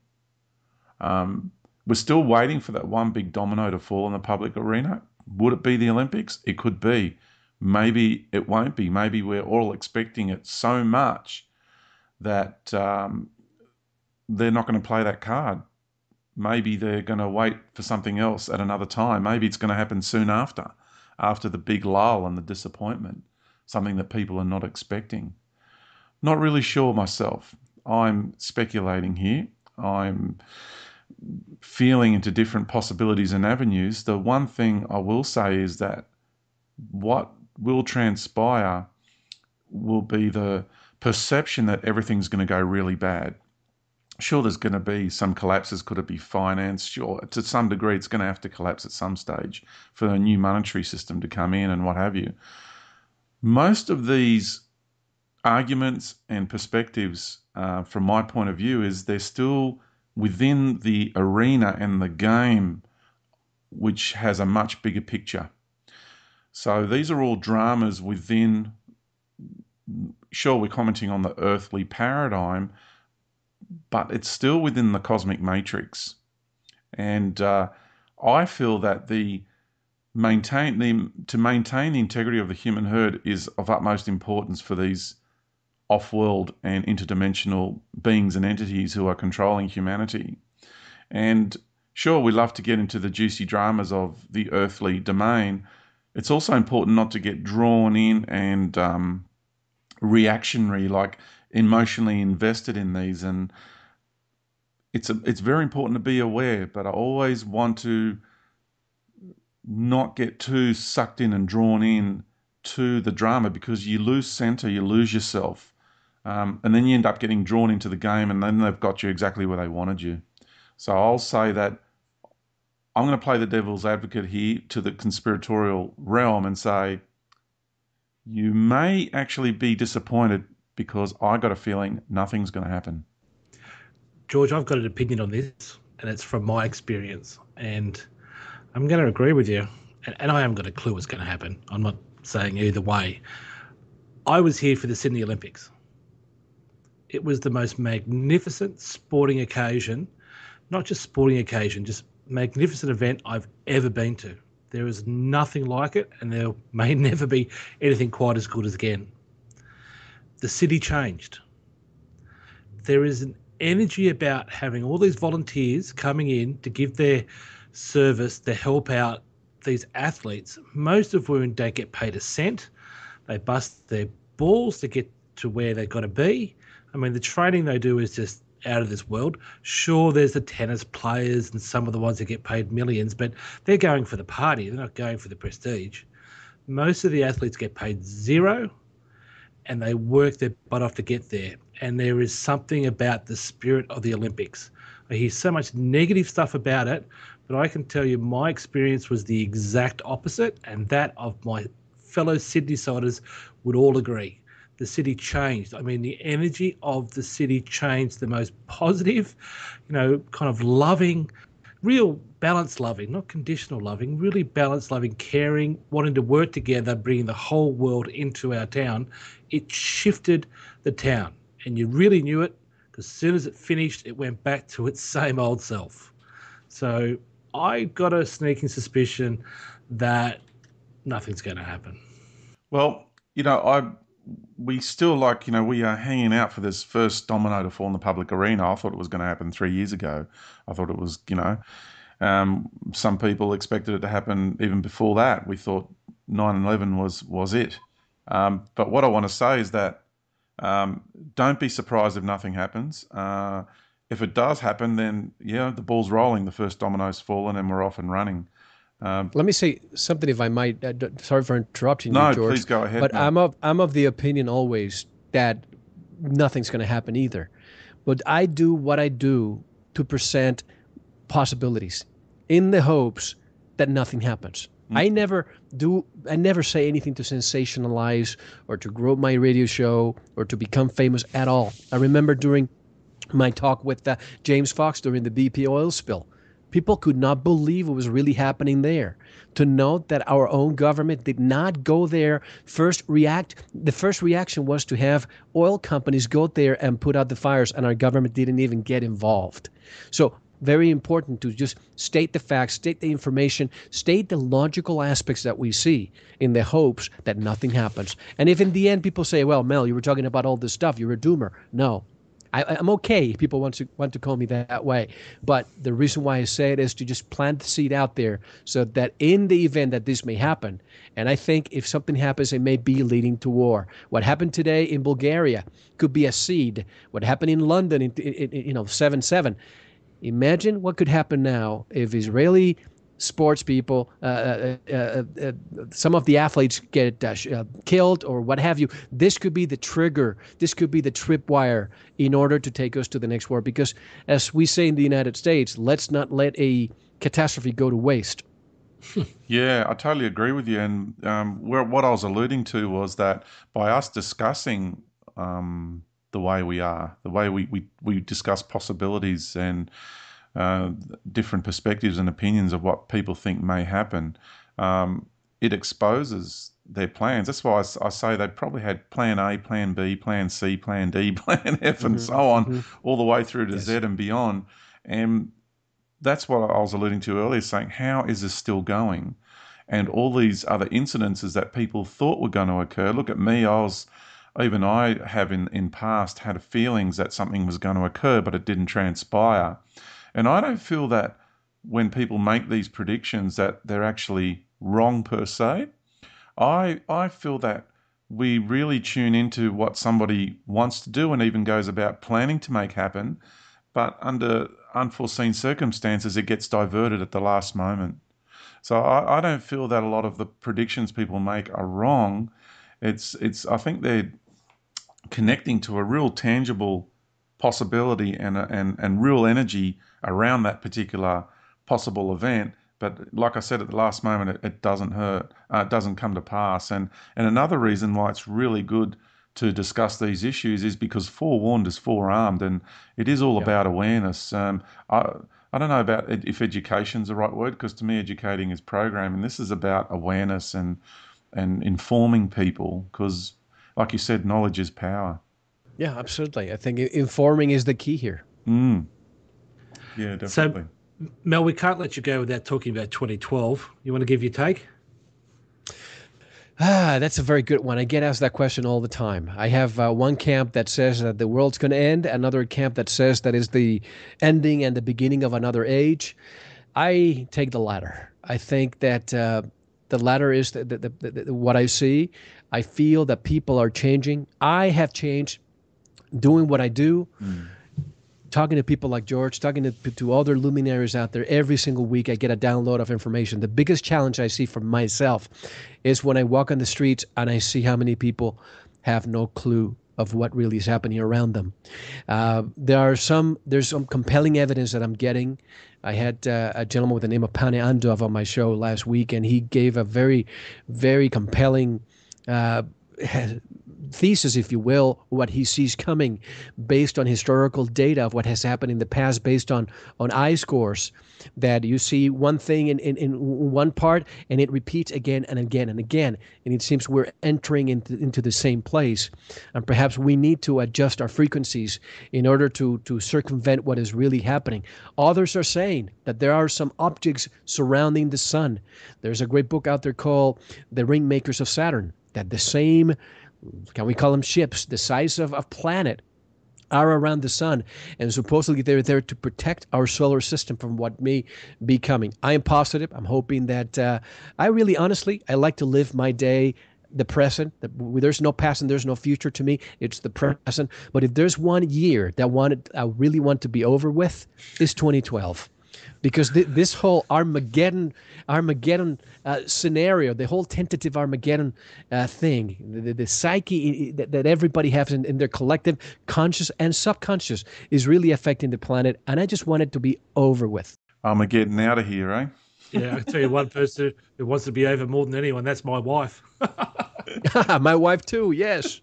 We're still waiting for that one big domino to fall in the public arena. Would it be the Olympics? It could be. Maybe it won't be. Maybe we're all expecting it so much that they're not going to play that card. Maybe they're going to wait for something else at another time. Maybe it's going to happen soon after the big lull and the disappointment, something that people are not expecting. Not really sure myself. I'm speculating here. I'm feeling into different possibilities and avenues. The one thing I will say is that what will transpire will be the perception that everything's going to go really bad. Sure, there's going to be some collapses. Could it be finance? Sure, to some degree, it's going to have to collapse at some stage for a new monetary system to come in and what have you. Most of these arguments and perspectives, from my point of view, is they're still within the arena and the game, which has a much bigger picture. So these are all dramas within, sure, we're commenting on the earthly paradigm, but it's still within the cosmic matrix. And I feel that to maintain the integrity of the human herd is of utmost importance for these off-world and interdimensional beings and entities who are controlling humanity. And sure, we love to get into the juicy dramas of the earthly domain. It's also important not to get drawn in and reactionary, like emotionally invested in these. And it's very important to be aware, but I always want to not get too sucked in and drawn in to the drama, because you lose center, you lose yourself, and then you end up getting drawn into the game, and then they've got you exactly where they wanted you. So I'll say that I'm going to play the devil's advocate here to the conspiratorial realm and say, you may actually be disappointed because I got a feeling nothing's going to happen. George, I've got an opinion on this, and it's from my experience, and I'm going to agree with you, and I haven't got a clue what's going to happen. I'm not saying either way. I was here for the Sydney Olympics. It was the most magnificent sporting occasion, not just sporting occasion, just magnificent event I've ever been to. There is nothing like it, and there may never be anything quite as good as again. The city changed. There is an energy about having all these volunteers coming in to give their service to help out these athletes, most of whom don't get paid a cent. They bust their balls to get to where they've got to be. I mean, the training they do is just out of this world. Sure, there's the tennis players and some of the ones that get paid millions, but they're going for the party. They're not going for the prestige. Most of the athletes get paid zero, and they work their butt off to get there. And there is something about the spirit of the Olympics. I hear so much negative stuff about it, but I can tell you my experience was the exact opposite, and that of my fellow Sydney-siders would all agree. The city changed. I mean, the energy of the city changed, the most positive, kind of loving, real balanced loving, not conditional loving, really balanced loving, caring, wanting to work together, bringing the whole world into our town. It shifted the town, and you really knew it, because as soon as it finished, it went back to its same old self. So I got a sneaking suspicion that nothing's going to happen. Well, we still we are hanging out for this first domino to fall in the public arena. I thought it was going to happen 3 years ago. I thought it was, some people expected it to happen even before that. We thought 9/11 was it. But what I want to say is that don't be surprised if nothing happens. If it does happen, then, the ball's rolling, the first domino's fallen, and we're off and running. Let me say something, if I might. Sorry for interrupting you, George. No, please go ahead. But I'm of the opinion always that nothing's going to happen either. But I do what I do to present possibilities in the hopes that nothing happens. I never say anything to sensationalize or to grow my radio show or to become famous at all. I remember during my talk with James Fox during the BP oil spill, people could not believe what was really happening there. To note that our own government did not go there the first reaction was to have oil companies go there and put out the fires, and our government didn't even get involved. So very important to just state the facts, state the information, state the logical aspects that we see in the hopes that nothing happens. And if in the end people say, well, Mel, you were talking about all this stuff, you're a doomer. No. I'm okay if people want to call me that way. But the reason why I say it is to just plant the seed out there so that in the event that this may happen, and I think if something happens, it may be leading to war. What happened today in Bulgaria could be a seed. What happened in London in 7/7. Imagine what could happen now if Israeli sports people, some of the athletes get killed or what have you. This could be the trigger. This could be the tripwire in order to take us to the next war. Because as we say in the United States, let's not let a catastrophe go to waste. Yeah, I totally agree with you. And what I was alluding to was that by us discussing the way we are, the way we discuss possibilities and different perspectives and opinions of what people think may happen, it exposes their plans. That's why I say they probably had plan A, plan B, plan C, plan D, plan F, and so on, all the way through to Z and beyond. And that's what I was alluding to earlier, saying, how is this still going? And all these other incidences that people thought were going to occur. Look at me, I was even I have in past had feelings that something was going to occur, but it didn't transpire. And I don't feel that when people make these predictions that they're actually wrong per se. I feel that we really tune into what somebody wants to do and even goes about planning to make happen, but under unforeseen circumstances, it gets diverted at the last moment. So I don't feel that a lot of the predictions people make are wrong. I think they're connecting to a real tangible possibility and real energy around that particular possible event. But like I said, at the last moment, it doesn't hurt. It doesn't come to pass. And another reason why it's really good to discuss these issues is because forewarned is forearmed, and it is all about awareness. I don't know about if education's the right word, because to me, educating is programming. This is about awareness and informing people, because, like you said, knowledge is power. Yeah, absolutely. I think informing is the key here. Yeah, definitely. So, Mel, we can't let you go without talking about 2012. You want to give your take? That's a very good one. I get asked that question all the time. I have one camp that says that the world's going to end, another camp that says that is the ending and the beginning of another age. I take the latter. I think that the latter is what I see. I feel that people are changing. I have changed doing what I do. Talking to people like George, talking to other luminaries out there, every single week I get a download of information. The biggest challenge I see for myself is when I walk on the streets and I see how many people have no clue of what really is happening around them. There's some compelling evidence that I'm getting. I had a gentleman with the name of Pane Andov on my show last week, and he gave a very, very compelling thesis, if you will, what he sees coming based on historical data of what has happened in the past, based on I-scores, that you see one thing in one part and it repeats again and again and again. And it seems we're entering into the same place. And perhaps we need to adjust our frequencies in order to circumvent what is really happening. Others are saying that there are some objects surrounding the sun. There's a great book out there called The Ringmakers of Saturn, that the same, can we call them ships, the size of a planet, are around the sun, and supposedly they're there to protect our solar system from what may be coming. I am positive. I'm hoping that I really, honestly, I like to live my day, the present. There's no past and there's no future to me. It's the present. But if there's one year that I really want to be over with, it's 2012. Because this whole Armageddon scenario, the whole tentative Armageddon thing, the psyche that everybody has in their collective conscious and subconscious is really affecting the planet, and I just want it to be over with. Armageddon out of here, eh? Yeah, I tell you, one person who wants to be over more than anyone, that's my wife. My wife too, yes.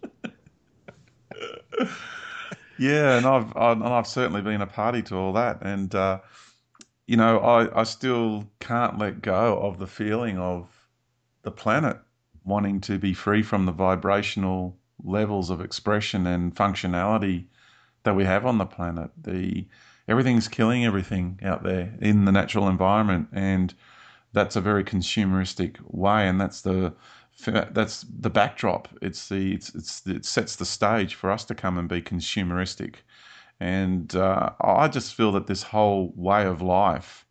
Yeah, and I've certainly been a party to all that, and I still can't let go of the feeling of the planet wanting to be free from the vibrational levels of expression and functionality that we have on the planet. Everything's killing everything out there in the natural environment, and that's a very consumeristic way, and that's the backdrop. It sets the stage for us to come and be consumeristic. And I just feel that this whole way of life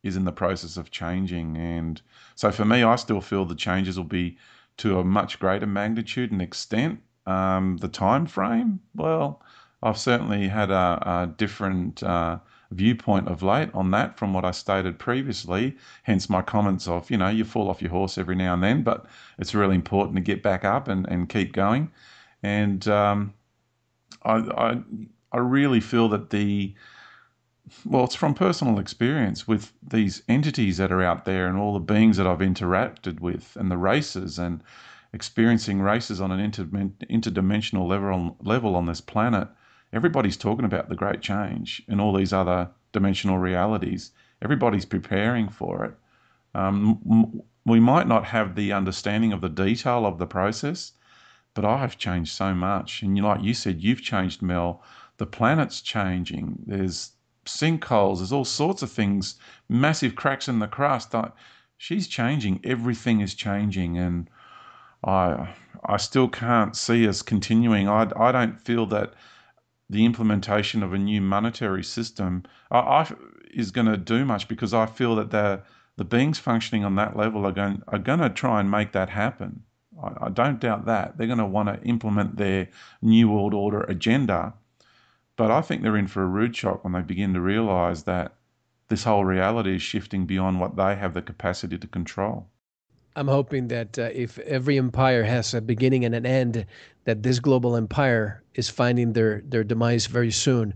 is in the process of changing. And so for me, I still feel the changes will be to a much greater magnitude and extent. The time frame, well, I've certainly had a different viewpoint of late on that from what I stated previously, hence my comments of, you fall off your horse every now and then, but it's really important to get back up and keep going. And I really feel that it's from personal experience with these entities that are out there and all the beings that I've interacted with and the races and experiencing races on an interdimensional level on this planet. Everybody's talking about the great change and all these other dimensional realities. Everybody's preparing for it. We might not have the understanding of the detail of the process, but I have changed so much. And like you said, you've changed, Mel. The planet's changing. There's sinkholes. There's all sorts of things, massive cracks in the crust. She's changing. Everything is changing. And I still can't see us continuing. I don't feel that the implementation of a new monetary system is going to do much, because I feel that the beings functioning on that level are going to try and make that happen. I don't doubt that. They're going to want to implement their New World Order agenda, but I think they're in for a rude shock when they begin to realise that this whole reality is shifting beyond what they have the capacity to control. I'm hoping that if every empire has a beginning and an end, that this global empire is finding their demise very soon,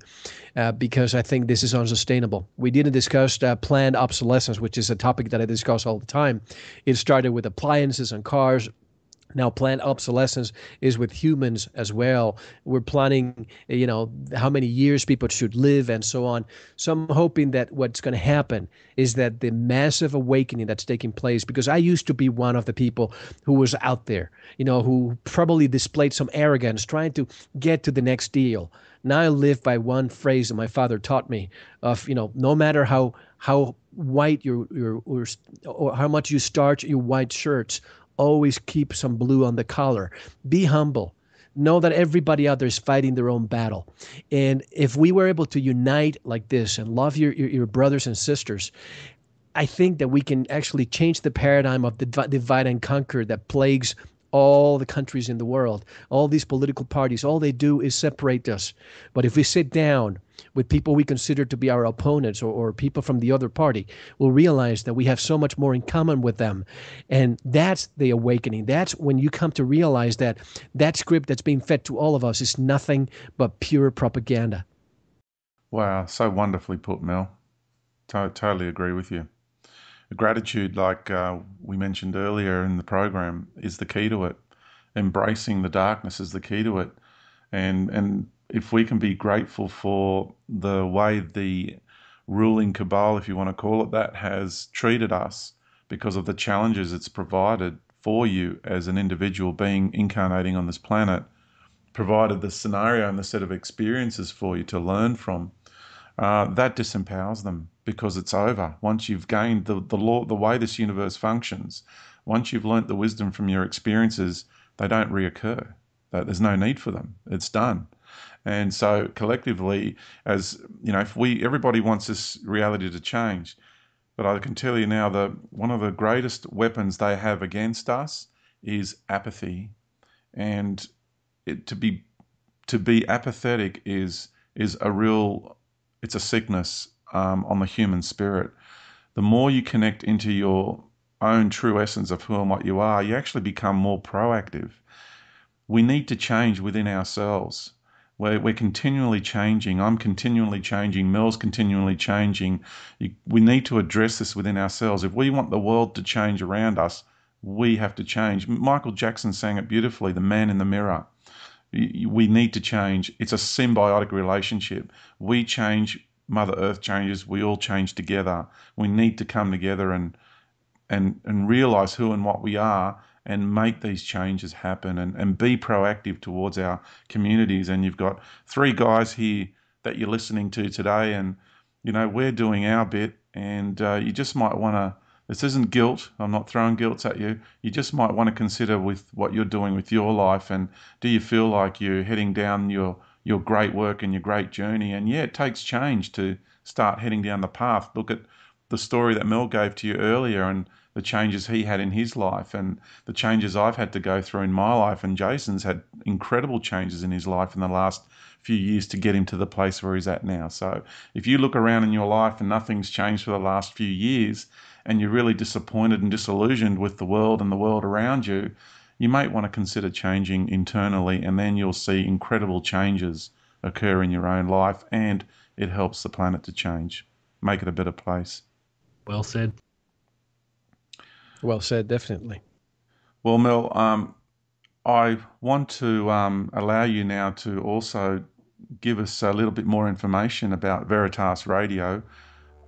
because I think this is unsustainable. We didn't discuss planned obsolescence, which is a topic that I discuss all the time. It started with appliances and cars. Now, planned obsolescence is with humans as well. We're planning, how many years people should live and so on. So I'm hoping that what's going to happen is that the massive awakening that's taking place, because I used to be one of the people who was out there, who probably displayed some arrogance trying to get to the next deal. Now I live by one phrase that my father taught me of, no matter how white or how much you starch your white shirts, always keep some blue on the collar. Be humble. Know that everybody out there is fighting their own battle. And if we were able to unite like this and love your brothers and sisters, I think that we can actually change the paradigm of the divide and conquer that plagues all the countries in the world. All these political parties, all they do is separate us. But if we sit down with people we consider to be our opponents or people from the other party, we'll realize that we have so much more in common with them. And that's the awakening. That's when you come to realize that that script that's being fed to all of us is nothing but pure propaganda. Wow, so wonderfully put, Mel. Totally agree with you. Gratitude, like we mentioned earlier in the program, is the key to it. Embracing the darkness is the key to it. And if we can be grateful for the way the ruling cabal, if you want to call it that, has treated us because of the challenges it's provided for you as an individual being incarnating on this planet, provided the scenario and the set of experiences for you to learn from, that disempowers them, because it's over. Once you've gained the law, the way this universe functions, once you've learnt the wisdom from your experiences, they don't reoccur. There's no need for them. It's done. And so collectively, as if everybody wants this reality to change, but I can tell you now that one of the greatest weapons they have against us is apathy. And to be apathetic is it's a sickness on the human spirit. The more you connect into your own true essence of who and what you are, you actually become more proactive. We need to change within ourselves. We're continually changing. I'm continually changing. Mel's continually changing. We need to address this within ourselves. If we want the world to change around us, we have to change. Michael Jackson sang it beautifully, The Man in the Mirror. We need to change. It's a symbiotic relationship. We change, Mother Earth changes, we all change together. We need to come together and realize who and what we are and make these changes happen and be proactive towards our communities. And you've got 3 guys here that you're listening to today, and we're doing our bit, and you just might want to, this isn't guilt, I'm not throwing guilt at you, you just might want to consider with what you're doing with your life, and do you feel like you're heading down your great work and your great journey? And yeah, it takes change to start heading down the path. Look at the story that Mel gave to you earlier and the changes he had in his life and the changes I've had to go through in my life. And Jason's had incredible changes in his life in the last few years to get him to the place where he's at now. So if you look around in your life and nothing's changed for the last few years and you're really disappointed and disillusioned with the world and the world around you, you might want to consider changing internally, and then you'll see incredible changes occur in your own life, and it helps the planet to change, make it a better place. Well said. Well said, definitely. Well, Mel, I want to allow you now to also give us a little bit more information about Veritas Radio.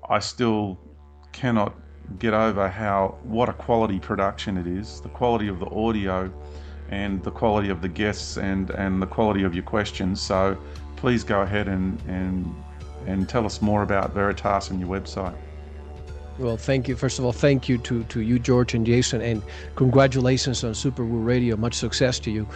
I still cannot get over what a quality production it is, the quality of the audio and the quality of the guests and the quality of your questions. So please go ahead and tell us more about Veritas and your website. Well, thank you. First of all, thank you to you, George and Jason, and congratulations on Super Woo Radio. Much success to you.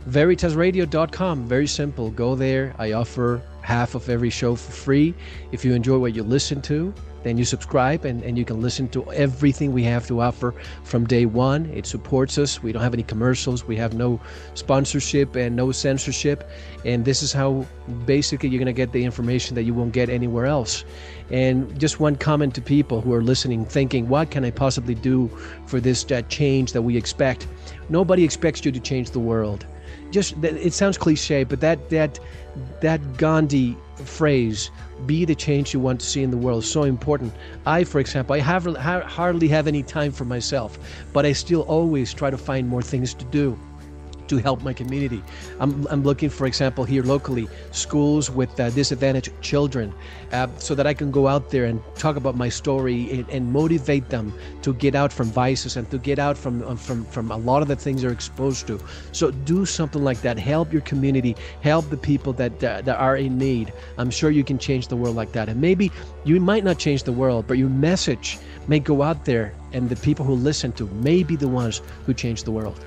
VeritasRadio.com, very simple. Go there. I offer half of every show for free. If you enjoy what you listen to, then you subscribe and you can listen to everything we have to offer from day one. It supports us. We don't have any commercials. We have no sponsorship and no censorship. And this is how basically you're going to get the information that you won't get anywhere else. And just one comment to people who are listening, thinking, what can I possibly do for this change that we expect? Nobody expects you to change the world. It sounds cliche, but that Gandhi phrase, be the change you want to see in the world, is so important. For example, I hardly have any time for myself, but I still always try to find more things to do to help my community. I'm looking, for example, here locally, schools with disadvantaged children, so that I can go out there and talk about my story and motivate them to get out from vices and to get out from a lot of the things they're exposed to. So do something like that. Help your community. Help the people that are in need. I'm sure you can change the world like that. And maybe you might not change the world, but your message may go out there, and the people who listen to may be the ones who change the world.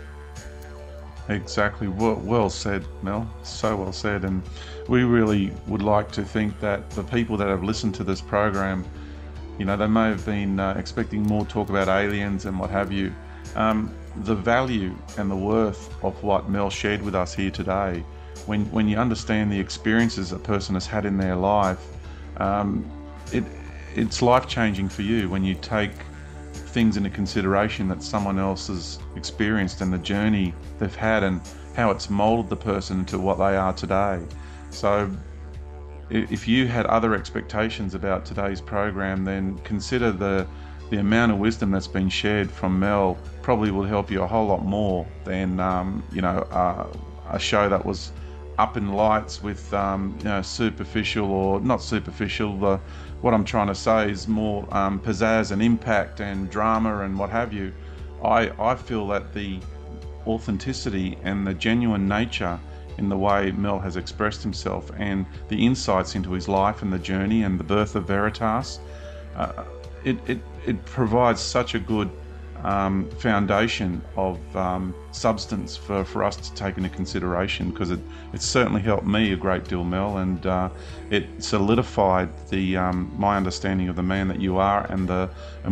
Exactly. Well said, Mel. So well said. And we really would like to think that the people that have listened to this program, they may have been expecting more talk about aliens and what have you. The value and the worth of what Mel shared with us here today, when you understand the experiences a person has had in their life, it's life-changing for you when you take things into consideration that someone else has experienced and the journey they've had and how it's molded the person to what they are today. So if you had other expectations about today's program, then consider the amount of wisdom that's been shared from Mel probably will help you a whole lot more than a show that was up in lights with superficial, or not superficial. What I'm trying to say is more pizzazz and impact and drama and what have you. I feel that the authenticity and the genuine nature in the way Mel has expressed himself and the insights into his life and the journey and the birth of Veritas, it provides such a good foundation of substance for us to take into consideration, because it certainly helped me a great deal, Mel, and it solidified my understanding of the man that you are and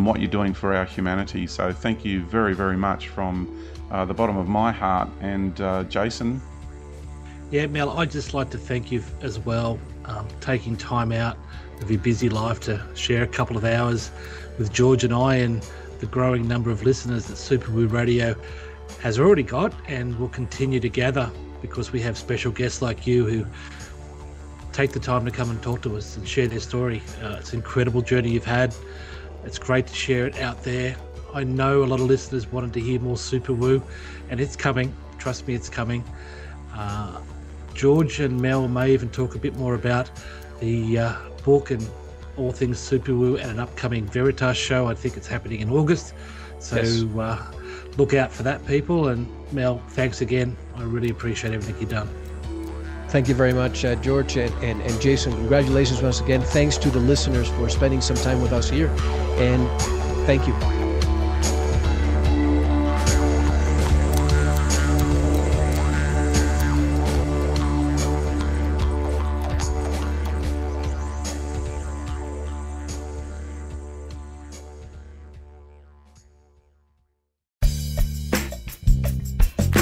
what you're doing for our humanity. So thank you very, very much from the bottom of my heart. And Jason? Yeah, Mel, I'd just like to thank you as well, taking time out of your busy life to share a couple of hours with George and I and the growing number of listeners that Super Woo Radio has already got and will continue to gather, because we have special guests like you who take the time to come and talk to us and share their story. It's an incredible journey you've had. It's great to share it out there. I know a lot of listeners wanted to hear more Super Woo, and it's coming. Trust me, it's coming. George and Mel may even talk a bit more about the book and all things Super Woo and an upcoming Veritas show. I think it's happening in August. So yes. Look out for that, people. And Mel, thanks again. I really appreciate everything you've done. Thank you very much, George and Jason. Congratulations once again. Thanks to the listeners for spending some time with us here. And thank you.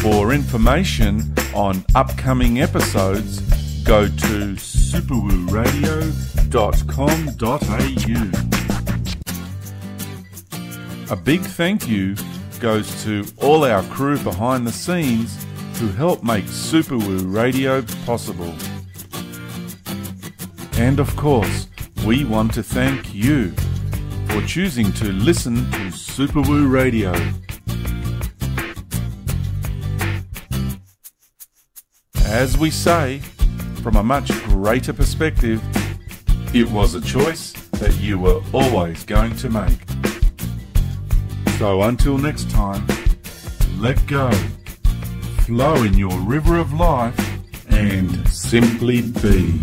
For information on upcoming episodes, go to superwoораdio.com.au. A big thank you goes to all our crew behind the scenes who help make Super Woo Radio possible. And of course, we want to thank you for choosing to listen to Super Woo Radio. As we say, from a much greater perspective, it was a choice that you were always going to make. So until next time, let go, flow in your river of life, and simply be.